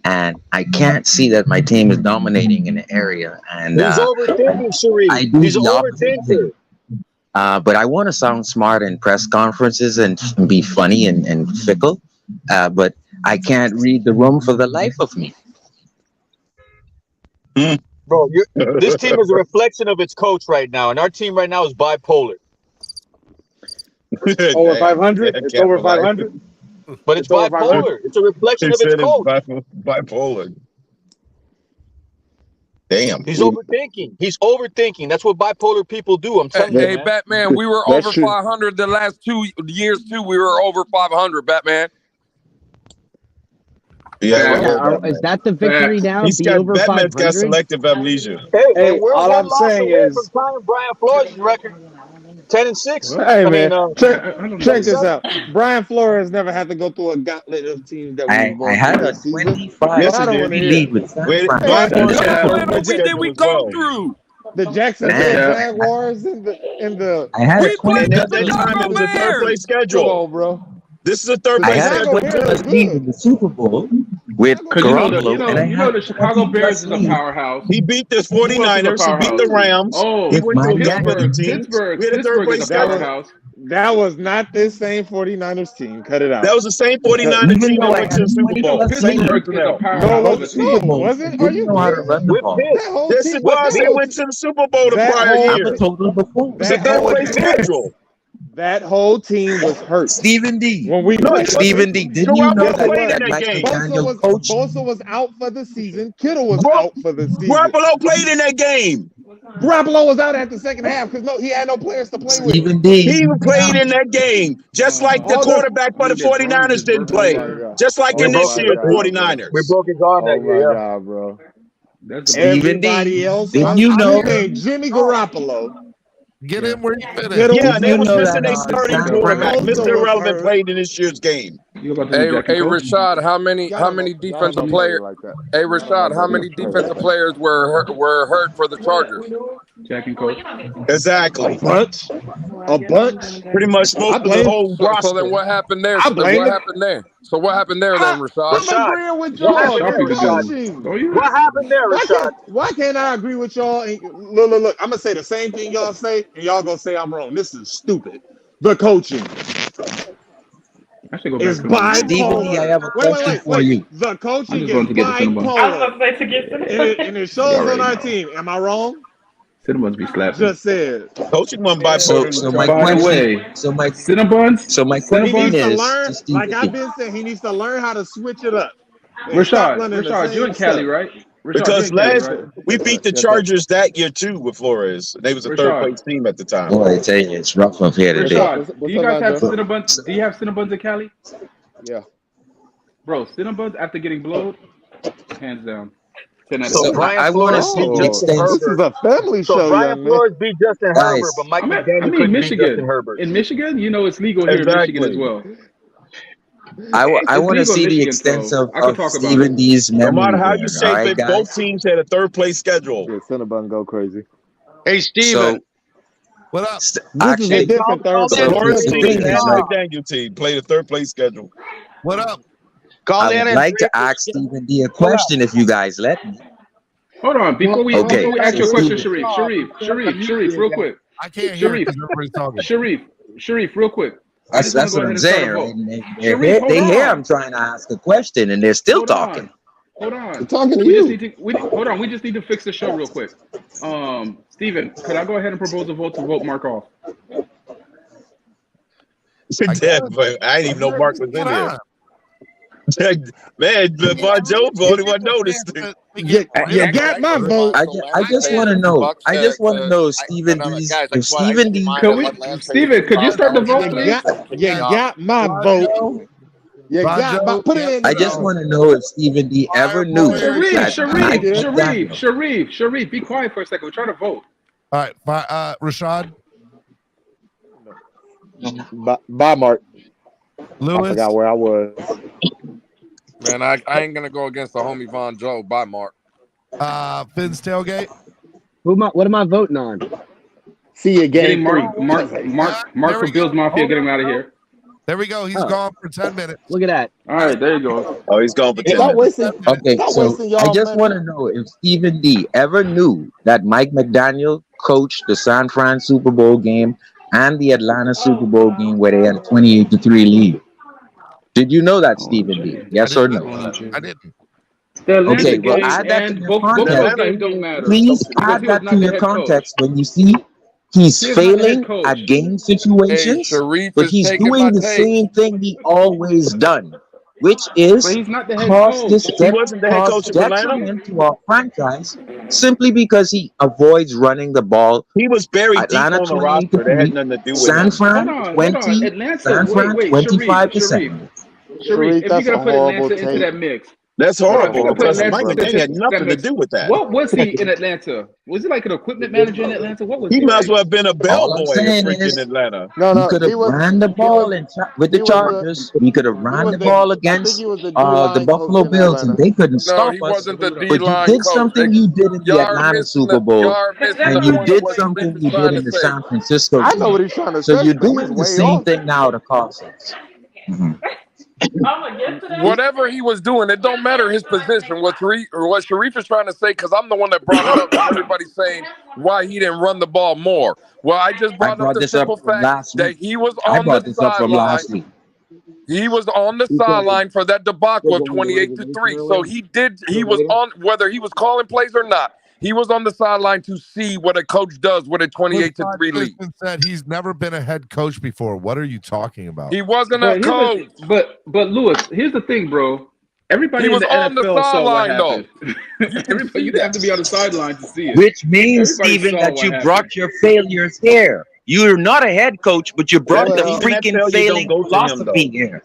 and I can't see that my team is dominating in an area. And he's overthinking, Sharif. He's overthinking. But I want to sound smart in press conferences and be funny and fickle, but I can't read the room for the life of me. Bro, this team is a reflection of its coach right now, and our team right now is bipolar. Over 500? It's over 500? But it's bipolar. It's a reflection of its coach. Bipolar. Damn. He's overthinking. He's overthinking. That's what bipolar people do. I'm telling you. Hey, Batman, we were over 500 the last 2 years, too. We were over 500, Batman. Yeah. Is that the victory now? He's got, Batman's got selective amnesia. Hey, all I'm saying is from Brian Flores' record 10-6. Hey, man, check this out. Brian Flores never had to go through a gauntlet of teams that we I had a 25 lead with What did we go through? The Jacksonville Jaguars in the. I had we played at that time it was a third place schedule. Come on, bro. This is a third place schedule. in the Super Bowl with Garoppolo. The Chicago Bears is a powerhouse. He beat the 49ers. He beat the Rams. Oh, he went to Pittsburgh. We had a third place schedule. That was not this same 49ers team. Cut it out. That was the same 49ers team that went to the Super Bowl. Pittsburgh is a powerhouse. No, was it? Are you Yes, it was. They went to the Super Bowl the prior year. It's a third place schedule. That whole team was hurt. Stephen D. When we Stephen D. Didn't you know that Bosa was out for the season. Kittle was out for the season. Garoppolo played in that game. Garoppolo was out at the second half because he had no players to play with. Stephen D. He played in that game, just like the quarterback for the 49ers didn't play. Just like in this year's 49ers. We broke his arm that year. God, bro. Stephen D. Else, didn't you know? Jimmy Garoppolo Get him where you fit Yeah, in. and they You was know missing that a starting San quarterback. Fran- Mr. Irrelevant played in this year's game. Hey, Rashad, how many defensive players? Hey, Rashad, how many defensive players were hurt for the Chargers? Jack and Coach. Exactly. A bunch. Pretty much most of the whole roster. So then what happened there? I blame it. So what happened there then, Rashad? I'm agreeing with y'all. What happened there, Rashad? Why can't I agree with y'all? And look. I'm gonna say the same thing y'all say, and y'all gonna say I'm wrong. This is stupid. The coaching is bipolar. Stephen D, I have a question for you. The coaching is going to get to Cinnabon. bipolar, and it shows on our team. Am I wrong? Cinnabons be slapping. Just said. Coaching one bipolar. So my By the question, way, so my Cinnabons. so my He question needs to is learn, to Stephen like D. I've been saying, he needs to learn how to switch it up. And stop running the Rashad, you same in Cali, stuff. right? Rashad, Because you in Cali, last right? we beat the Chargers that year too with Flores. They was a third place team at the time. Boy, I tell you, it's rough up here today. Rashad, do you guys have Cinnabons? Do you have Cinnabons in Cali? Yeah. Bro, Cinnabons after getting blowed, hands down. 10 out of So 10. Brian I want to Flores see beat the Justin extent. This is Herbert. a family So show, Brian young man. Flores beat Justin Herbert, Guys, but Mike I McDaniel mean, couldn't beat Justin Michigan. Herbert. In Michigan, you know it's legal here in Michigan as Exactly. well. I It's want to legal in see the Michigan, extent so I can of talk about Stephen it. D's No memory matter how there. you All shape right, it, both guys. teams had a third place schedule. Yeah, Cinnabon go crazy. Hey, So Steven. What up? This is a actually, different third so place Flores the team thing schedule. and is, the right? McDaniel team played a third place schedule. What up? Call I in would and like to ask Stephen D a question if you guys let me. Hold on, before we Okay, ask so you a question, Stephen, Sharif, real quick. I can't hear it Sharif, because everybody's talking. Sharif, real quick. I just want that's to go what ahead I'm and start a saying, vote. right? And Sharif, hold they hear I'm on. trying to ask a question, and they're still Hold talking. on. Hold on. I'm talking to We just you. need to hold on. We just need to fix the show real quick. Steven, could I go ahead and propose a vote to vote Mark off? Yeah, but I didn't even know Mark was in here. Man, Von Jones the only one noticed. You got my vote. I just want to know. I just want to know, Stephen D's. If Stephen D. Steven, could you start the vote, please? You got my vote. You got my, put it in. I just want to know if Stephen D. ever knew that Mike McDaniel. Sharif, be quiet for a second. We're trying to vote. All right, Rashad. Bye, Mark. Lewis. I forgot where I was. Man, I ain't gonna go against the homie Von Joe. Bye, Mark. Finn's tailgate. What am I voting on? See you Getting again. Mark for Bills Mafia. Get him out of here. There we go. He's gone for 10 minutes. Look at that. All right, there you go. Oh, he's gone for 10 minutes. Okay, so I just want to know if Stephen D. ever knew that Mike McDaniel coached the San Fran Super Bowl game and the Atlanta Super Bowl game where they had a 28-3 lead. Did you know that, Stephen D? Yes or no? I didn't. Okay, well, add that to your context. Please add that to your context when you see he's failing at game situations, but he's doing the same thing he always done, which is cause detriment to our franchise simply because he avoids running the ball. He was buried Atlanta deep on the roster. That had nothing to do with San it. Fran 20, San Fran 25%. Sharif, if you're gonna put Atlanta into that mix. That's horrible Put because Atlanta Mike into McDaniel had nothing to mix. do with that. What was he in Atlanta? Was he like an equipment manager in Atlanta? What was he? He might as well have been a All I'm bellboy in saying freaking is, Atlanta. he could have ran the ball with the Chargers. He could have ran the ball against the Buffalo Bills, and they couldn't stop he us. wasn't the But you D-line did coach. something you did in the Y'all are Atlanta missing Super Bowl, and you point did of what something Sharif you is trying did in to the say. San Francisco I know game. what he's trying to So say, you're but he's doing the way same off. thing now to cost us. Whatever he was doing, it don't matter his position. What Sharif is trying to say, because I'm the one that brought it up, and everybody's saying why he didn't run the ball more. Well, I just brought up the simple fact that he was on the sideline. He was on the sideline for that debacle of 28-3. So he was on, whether he was calling plays or not, he was on the sideline to see what a coach does with a 28-3 lead. Said he's never been a head coach before. What are you talking about? He wasn't a coach. But Lewis, here's the thing, bro. Everybody He was in the on the NFL saw what sideline, happened. Everybody, you didn't have to be on the sideline to see it. Which means, Everybody Steven, saw that what you happened. brought your failures here. You're not a head coach, but you brought the Even that freaking failure failing don't go to him, though. philosophy here.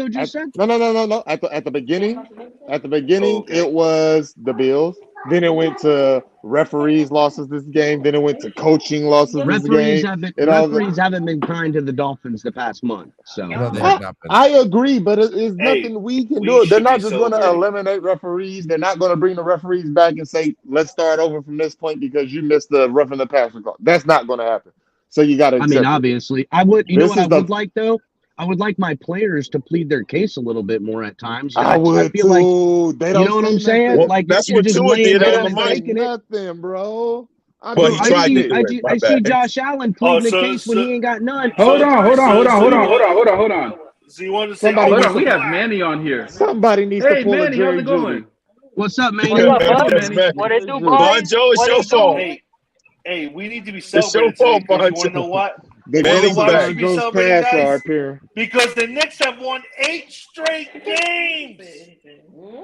just said? No. At the beginning, it was the Bills. Then it went to referees losses this game. Then it went to coaching losses this game. Referees haven't been kind to the Dolphins the past month. So I agree, but it's nothing we can do. They're not just going to eliminate referees. They're not going to bring the referees back and say, let's start over from this point because you missed the roughing the passer call. That's not going to happen. So you got to. I mean, obviously, I would. You know what I would like though? I would like my players to plead their case a little bit more at times. I would feel like they don't. You know what I'm saying? Well, like that's what Tua did on the mic. Nothing, bro. But he tried to do it. I see Josh Allen pleading the case when he ain't got none. Hold on. So you want to say? We have Manny on here. Somebody needs to pull Manny, how's it going? What's up, man? What it do, boy? Joe, it's your fault. Hey, we need to be celebrating. You want to know what? Manny's back. Because the Knicks have won 8 straight games.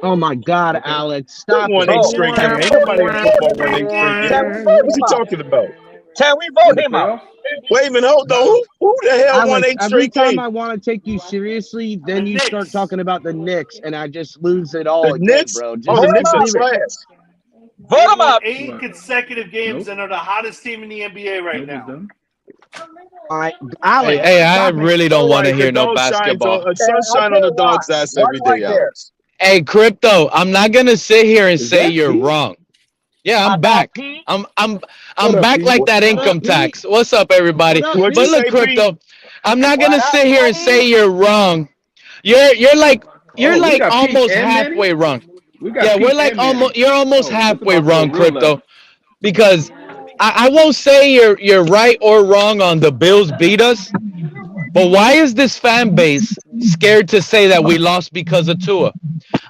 Oh my God, Alex! Stop it! 8 straight games. Nobody in football won 8 straight games. What's he talking about? Can we vote him out? Wait a minute, hold on. Who the hell won 8 straight games? Every time I want to take you seriously, then you start talking about the Knicks, and I just lose it all. The Knicks, bro. the Knicks are trash. Vote them up. 8 consecutive games and are the hottest team in the NBA right now. All right, Alex. Hey, I really don't want to hear no basketball. Sunshine on the dog's ass every day, Alex. Hey, Crypto, I'm not gonna sit here and say you're wrong. Yeah, I'm back. I'm back like that income tax. What's up, everybody? But look, Crypto, I'm not gonna sit here and say you're wrong. You're like almost halfway wrong. You're almost halfway wrong, Crypto, because I won't say you're right or wrong on the Bills beat us, but why is this fan base scared to say that we lost because of Tua?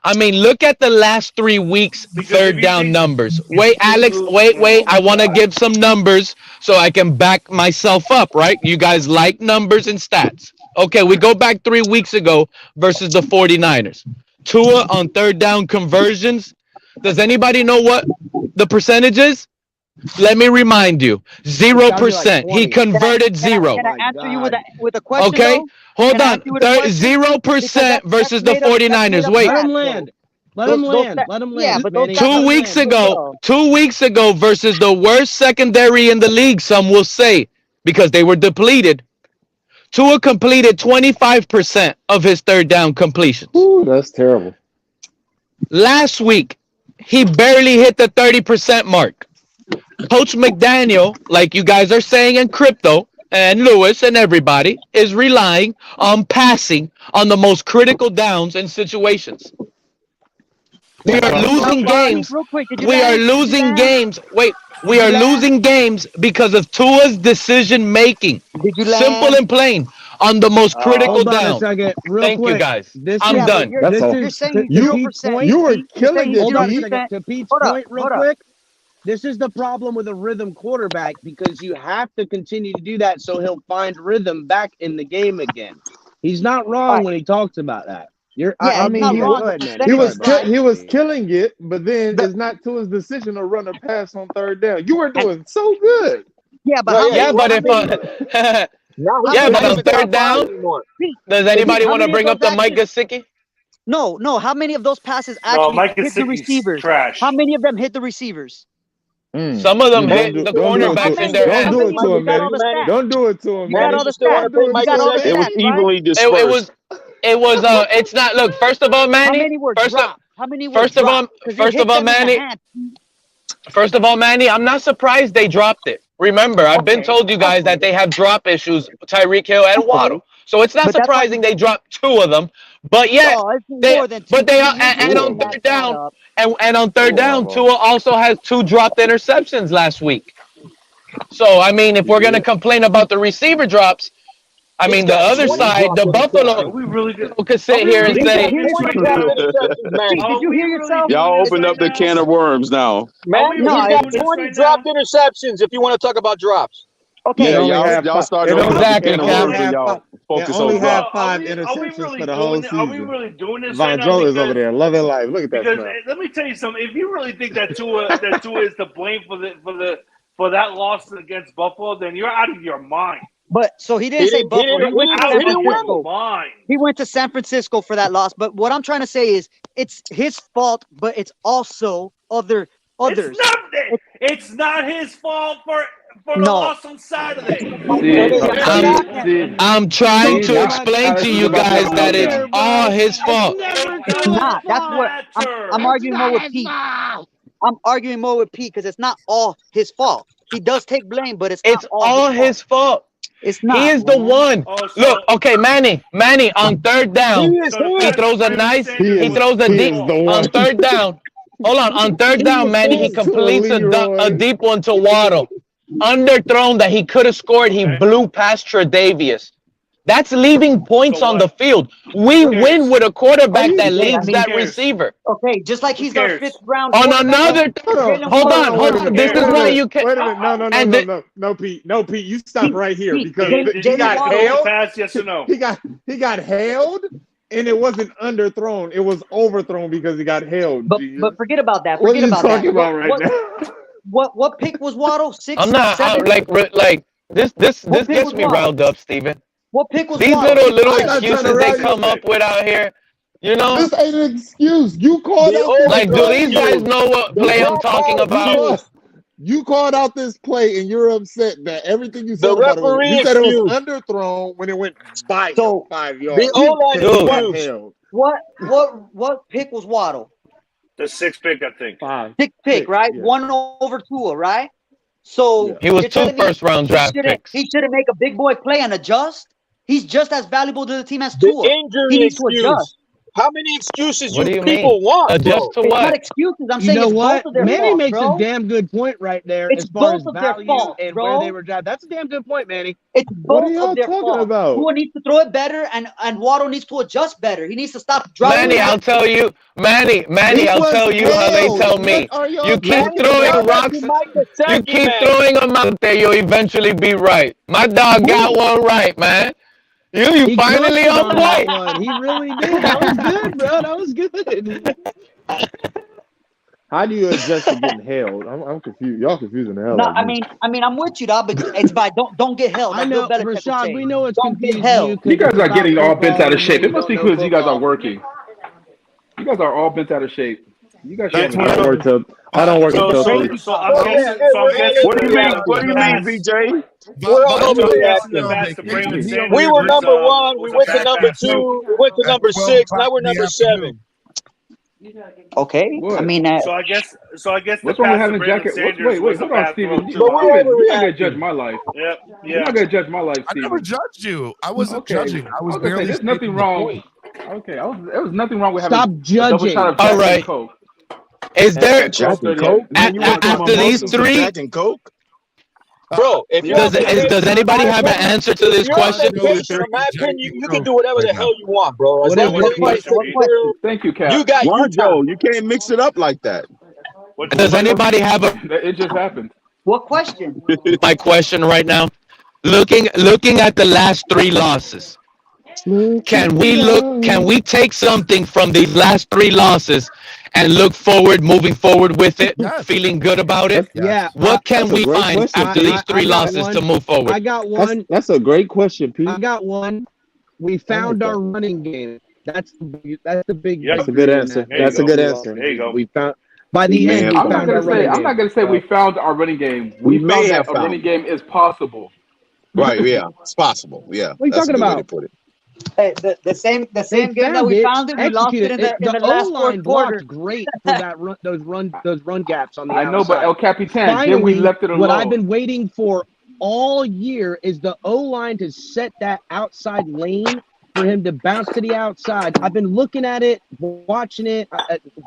I mean, look at the last 3 weeks third down numbers. Wait, Alex, wait. I want to give some numbers so I can back myself up, right? You guys like numbers and stats. Okay, we go back 3 weeks ago versus the 49ers. Tua on third down conversions. Does anybody know what the percentage is? Let me remind you, 0%. He converted 0. Can I answer you with a question? Okay, though? hold on. 0% versus the 49ers. Wait. Let him land. Let him land. Yeah, but those 2 weeks ago, 2 weeks ago versus the worst secondary in the league, some will say, because they were depleted. Tua completed 25% of his third down completions. Ooh, that's terrible. Last week, he barely hit the 30% mark. Coach McDaniel, like you guys are saying in Crypto, and Lewis and everybody, is relying on passing on the most critical downs and situations. We are losing games. We are losing games. Wait, we are losing games because of Tua's decision making. Simple and plain. On the most critical down. Thank you, guys. I'm done. You're saying you were killing it. To Pete's point, real quick. This is the problem with a rhythm quarterback because you have to continue to do that so he'll find rhythm back in the game again. He's not wrong when he talks about that. I mean, he was killing it, but then it's not to his decision to run a pass on third down. You were doing so good. Yeah, but on third down, does anybody want to bring up the Mike Gesicki? No. How many of those passes actually hit the receivers? Trash. How many of them hit the receivers? Some of them hit the cornerbacks in their head. Don't do it to him, man. Don't do it to him, man. It was evenly dispersed. It was it's not. Look, first of all, Manny. First of all, Manny, I'm not surprised they dropped it. Remember, I've been told you guys that they have drop issues, Tyreek Hill and Waddle. So it's not surprising they dropped 2 of them. But yet, and on third down, and on third down, Tua also has 2 dropped interceptions last week. So I mean, if we're gonna complain about the receiver drops, I mean the other side, the Buffalo, could sit here and say, Did you hear yourself? Y'all opened up the can of worms now. Man, he's got 20 dropped interceptions. If you want to talk about drops. Okay. Yeah, y'all started exactly. Only have 5 interceptions for the whole season. Are we really doing this? Von Joe is over there, loving life. Look at that. Because let me tell you something. If you really think that Tua is to blame for that loss against Buffalo, then you're out of your mind. But so he didn't say Buffalo. He went to San Francisco for that loss. But what I'm trying to say is it's his fault, but it's also other others. It's not his fault for the No. loss on Saturday. I'm trying to explain to you guys that it's all his fault. It's not. That's what I'm arguing more with Pete. I'm arguing more with Pete because it's not all his fault. He does take blame, but it's not all his fault. It's not. He is the one. Look, okay, Manny on third down, he throws a nice, he throws a deep on third down. Hold on third down, Manny, he completes a deep one to Waddle. Underthrown that he could have scored. He blew past Tre'Davious. That's leaving points on the field. We win with a quarterback that leads that receiver. Okay, just like he's our 5th round. On another, hold on. This is why you can't. Wait a minute, no, Pete, you stop right here because he got held. Yes or no? He got held, and it wasn't underthrown. It was overthrown because he got held. But forget about that. What are you talking about right now? What pick was Waddle? 6, I'm not 7? like this gets me riled up, Steven. What pick was These Waddle? little excuses they come up with out here, you know? This ain't an excuse. You called out like, do these guys know what play I'm talking about? You called out this play, and you're upset that everything you said about it. You said it was underthrown when it went by 5 yards. What pick was Waddle? The 6th pick, I think. 6th pick, right? Yeah. 1 over Tua, right? So he was 2 first-round draft picks. He shouldn't make a big boy play and adjust. He's just as valuable to the team as Tua. The injury he needs to adjust. How many excuses what you people mean? Want? Adjust to it's what? Not excuses. I'm saying know it's what? both of their Manny fault, makes bro. a damn good point right there It's as far as both of their value fault, and bro. where they were drafted. That's a damn good point, Manny. It's What both are y'all of their talking fault. about? Tua needs to throw it better, and Waddle needs to adjust better. He needs to stop driving. Manny, I'll tell you. Manny, I'll tell you how they tell me. You keep throwing rocks. You keep throwing them out there, you'll eventually be right. My dog got one right, man. You finally on point. He really did. That was good, bro. That was good. How do you adjust to getting held? I'm confused. Y'all confusing the hell No, out of I mean, I'm with you, dog, but it's by don't get held. I know, Rashad, we know it's confusing you. You guys are getting all bent out of shape. It must be because you guys are working. You guys are all bent out of shape. You guys should I don't work until 3. So I'm guessing. What do you mean? What do you mean, BJ? We're all overreacting. We were number 1. We went to number 2. We went to number 6. Now we're number 7. Okay. What? I mean, So I guess. What's wrong with having jacket? Wait, hold on, Steven. You're not gonna judge my life. Yeah. You're not gonna judge my life, Steven. I never judged you. I wasn't judging. I was barely. There's nothing wrong. Okay, there was nothing wrong with having. Stop judging. All right. Is there Coke? after these 3? Jack and Coke? Bro, if does anybody have an answer to this question? In my opinion, you can do whatever the hell you want, bro. As long as everybody's Thank you, Cap. You got you, Joe. You can't mix it up like that. Does anybody have a? It just happened. What question? My question right now. Looking at the last 3 losses. Can we take something from these last 3 losses and moving forward with it, feeling good about it? Yeah. What can we find after these 3 losses to move forward? I got one. That's a great question, Pete. I got one. We found our running game. That's the big. Yep. That's a good answer. That's a good answer. There you go. We found by the end. I'm not gonna say we found our running game. We may have found a running game is possible. Right? Yeah, it's possible. Yeah. What are you talking about? Hey, the same game that we found it, we lost it in the last O-line quarter. Great for that run, those run gaps on the outside. I know, but El Capitan, finally, then we left it alone. What I've been waiting for all year is the O-line to set that outside lane for him to bounce to the outside. I've been looking at it, watching it,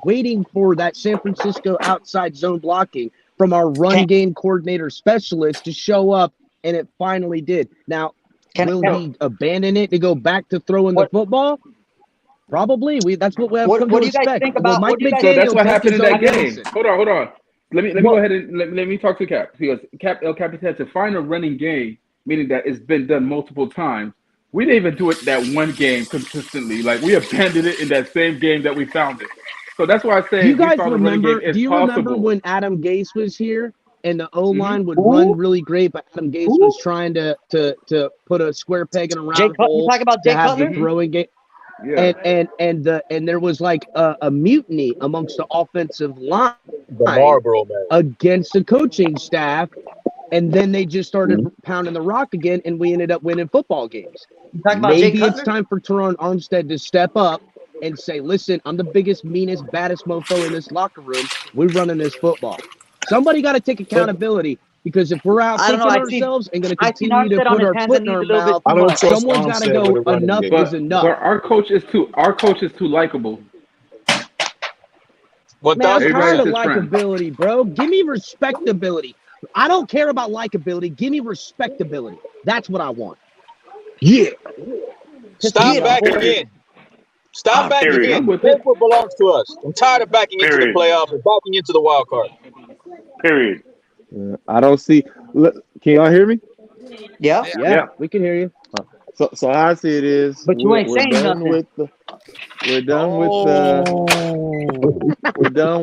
waiting for that San Francisco outside zone blocking from our run game coordinator specialist to show up, and it finally did. Now, will he abandon it to go back to throwing the football? Probably. That's what we have come to expect. What do you guys think about? So that's what happened in that game. Hold on. Let me go ahead and let me talk to Cap, because El Capitan, to find a running game, meaning that it's been done multiple times. We didn't even do it that one game consistently. Like, we abandoned it in that same game that we found it. So that's why I say you guys remember? Do you remember when Adam Gase was here and the O-line would run really great, but Adam Gase was trying to put a square peg in a round hole to have the throwing game? Yeah. And there was like a mutiny amongst the offensive line Marlboro Man against the coaching staff, and then they just started pounding the rock again, and we ended up winning football games. Maybe it's time for Teron Armstead to step up and say, listen, I'm the biggest, meanest, baddest mofo in this locker room. We're running this football. Somebody got to take accountability, because if we're out thinking ourselves and going to continue to put our foot in our mouth, someone's got to go, enough is enough. But our coach is too likable. Man, I'm tired of likability, bro. Give me respectability. I don't care about likability. Give me respectability. That's what I want. Yeah. Stop backing in. Stop backing in. That's what belongs to us. I'm tired of backing into the playoffs and backing into the wild card. Period. I don't see. Look, can y'all hear me? Yeah. We can hear you. So how I see it is, but you ain't saying nothing. We're done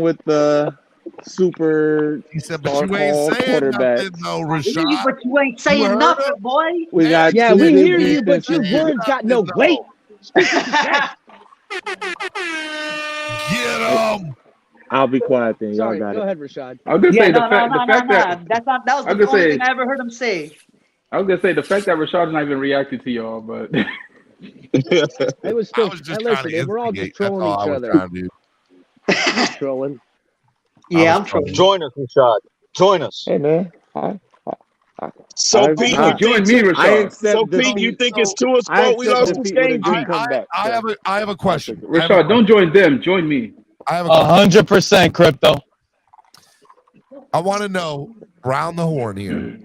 with the super. He said, but you ain't saying nothing, though, Rashad. But you ain't saying nothing, boy. We got we hear you, but your words got no weight. Get him. I'll be quiet then. Y'all got it. Go ahead, Rashad. I was gonna say that was the only thing I ever heard him say. I was gonna say the fact that Rashad's not even reacting to y'all, but it was still. Just listen, we're all just trolling each other. Trolling. Yeah, I'm trolling. Join us, Rashad. Join us. Hey man. So Pete, join me, Rashad. So Pete, you think it's Tua's fault we lost this game? I have a question. Rashad, don't join them. Join me. I have a question. 100% crypto. I want to know, round the horn here,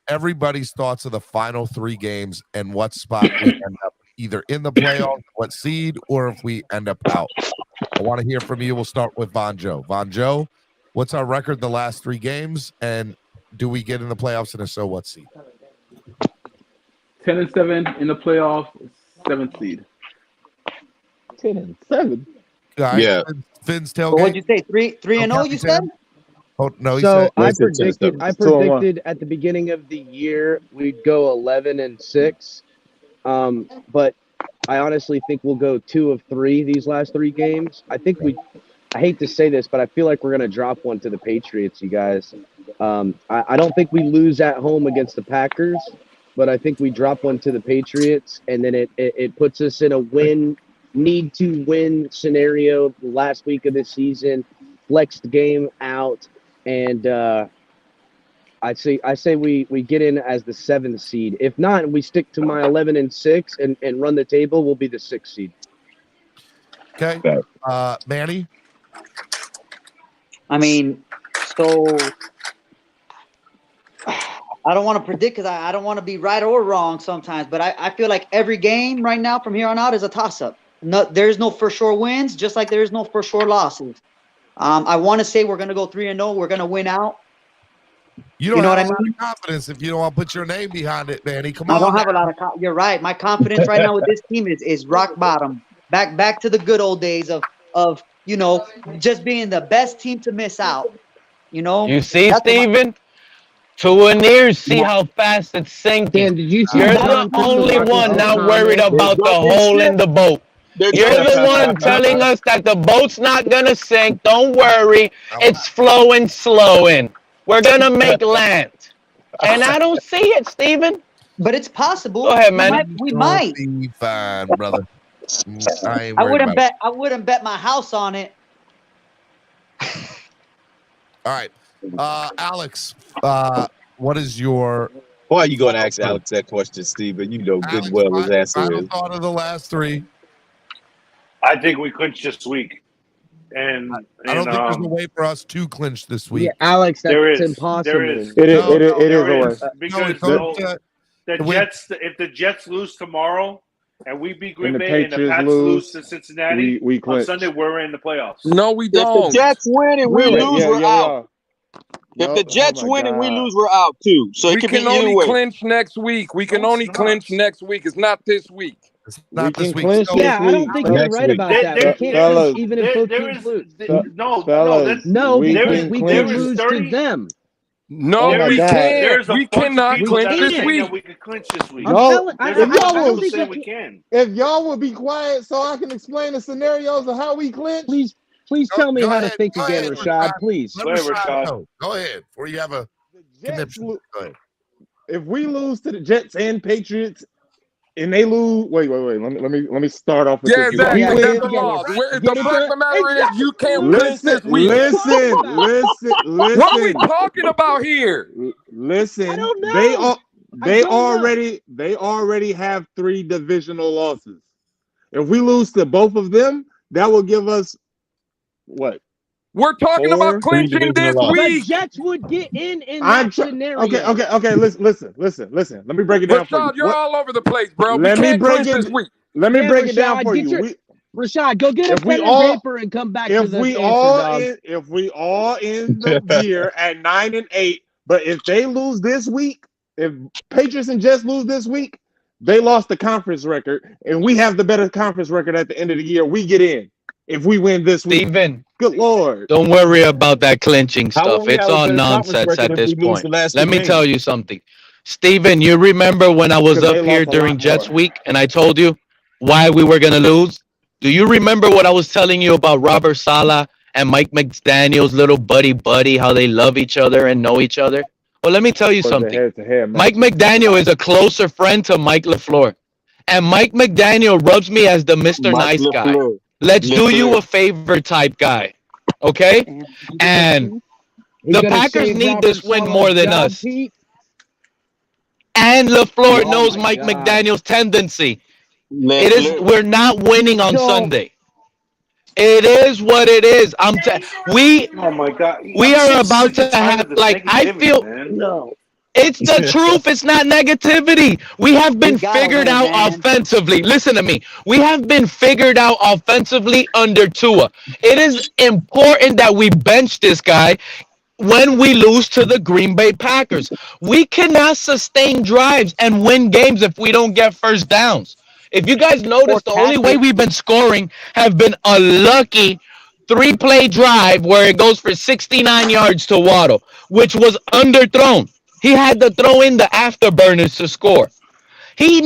everybody's thoughts of the final 3 games and what spot we end up either in the playoffs, what seed, or if we end up out. I want to hear from you. We'll start with Von Joe. Von Joe, what's our record the last 3 games, and do we get in the playoffs, and if so, what seed? 10-7 in the playoffs, 7th seed. 10-7. Right. Yeah. Finn's tailgate. What'd you say? 3-0. You said? Oh no. So I predicted at the beginning of the year we'd go 11-6, but I honestly think we'll go 2 of 3 these last 3 games. I think I hate to say this, but I feel like we're gonna drop one to the Patriots, you guys. I don't think we lose at home against the Packers, but I think we drop one to the Patriots, and then it puts us in a need to win scenario the last week of the season, flex the game out, and I say we get in as the 7th seed. If not, we stick to my 11-6 and run the table, we'll be the 6th seed. Okay. Manny? I mean, so I don't want to predict because I don't want to be right or wrong sometimes, but I feel like every game right now from here on out is a toss-up. No, there's no for sure wins, just like there is no for sure losses. I want to say we're going to go 3-0. We're going to win out. You don't have a lot of confidence if you don't want to put your name behind it, Manny. Come on. I don't have a lot of confidence. You're right. My confidence right now with this team is rock bottom. Back to the good old days of just being the best team to miss out. You see, Steven? To an ear, see how fast it's sinking. You're the only one not worried about the hole in the boat. You're the one telling us that the boat's not going to sink. Don't worry. It's flowing slow in. We're going to make land. And I don't see it, Steven. But it's possible. Go ahead, man. We might. Be fine, brother. I wouldn't bet my house on it. All right. Alex, what is your... Why are you going to ask Alex that question, Steven? You know good Alex, well his answer is. Thought of the last 3. I think we clinch this week. And I don't think there's a way for us to clinch this week. Yeah, Alex, that's impossible. It is a way. Because if the Jets lose tomorrow and we beat Green Bay and the Pats lose to Cincinnati, we on Sunday we're in the playoffs. No, we don't. If the Jets win and we lose, we're out. If the Jets win and we lose, we're out too. So we can only clinch next week. We can only clinch next week. It's not this week. It's not this week. Yeah, I don't think you're right about that. We can't lose even if both teams lose. No, because we can lose to them. No, we can't. We cannot clinch this week. We can clinch this week. If y'all would be quiet so I can explain the scenarios of how we clinch. Please Please tell me how to think again, Rashad. Please. Let Rashad go ahead. Before you have a conniption. Go ahead. If we lose to the Jets and Patriots, and they lose, wait. Let me start off with this. Exactly. That's a loss. The fact of the matter is, you can't clinch this week. Listen. What are we talking about here? Listen. They already have 3 divisional losses. If we lose to both of them, that will give us what? We're talking about clinching this week. The Jets would get in that scenario. Okay. Listen. Let me break it down for you. Rashad, you're all over the place, bro. Let me break it down for you. Rashad, go get a pen and paper and come back to the answer, if we all end the year at 9-8, but if they lose this week, if Patriots and Jets lose this week, they lost the conference record, and we have the better conference record at the end of the year. We get in if we win this week. Steven, good Lord. Don't worry about that clinching stuff. It's all nonsense at this point. Let me tell you something. Steven, you remember when I was up here during Jets week and I told you why we were going to lose? Do you remember what I was telling you about Robert Saleh and Mike McDaniel's little buddy, how they love each other and know each other? Well, let me tell you something. Mike McDaniel is a closer friend to Mike LaFleur. And Mike McDaniel rubs me as the Mr. Nice guy. Let's do you a favor type guy. Okay? And the Packers need this win more than us. And LaFleur knows Mike McDaniel's tendency. We're not winning on Sunday. It is what it is. Oh my God. We are about to have I feel it's the truth. It's not negativity. We have been figured out offensively. Listen to me. We have been figured out offensively under Tua. It is important that we bench this guy when we lose to the Green Bay Packers. We cannot sustain drives and win games if we don't get first downs. If you guys notice, the only way we've been scoring have been a lucky 3-play drive where it goes for 69 yards to Waddle, which was underthrown. He had to throw in the afterburners to score. He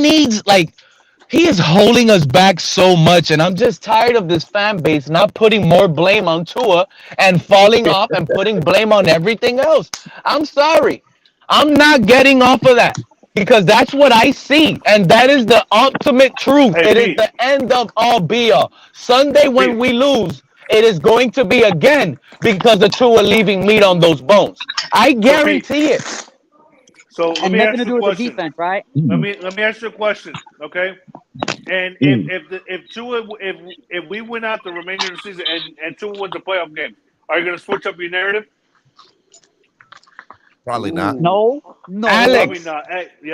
is holding us back so much, and I'm just tired of this fan base not putting more blame on Tua and falling off and putting blame on everything else. I'm sorry. I'm not getting off of that. Because that's what I see, and that is the ultimate truth. It is the end of all be all. Sunday when we lose, it is going to be again because of Tua leaving meat on those bones. I guarantee it. So let me ask you a question. Defense, right? Let me ask you a question, okay? And if Tua if we win out the remainder of the season and Tua wins the playoff game, are you going to switch up your narrative? Probably not. No. Alex, not.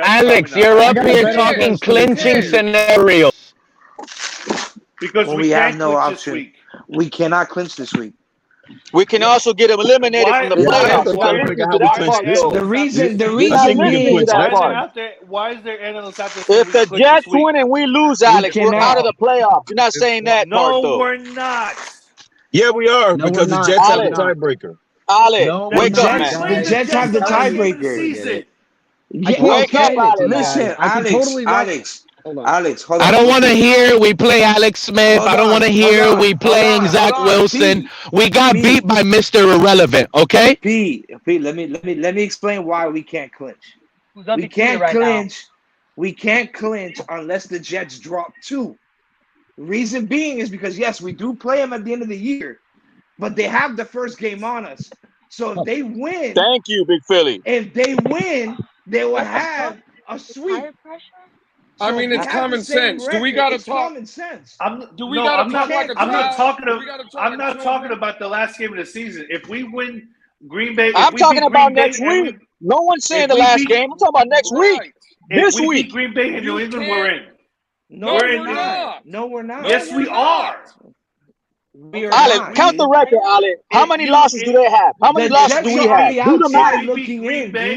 Alex, you're up here talking clinching scenarios. Because we have no option. We cannot clinch this week. We can also get eliminated from the playoffs. The reason why is there analysts out there? If the Jets win and we lose, Alex, we're out of the playoffs. You're not saying that part, though. No, we're not. Yeah, we are, because the Jets have the tiebreaker. Alex, wake up, man. The Jets have the tiebreaker. Wake up, Alex. Listen, Alex, hold on. I don't want to hear we play Alex Smith. I don't want to hear we playing Zach Wilson. We got beat by Mr. Irrelevant, okay? P, let me explain why we can't clinch. We can't clinch. We can't clinch unless the Jets drop 2. Reason being is because yes, we do play them at the end of the year. But they have the first game on us. So if they win. Thank you, Big Philly. If they win, they will have a sweep. I mean, it's common sense. Do we got to talk? Common sense. I'm not talking about the last game of the season. If we win Green Bay. I'm talking about next week. No one's saying the last game. I'm talking about next week. This week. Beat Green Bay and New England, we're in. No, we're not. No, we're not. Yes, we are. Alex, count the record, Alex. How many losses do they have? How many losses do we have? Do the math.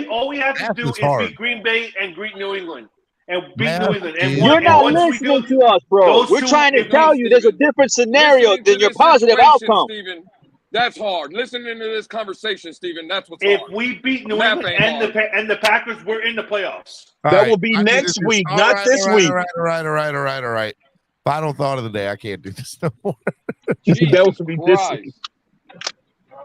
All we have to do is beat Green Bay and beat New England. And beat New England. And you're not listening to us, bro. We're trying to tell you there's a different scenario than your positive outcome. Steven, that's hard. Listening to this conversation, Steven, that's what's hard. If we beat New England and the Packers, we're in the playoffs. That will be next week, not this week. All right. Final thought of the day. I can't do this no more. Jesus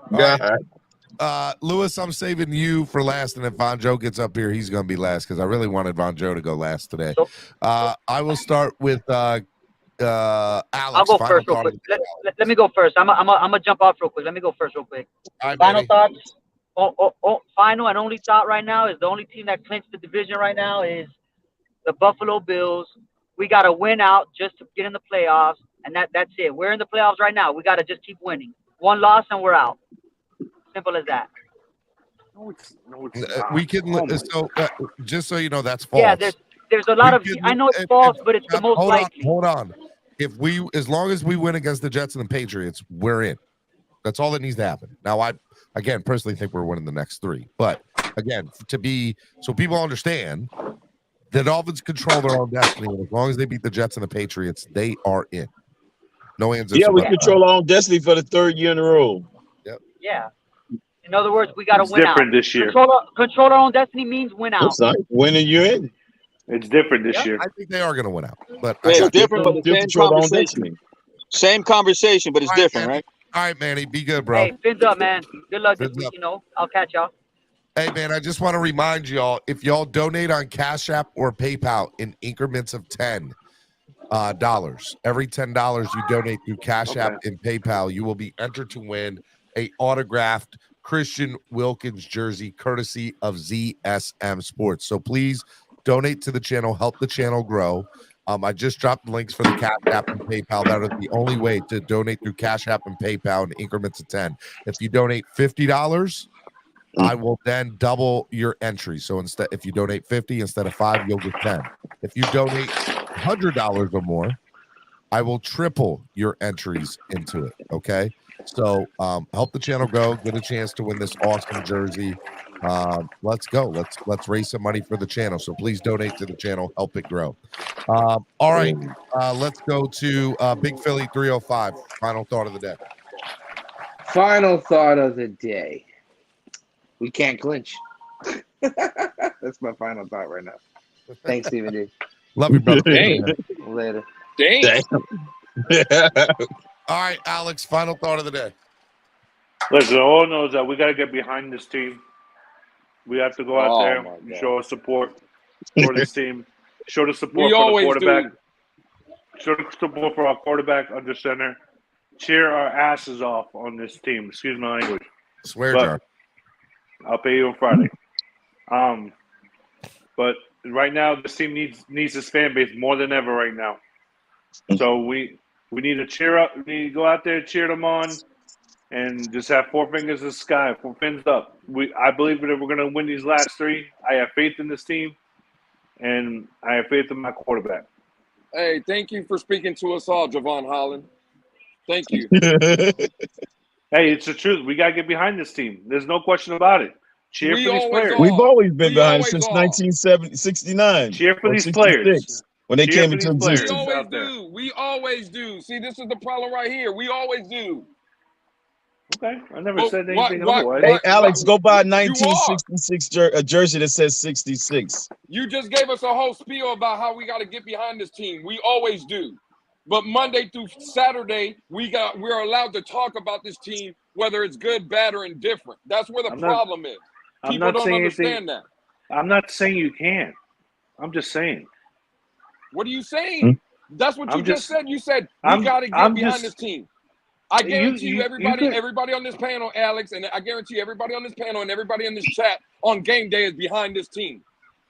Christ. Lewis, I'm saving you for last, and if Von Joe gets up here, he's going to be last because I really wanted Von Joe to go last today. I will start with Alex. I'll go first real quick. Let me go first. I'm gonna jump off real quick. Let me go first real quick. All right, Final baby. thoughts. Final and only thought right now is the only team that clinched the division right now is the Buffalo Bills. We got to win out just to get in the playoffs, and that's it. We're in the playoffs right now. We got to just keep winning. One loss and we're out. Simple as that. No, it's not. We can just so you know, that's false. Yeah, there's a lot of. I know it's false, but it's the most likely. Hold on. As long as we win against the Jets and the Patriots, we're in. That's all that needs to happen. Now, I again personally think we're winning the next 3, but again, so people understand, the Dolphins control their own destiny, and as long as they beat the Jets and the Patriots, they are in. No answers. Yeah, we control our own destiny for the 3rd year in a row. Yep. Yeah. In other words, we got to win out. Different this year. Control our own destiny means win out. That's not winning you in. It's different this year. I think they are going to win out, but it's different. But the same conversation. Same conversation, but it's different, right? All right, Manny, be good, bro. Hey, fins up, man. Good luck this week. I'll catch y'all. Hey, man, I just want to remind y'all, if y'all donate on Cash App or PayPal in increments of $10, every $10 you donate through Cash App and PayPal, you will be entered to win a autographed Christian Wilkins jersey courtesy of ZSM Sports. So please donate to the channel, help the channel grow. I just dropped the links for the Cash App and PayPal. That is the only way to donate through Cash App and PayPal in increments of 10. If you donate $50, I will then double your entry. So if you donate 50 instead of 5, you'll get 10. If you donate $100 or more, I will triple your entries into it. Okay. So help the channel grow, get a chance to win this awesome jersey. Let's go. Let's raise some money for the channel. So please donate to the channel, help it grow. All right. Let's go to Big Philly 305. Final thought of the day. Final thought of the day. We can't clinch. That's my final thought right now. Thanks, Stephen D. Love you, brother. Later. Dang. All right, Alex, final thought of the day. Listen, all knows that we got to get behind this team. We have to go out there and show support for this team. Show the support for the quarterback. Show the support for our quarterback under center. Cheer our asses off on this team. Excuse my language. Swear jar. I'll pay you on Friday. But right now, this team needs this fan base more than ever right now. So we need to cheer up. We need to go out there, cheer them on, and just have 4 fingers in the sky, 4 fins up. I believe that we're going to win these last 3. I have faith in this team, and I have faith in my quarterback. Hey, thank you for speaking to us all, Javon Holland. Thank you. Hey, it's the truth. We got to get behind this team. There's no question about it. Cheer for these players. We've always been behind since 1969. Cheer for these players. When they came into existence. We always do. See, this is the problem right here. We always do. Okay. I never said anything otherwise. Hey, Alex, go buy a 1966 jersey that says 66. You just gave us a whole spiel about how we got to get behind this team. We always do. But Monday through Saturday, we're allowed to talk about this team, whether it's good, bad, or indifferent. That's where the problem is. People don't understand that. I'm not saying you can't. I'm just saying. What are you saying? That's what you just said. You said we got to get behind this team. I guarantee you, everybody on this panel, Alex, and I guarantee you, everybody on this panel and everybody in this chat on game day is behind this team.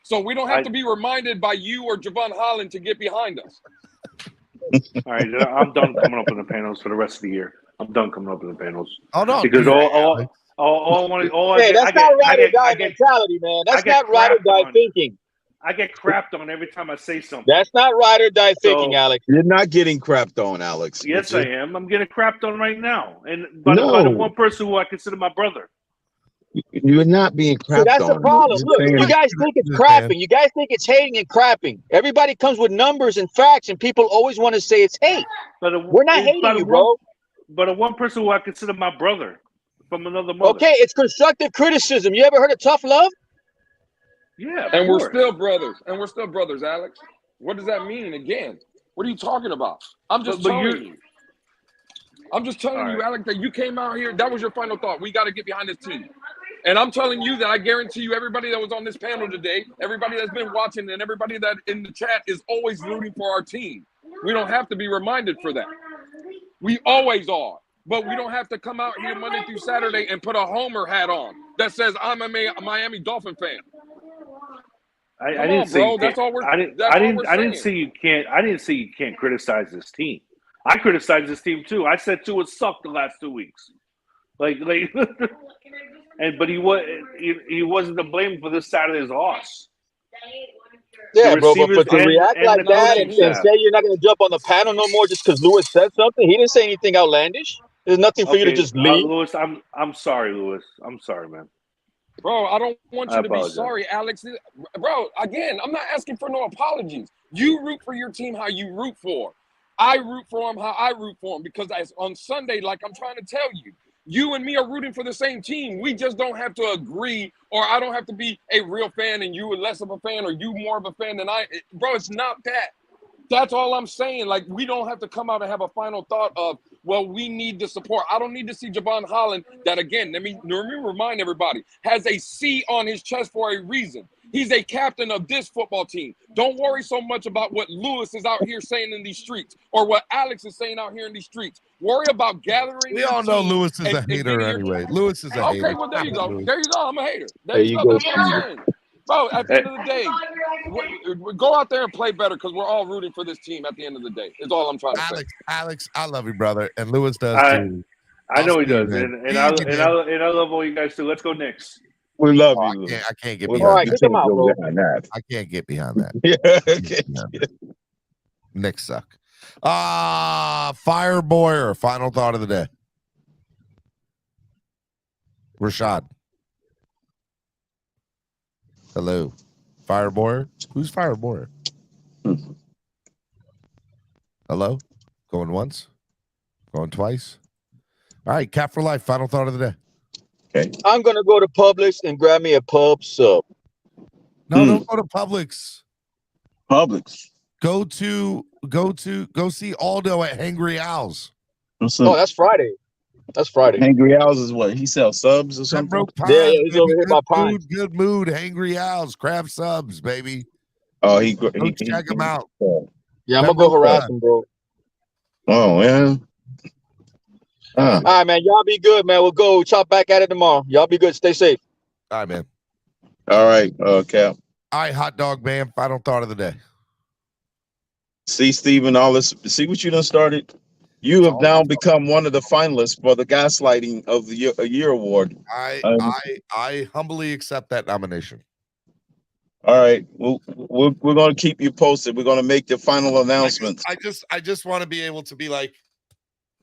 So we don't have to be reminded by you or Javon Holland to get behind us. All right, I'm done coming up in the panels for the rest of the year. I'm done coming up in the panels. Oh no, because that's not ride or die mentality, man. That's not ride or die thinking. I get crapped on every time I say something. That's not ride or die thinking, Alex. You're not getting crapped on, Alex. Yes, I am. I'm getting crapped on right now, and by the one person who I consider my brother. You're not being crapped on. That's the problem. Look, you guys think it's crapping. You guys think it's hating and crapping. Everybody comes with numbers and facts, and people always want to say it's hate. We're not hating you, bro. But a one person who I consider my brother from another mother. Okay, it's constructive criticism. You ever heard of tough love? Yeah, and we're still brothers. And we're still brothers, Alex. What does that mean again? What are you talking about? I'm just telling you. I'm just telling you, Alex, that you came out here. That was your final thought. We got to get behind this team. And I'm telling you that I guarantee you everybody that was on this panel today, everybody that's been watching, and everybody that in the chat is always rooting for our team. We don't have to be reminded for that. We always are. But we don't have to come out here Monday through Saturday and put a homer hat on that says I'm a Miami Dolphin fan. I didn't say that's all we're. I didn't say you can't. I didn't say you can't criticize this team. I criticized this team too. I said Tua sucked the last 2 weeks, but he wasn't to blame for this Saturday's loss. Yeah, bro, but to react like that and say you're not going to jump on the panel no more just because Lewis said something, he didn't say anything outlandish. There's nothing for you to just leave. Lewis, I'm sorry, Lewis. I'm sorry, man. Bro, I don't want you to be sorry, Alex. Bro, again, I'm not asking for no apologies. You root for your team how you root for. I root for them how I root for them because on Sunday, like I'm trying to tell you, you and me are rooting for the same team. We just don't have to agree, or I don't have to be a real fan and you are less of a fan, or you more of a fan than I. Bro, it's not that. That's all I'm saying. Like, we don't have to come out and have a final thought of, well, we need the support. I don't need to see Javon Holland, that, again, let me remind everybody, has a C on his chest for a reason. He's a captain of this football team. Don't worry so much about what Lewis is out here saying in these streets or what Alex is saying out here in these streets. Worry about gathering. We all know Lewis is a hater anyway. Lewis is a hater. Okay, well, there you go. There you go. I'm a hater. There you go. That's what I'm saying. Bro, at the end of the day, we go out there and play better because we're all rooting for this team at the end of the day. Is all I'm trying to say. Alex, I love you, brother. And Lewis does too. I know he does. And I love all you guys too. Let's go Knicks. We love you. I can't get behind that. I can't get behind that. Knicks suck. Fire Boyer, final thought of the day. Rashad. Hello. Fire Boyer? Who's Fire Boyer? Hello? Going once? Going twice? All right, Cap for Life, final thought of the day. Okay. I'm gonna go to Publix and grab me a pub sub. No, don't go to Publix. Publix. Go see Aldo at Hangry Owls. Oh, that's Friday. That's Friday. Hangry Owls is what? He sells subs or something? Yeah, he's over here by Pine. Good mood. Hangry Owls. Crab subs, baby. Oh, go check him out. Yeah, I'm gonna go harass him, bro. Oh, yeah. All right, man. Y'all be good, man. We'll go chop back at it tomorrow. Y'all be good. Stay safe. All right, man. All right, Cap. All right, Hot Dog Man. Final thought of the day. See, Steven, all this. See what you done started? You have now become one of the finalists for the Gaslighting of the Year award. I humbly accept that nomination. All right, we're going to keep you posted. We're going to make the final announcements. I just want to be able to be like,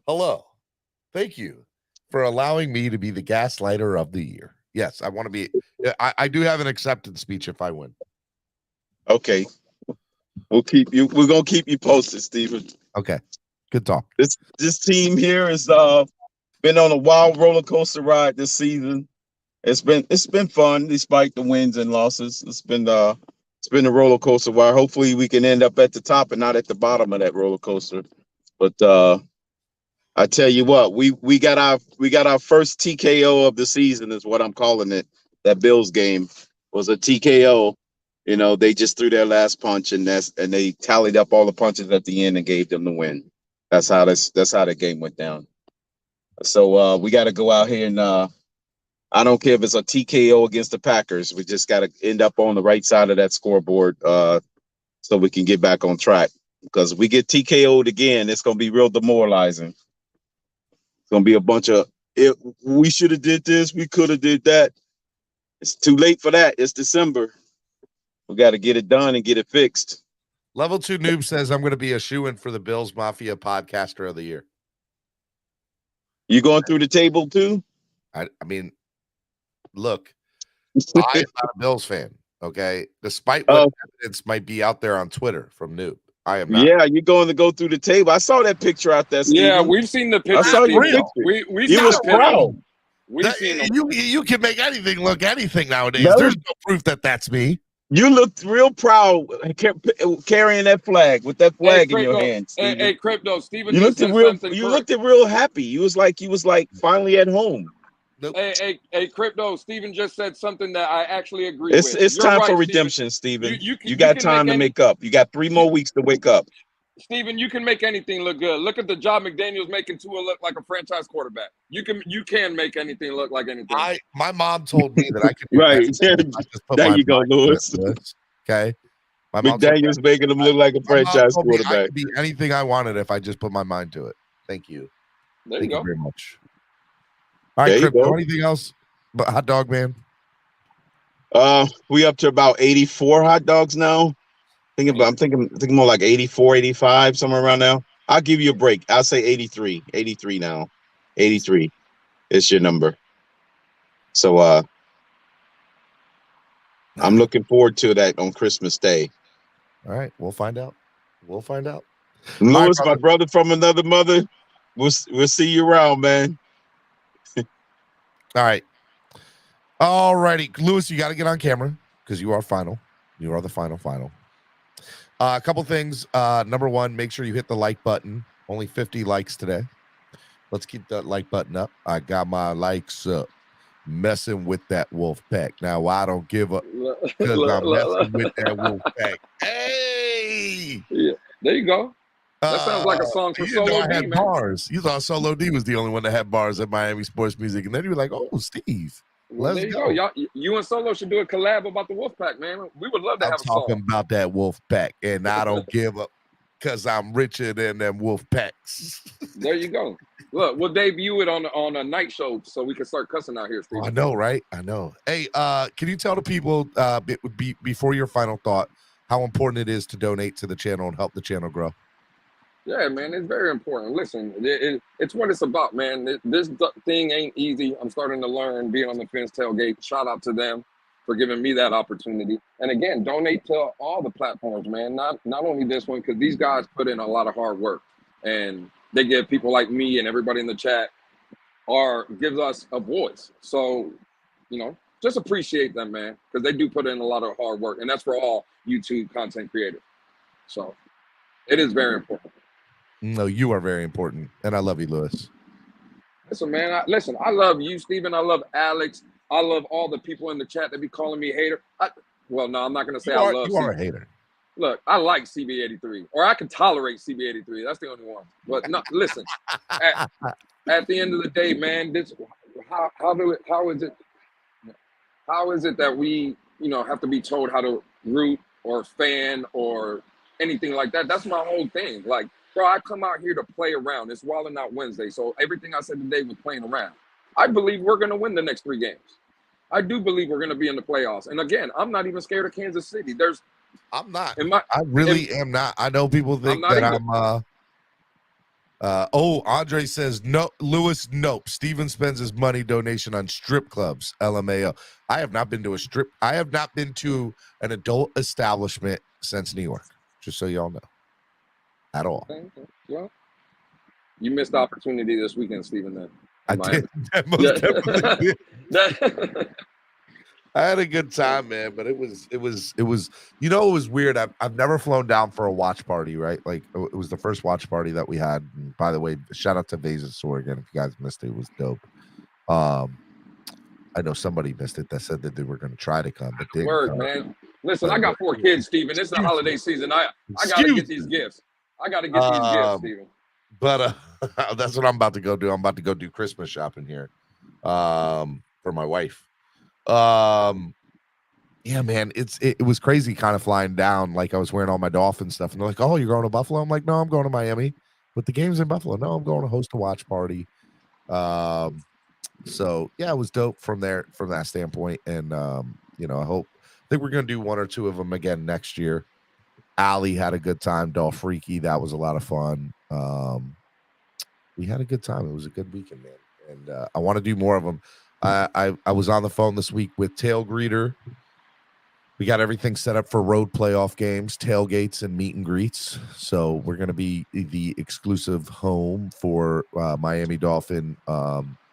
hello, thank you for allowing me to be the Gaslighter of the Year. Yes, I want to be. I do have an acceptance speech if I win. Okay, we're going to keep you posted, Steven. Okay. Good talk. This team here has been on a wild roller coaster ride this season. It's been fun despite the wins and losses. It's been a roller coaster ride. Hopefully we can end up at the top and not at the bottom of that roller coaster. But I tell you what, we got our first TKO of the season is what I'm calling it. That Bills game was a TKO. You know, they just threw their last punch and they tallied up all the punches at the end and gave them the win. That's how the game went down. So we got to go out here and I don't care if it's a TKO against the Packers. We just got to end up on the right side of that scoreboard so we can get back on track. Because if we get TKO'd again, it's going to be real demoralizing. It's going to be a bunch of, we should have did this, we could have did that. It's too late for that. It's December. We got to get it done and get it fixed. Level 2 Noob says I'm going to be a shoo-in for the Bills Mafia Podcaster of the Year. You going through the table too? I mean, look, I am not a Bills fan, okay? Despite what evidence might be out there on Twitter from Noob. I am not. Yeah, you're going to go through the table. I saw that picture out there, Steven. Yeah, we've seen the picture. I saw your picture. You was proud. You can make anything look anything nowadays. There's no proof that that's me. You looked real proud carrying that flag with that flag in your hand, Steven. Hey, Crypto, Steven You just looked said something you correct. looked real happy. You was like finally at home. Hey, Crypto, Steven just said something that I actually agree with. It's You're time right, for redemption, Steven. You got got time to make up. You got 3 more weeks to wake up. Steven, you can make anything look good. Look at the job McDaniel's making Tua look like a franchise quarterback. You can make anything look like anything. My mom told me that I could do right. There you go, Lewis. Okay. My McDaniel's making him look like a franchise quarterback. I could be anything I wanted if I just put my mind to it. Thank you. Thank you very much. All right, Crypto, anything else but hot dog man? We up to about 84 hot dogs now. I'm thinking more like 84, 85, somewhere around now. I'll give you a break. I'll say 83. 83 now. 83 is your number. So I'm looking forward to that on Christmas Day. All right, we'll find out. Lewis, right, my brother from another mother. We'll see you around, man. All right. All righty. Lewis, you got to get on camera because you are final. You are the final. A couple things. Number one, make sure you hit the like button. Only 50 likes today. Let's keep that like button up. I got my likes up. Messing with that Wolfpack. Now, I don't give up because I'm messing with that Wolfpack. Hey! Yeah, there you go. That sounds like a song for Solo D, man. Bars. You thought Solo D was the only one that had bars at Miami Sports Music. And then you were like, oh, Steve. Let's go. Y'all, you and Solo should do a collab about the Wolfpack, man. We would love to have a song. Talking about that Wolfpack, and I don't give up because I'm richer than them Wolfpacks. There you go. Look, we'll debut it on a night show so we can start cussing out here, Steve. I know, right? I know. Hey, can you tell the people before your final thought how important it is to donate to the channel and help the channel grow? Yeah, man, it's very important. Listen, it's what it's about, man. This thing ain't easy. I'm starting to learn being on the Fence Tailgate. Shout out to them for giving me that opportunity. And again, donate to all the platforms, man. Not only this one, because these guys put in a lot of hard work. And they give people like me and everybody in the chat gives us a voice. So, just appreciate them, man, because they do put in a lot of hard work. And that's for all YouTube content creators. So it is very important. No, you are very important, and I love you, Lewis. Listen, man. I love you, Steven. I love Alex. I love all the people in the chat that be calling me hater. I'm not gonna say I love. You are a hater. Look, I like CB83, or I can tolerate CB83. That's the only one. But no, listen. At the end of the day, man, how is it that we have to be told how to root or fan or anything like that? That's my whole thing. Like, bro, I come out here to play around. It's Wild and Out Wednesday. So everything I said today was playing around. I believe we're going to win the next 3 games. I do believe we're going to be in the playoffs. And again, I'm not even scared of Kansas City. I'm not. I really am not. I know people think that I'm Andre says no. Lewis, nope. Steven spends his money donation on strip clubs. LMAO. I have not been to an adult establishment since New York. Just so y'all know. At all. Yeah. You missed the opportunity this weekend, Steven. Then I did. Most definitely did. I had a good time, man, but it was it was weird. I've never flown down for a watch party, right? Like it was the first watch party that we had. And by the way, shout out to Vasasaur again. If you guys missed it, it was dope. I know somebody missed it that said that they were going to try to come, but didn't come. Man. Listen, I got 4 kids, Steven. It's the holiday season. I got to get these gifts. I got to get these gifts, Steven. But that's what I'm about to go do. I'm about to go do Christmas shopping here for my wife. Yeah, man, it was crazy kind of flying down. Like I was wearing all my Dolphins stuff, and they're like, "Oh, you're going to Buffalo?" I'm like, "No, I'm going to Miami." But the game's in Buffalo. No, I'm going to host a watch party. So yeah, it was dope from that standpoint. And I think we're gonna do 1 or 2 of them again next year. Ali had a good time. Dolph Freaky, that was a lot of fun. We had a good time. It was a good weekend, man. And I want to do more of them. I was on the phone this week with Tail Greeter. We got everything set up for road playoff games, tailgates, and meet and greets. So we're going to be the exclusive home for Miami Dolphin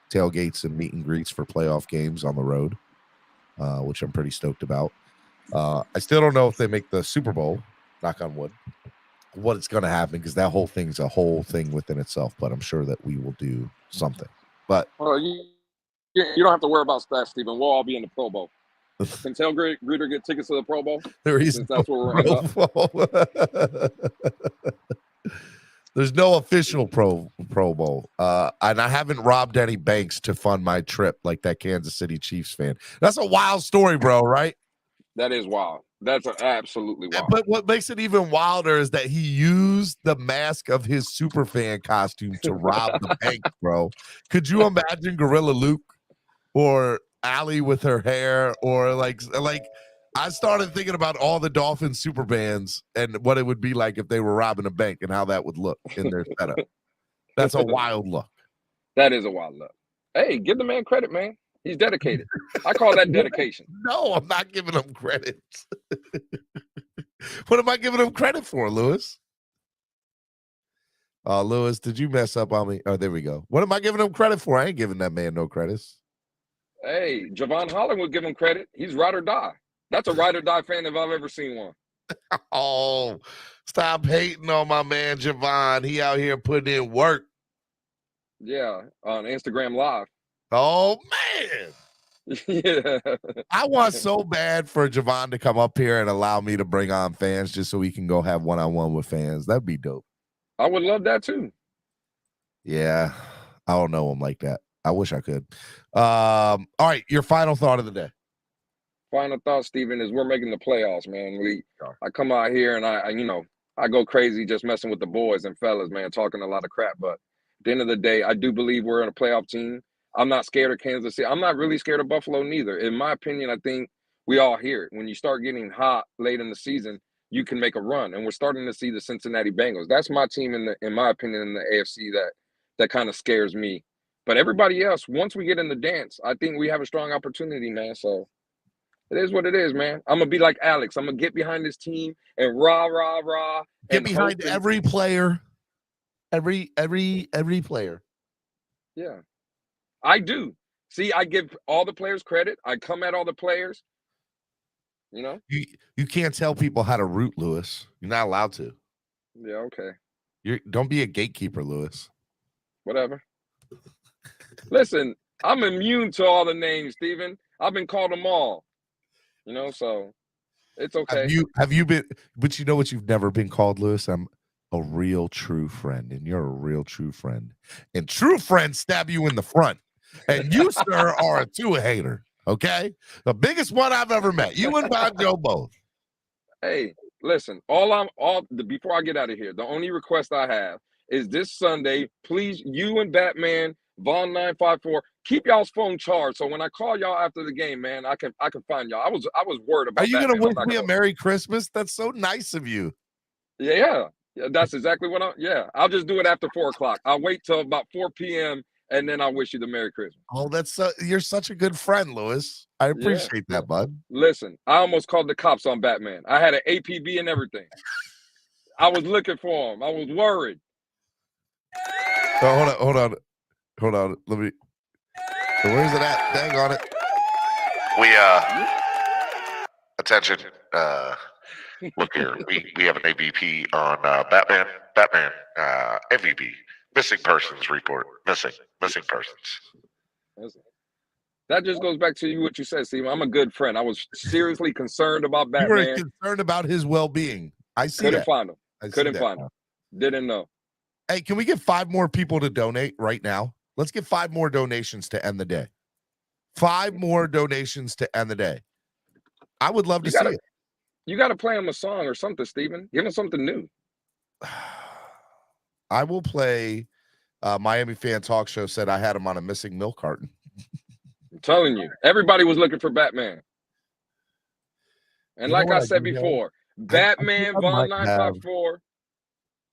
tailgates and meet and greets for playoff games on the road, which I'm pretty stoked about. I still don't know if they make the Super Bowl, knock on wood, what it's going to happen, because that whole thing's a whole thing within itself, but I'm sure that we will do something. But you don't have to worry about that, Stephen. We'll all be in the Pro Bowl. Can Tail Greeter get tickets to the Pro Bowl? There is Since that's where we're There's no official Pro Bowl. And I haven't robbed any banks to fund my trip like that Kansas City Chiefs fan. That's a wild story, bro, right? That is wild. That's absolutely wild. But what makes it even wilder is that he used the mask of his superfan costume to rob the bank, bro. Could you imagine Gorilla Luke or Allie with her hair, or like I started thinking about all the Dolphins super bands and what it would be like if they were robbing a bank and how that would look in their setup. That's a wild look. That is a wild look. Hey, give the man credit, man. He's dedicated. I call that dedication. No, I'm not giving him credit. What am I giving him credit for, Lewis? Lewis, did you mess up on me? Oh, there we go. What am I giving him credit for? I ain't giving that man no credits. Hey, Javon Holland would give him credit. He's ride or die. That's a ride or die fan if I've ever seen one. Oh, stop hating on my man Javon. He out here putting in work. Yeah, on Instagram Live. Oh, man. Yeah. I want so bad for Javon to come up here and allow me to bring on fans just so we can go have one-on-one with fans. That'd be dope. I would love that too. Yeah, I don't know him like that. I wish I could. All right, your final thought of the day. Final thought, Steven, is we're making the playoffs, man. I come out here and I go crazy just messing with the boys and fellas, man, talking a lot of crap. But at the end of the day, I do believe we're in a playoff team. I'm not scared of Kansas City. I'm not really scared of Buffalo neither. In my opinion, I think we all hear it. When you start getting hot late in the season, you can make a run. And we're starting to see the Cincinnati Bengals. That's my team, in my opinion, in the AFC that kind of scares me. But everybody else, once we get in the dance, I think we have a strong opportunity, man. So it is what it is, man. I'm going to be like Alex. I'm going to get behind this team and rah, rah, rah. Get behind every player. Every player. Yeah. I do. See, I give all the players credit. I come at all the players. You know? You can't tell people how to root, Lewis. You're not allowed to. Yeah, okay. Don't be a gatekeeper, Lewis. Whatever. Listen, I'm immune to all the names, Steven. I've been called them all. You know, so it's okay. Have you been, but you know what you've never been called, Lewis? I'm a real true friend, and you're a real true friend. And true friends stab you in the front. And you, sir, are a Tua hater. Okay? The biggest one I've ever met. You and Bob Joe both. Hey, listen, before I get out of here, the only request I have is this Sunday, please, you and Batman, Vaughn 954, keep y'all's phone charged. So when I call y'all after the game, man, I can find y'all. I was worried about. Are you gonna wish me a Merry Christmas? That's so nice of you. Yeah, that's exactly what I'll just do it after 4:00. I'll wait till about 4 p.m. and then I'll wish you the Merry Christmas. Oh, you're such a good friend, Lewis. I appreciate that, bud. Listen, I almost called the cops on Batman. I had an APB and everything. I was looking for him. I was worried. Oh, hold on. Let me. Where's it at? Dang on it. Attention. Look here. We have an AVP on Batman. MVP. Missing persons report. Missing persons. That just goes back to what you said, Steve. I'm a good friend. I was seriously concerned about Batman. You were concerned about his well-being. I see Couldn't that. find him. Couldn't find him. Didn't know. Hey, can we get 5 more people to donate right now? Let's get 5 more donations to end the day. 5 more donations to end the day. I would love to see it. You got to play him a song or something, Steven. Give him something new. I will play Miami Fan Talk Show said I had him on a missing milk carton. I'm telling you. Everybody was looking for Batman. And like I said before, Batman, Vaughn 954,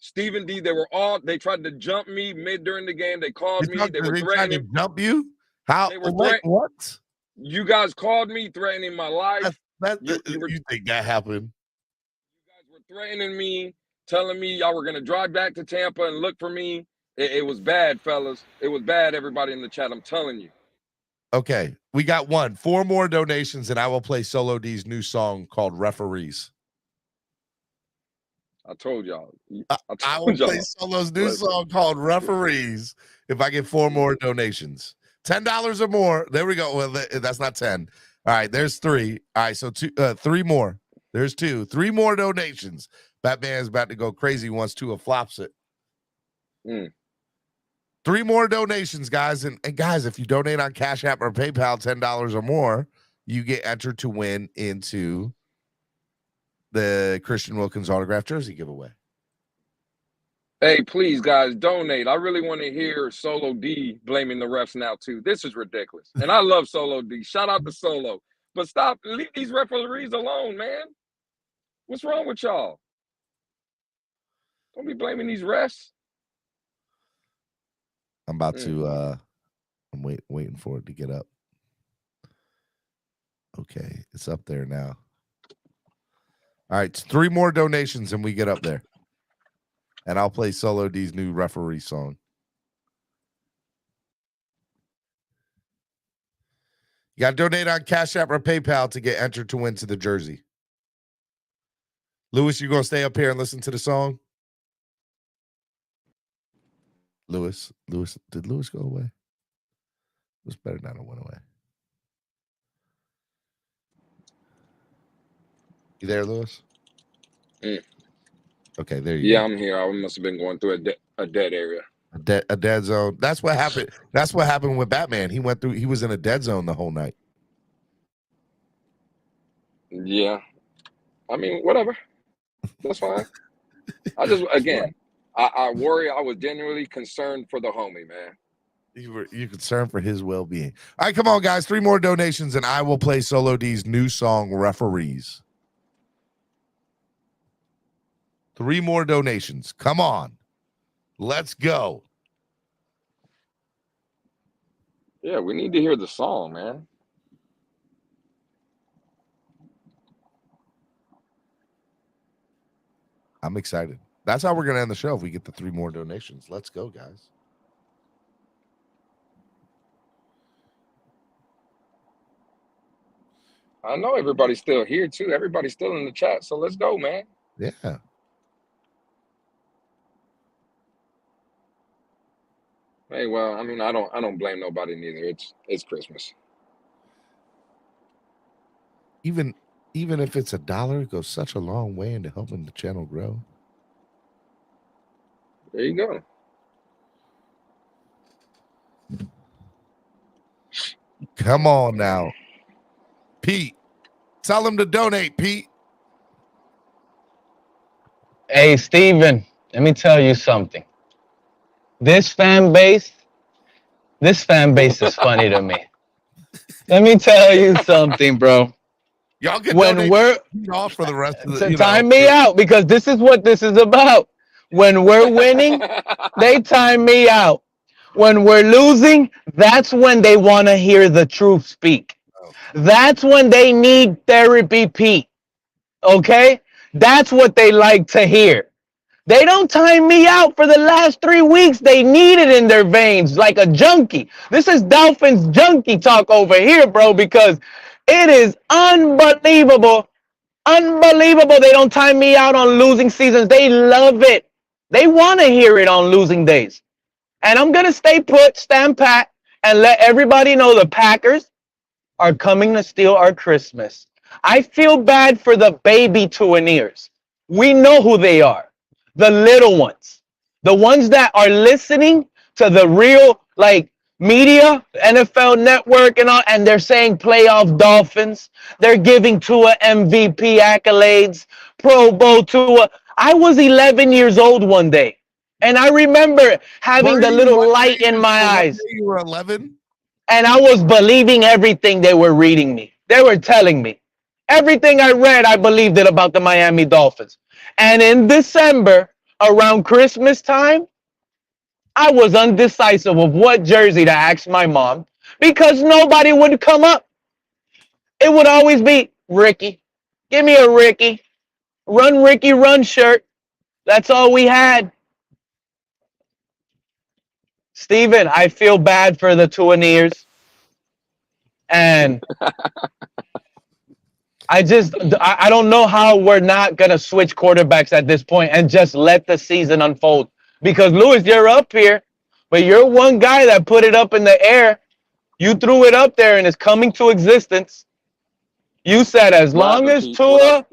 Stephen D, they tried to jump me during the game. They called me. They were threatening. To jump you? How? What? You guys called me, threatening my life. You think that happened? You guys were threatening me, telling me y'all were going to drive back to Tampa and look for me. It was bad, fellas. It was bad, everybody in the chat. I'm telling you. Okay, we got 4 more donations, and I will play Solo D's new song called Referees. I told y'all. I will play Solo's new song called Referees if I get 4 more donations. $10 or more. There we go. Well, that's not 10. All right, there's 3. All right, so 3 more. There's 2. 3 more donations. Batman's about to go crazy once Tua flops it. 3 more donations, guys. And guys, if you donate on Cash App or PayPal $10 or more, you get entered to win into the Christian Wilkins autographed jersey giveaway. Hey, please, guys, donate. I really want to hear Solo D blaming the refs now, too. This is ridiculous. And I love Solo D. Shout out to Solo. But stop. Leave these referees alone, man. What's wrong with y'all? Don't be blaming these refs. I'm about to I'm waiting for it to get up. Okay, it's up there now. All right, 3 more donations and we get up there. And I'll play Solo D's new referee song. You got to donate on Cash App or PayPal to get entered to win to the jersey. Lewis, you going to stay up here and listen to the song? Lewis, did Lewis go away? Lewis better not have went away. You there, Lewis? Okay, there you go. Yeah, I'm here. I must have been going through a dead area. A dead zone. That's what happened. That's what happened with Batman. He was in a dead zone the whole night. Yeah. I mean, whatever. That's fine. I just, again, I worry. I was genuinely concerned for the homie, man. You're concerned for his well-being. All right, come on, guys. 3 more donations, and I will play Solo D's new song, Referees. 3 more donations. Come on. Let's go. Yeah, we need to hear the song, man. I'm excited. That's how we're going to end the show if we get the 3 more donations. Let's go, guys. I know everybody's still here, too. Everybody's still in the chat, so let's go, man. Yeah. Hey, well, I mean, I don't blame nobody neither. It's Christmas. Even if it's $1, it goes such a long way into helping the channel grow. There you go. Come on now. Pete, tell him to donate, Pete. Hey, Steven, let me tell you something. This fan base is funny to me. Let me tell you something, bro. Y'all can donate off for the rest of the time me out, because this is what this is about. When we're winning, they time me out. When we're losing, that's when they want to hear the truth speak. That's when they need therapy, Pete. Okay? That's what they like to hear. They don't time me out for the last 3 weeks. They need it in their veins like a junkie. This is Dolphins junkie talk over here, bro, because it is unbelievable. Unbelievable. They don't time me out on losing seasons. They love it. They want to hear it on losing days. And I'm going to stay put, stand pat, and let everybody know the Packers are coming to steal our Christmas. I feel bad for the baby Tuaneers. We know who they are. The little ones. The ones that are listening to the real, media, NFL Network and all, and they're saying playoff Dolphins. They're giving Tua MVP accolades, Pro Bowl Tua. I was 11 years old one day, and I remember having the little light in my eyes. You were 11? And I was believing everything they were reading me. They were telling me. Everything I read, I believed it about the Miami Dolphins. And in December, around Christmas time, I was undecisive of what jersey to ask my mom because nobody would come up. It would always be Ricky. Give me a Ricky. Run, Ricky, run shirt. That's all we had. Steven, I feel bad for the Tuaneers. And I don't know how we're not going to switch quarterbacks at this point and just let the season unfold. Because, Louis, you're up here, but you're one guy that put it up in the air. You threw it up there, and it's coming to existence. You said as long as Tua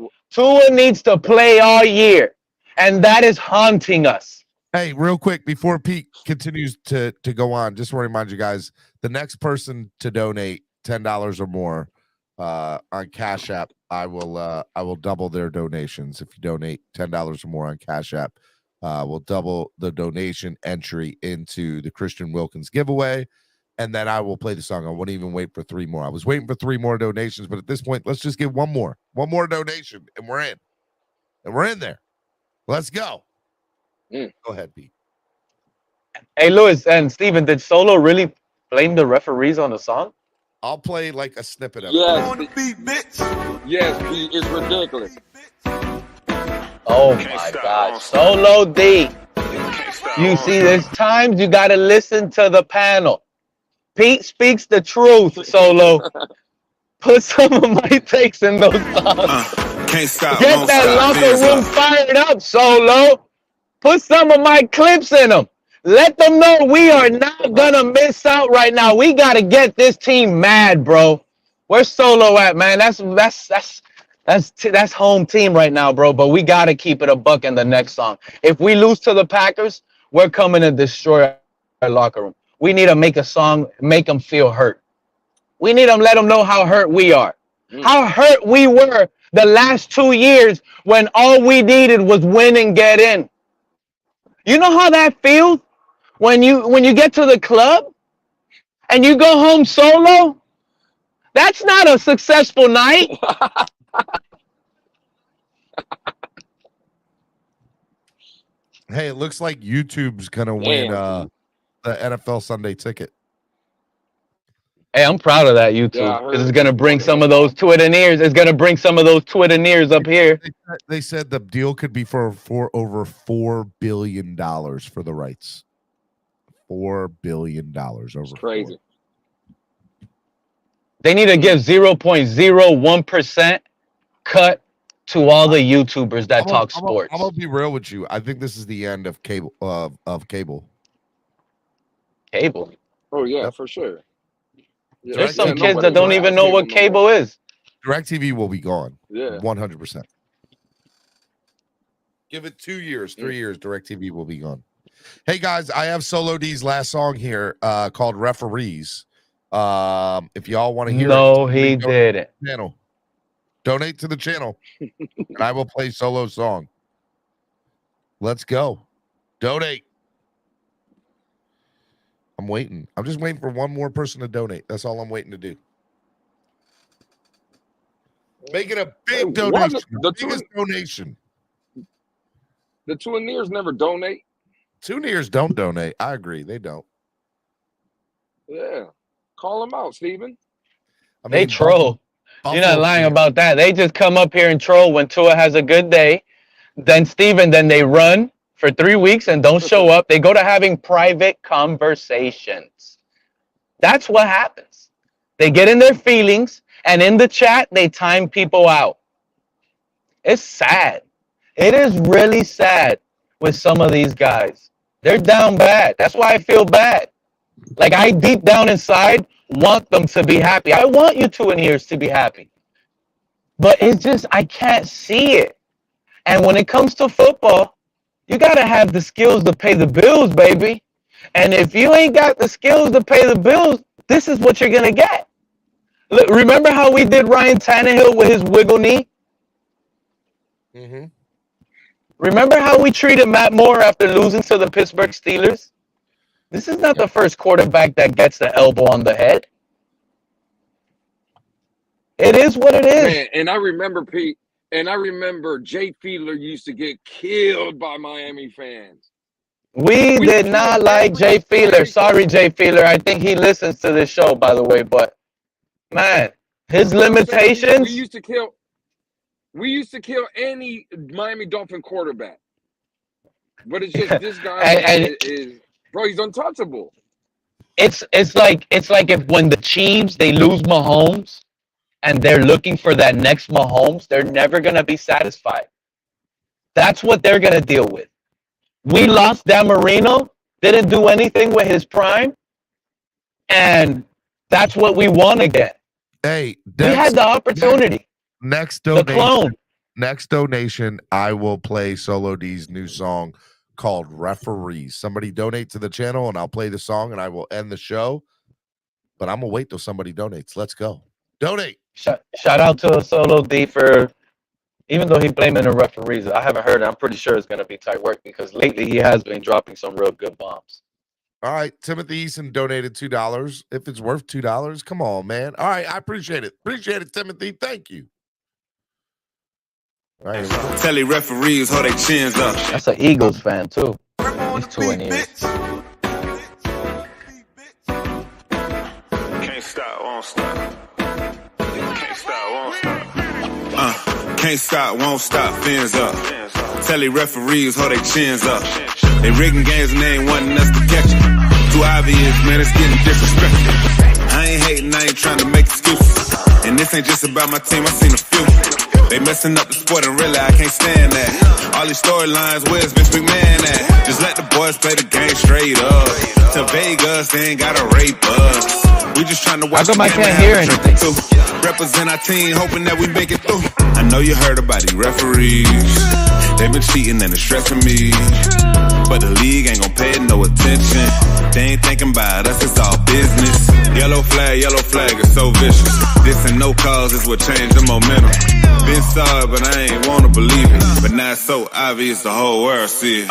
needs to play all year, and that is haunting us. Hey, real quick, before Pete continues to go on, just want to remind you guys, the next person to donate $10 or more on Cash App, I will double their donations. If you donate $10 or more on Cash App, we'll double the donation entry into the Christian Wilkins giveaway, and then I will play the song. I wouldn't even wait for 3 more. I was waiting for 3 more donations, but at this point, let's just get one more donation, and we're in. And we're in there. Let's go. Go ahead, Pete. Hey, Louis and Steven, did Solo really blame the referees on the song? I'll play like a snippet of it. Yes, Pete, it's ridiculous. Oh my God, Solo D. You see, there's times you got to listen to the panel. Pete speaks the truth, Solo. Put some of my takes in those songs. Get that locker room fired up, Solo. Put some of my clips in them. Let them know we are not gonna miss out right now. We gotta get this team mad, bro. Where's Solo at, man? That's home team right now, bro. But we gotta keep it a buck in the next song. If we lose to the Packers, we're coming to destroy our locker room. We need to make a song, make them feel hurt. We need to let them know how hurt we are, how hurt we were the last 2 years when all we needed was win and get in. You know how that feels when you get to the club and you go home solo? That's not a successful night. Hey, it looks like YouTube's gonna win the NFL Sunday ticket. Hey, I'm proud of that YouTube because it's gonna bring some of those Twitterneers. It's gonna bring some of those Twitterneers up here. They said the deal could be for over $4 billion for the rights. $4 billion over. Crazy. They need to give 0.01% cut to all the YouTubers that talk sports. I'm gonna be real with you. I think this is the end of cable. Cable. Oh yeah, for sure. Yeah, there's some kids that don't even know what cable is. DirecTV will be gone. Yeah, 100%. Give it 2 years, 3 years. DirecTV will be gone. Hey guys, I have Solo D's last song here called "Referees." If y'all want to hear it, he didn't. Channel. Donate to the channel, and I will play Solo's song. Let's go. Donate. I'm waiting. I'm just waiting for one more person to donate. That's all I'm waiting to do. Make it a big donation. The biggest donation. The Twinneers never donate. Twinneers don't donate. I agree. They don't. Yeah. Call them out, Steven. I mean, they troll. You're not lying about that. They just come up here and troll when Tua has a good day. Then Steven, then they run for 3 weeks and don't show up. They go to having private conversations. That's what happens. They get in their feelings, and in the chat, they time people out. It's sad. It is really sad with some of these guys. They're down bad. That's why I feel bad. Like, I deep down inside want them to be happy. I want you Twinneers to be happy. But it's just, I can't see it. And when it comes to football, you got to have the skills to pay the bills, baby. And if you ain't got the skills to pay the bills, this is what you're going to get. Look, remember how we did Ryan Tannehill with his wiggle knee? Mm-hmm. Remember how we treated Matt Moore after losing to the Pittsburgh Steelers? This is not the first quarterback that gets the elbow on the head. It is what it is. Man, and I remember, Pete, and I remember Jay Fiedler used to get killed by Miami fans. We did not like Jay Fiedler. Sorry, Jay Fiedler. I think he listens to this show, by the way. But, man, his limitations. We used to kill any Miami Dolphin quarterback. But it's just this guy is, bro, he's untouchable. it's like if when the Chiefs they lose Mahomes and they're looking for that next Mahomes, they're never gonna be satisfied. That's what they're gonna deal with. We lost Dan Marino, didn't do anything with his prime, and that's what we want to get. Hey, we had the opportunity. Next donation, I will play Solo D's new song called Referees. Somebody donate to the channel and I'll play the song and I will end the show. But I'm gonna wait till somebody donates. Let's go. Donate. Shout out to Solo D for, even though he's blaming the referees, I haven't heard it. I'm pretty sure it's gonna be tight work because lately he has been dropping some real good bombs. All right, Timothy Eason donated $2. If it's worth $2, come on, man. All right, I appreciate it. Appreciate it, Timothy. Thank you. All right, tell the referees hold their chins up. That's an Eagles fan too. He's 20 years. Can't stop, won't stop. Can't stop, won't stop. Can't stop, won't stop. Fins up. Tell the referees hold their chins up. They rigging games and they ain't wanting us to catch it. Too obvious, man, it's getting disrespectful. I ain't hating, I ain't trying to make excuses. And this ain't just about my team, I seen a few. They messing up the sport and really I can't stand that. All these storylines, where's Vince McMahon at? Just let the boys play the game straight up. To Vegas, they ain't gotta rape us. We just trying to watch the game and have a drink too. Represent our team, hoping that we make it through. I know you heard about these referees. They've been cheating and it's stressing me. But the league ain't gon' pay it no attention. They ain't thinking about us, it's all business. Yellow flag is so vicious. This and no cause is what changed the momentum. Been sorry, but I ain't wanna believe it. But now it's so obvious the whole world see it.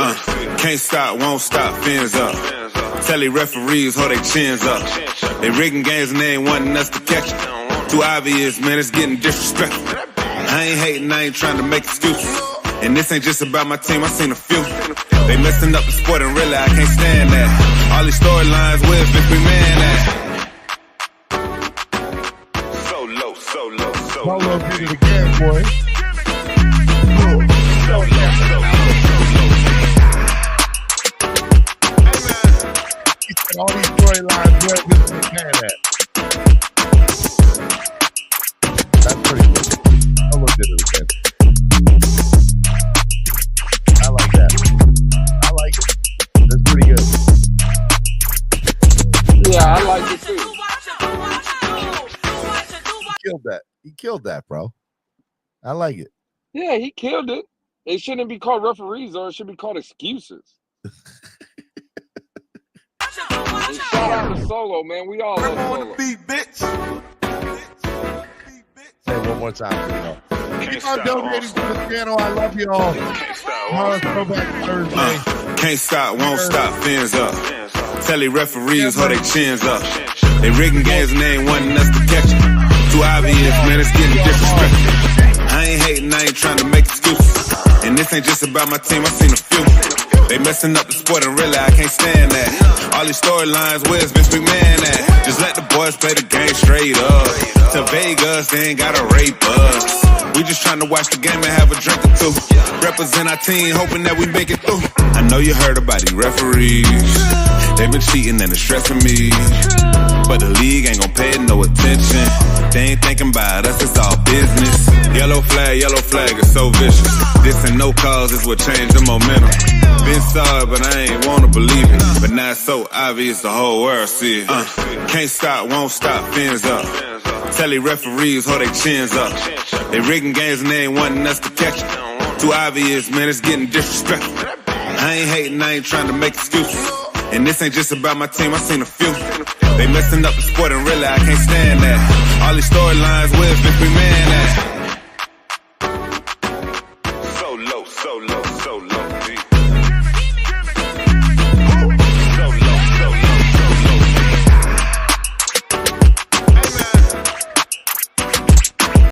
Can't stop, won't stop, fins up. Tell the referees hold their chins up. They rigging games and they ain't wanting us to catch it. Too obvious, man, it's getting disrespectful. I ain't hating, I ain't trying to make excuses. And this ain't just about my team, I seen a few. They messing up the sport and really I can't stand that. All these storylines, where's Vince McMahon at? So low. Polo did it again, boy. So low. He said all these storylines, where's Vince McMahon at? That's pretty good. Polo did it again. I like that. I like it. That's pretty good. Yeah, I like it too. He killed that, bro. I like it. Yeah, he killed it. It shouldn't be called referees, or it should be called excuses. And shout out to Solo, man. We all love Solo. Say one more time, you know. Keep on donating to the channel. I love you all. Throwback Thursday. Can't stop, won't stop. Fins up. Tell the referees hold their chins up. They rigging games and they ain't wanting us to catch it. Too obvious, man, it's getting disrespectful. I ain't hating, I ain't trying to make excuses. And this ain't just about my team, I seen a few. They messing up the sport and really I can't stand that. All these storylines, where's Vince McMahon at? Just let the boys play the game straight up. To Vegas, they ain't gotta rape us. We just trying to watch the game and have a drink or two. Represent our team, hoping that we make it through. I know you heard about these referees. They've been cheating and it's stressing me. But the league ain't gon' pay it no attention. They ain't thinking about us, it's all business. Yellow flag is so vicious. This and no cause is what changed the momentum. Been sorry, but I ain't wanna believe it. But now it's so obvious the whole world see it. Can't stop, won't stop, fins up. Tell the referees hold their chins up. They rigging games and they ain't wanting us to catch it. Too obvious, man, it's getting disrespectful. I ain't hating, I ain't trying to make excuses. And this ain't just about my team, I seen a few. They messing up the sport and really I can't stand that. All these storylines, where's Vince McMahon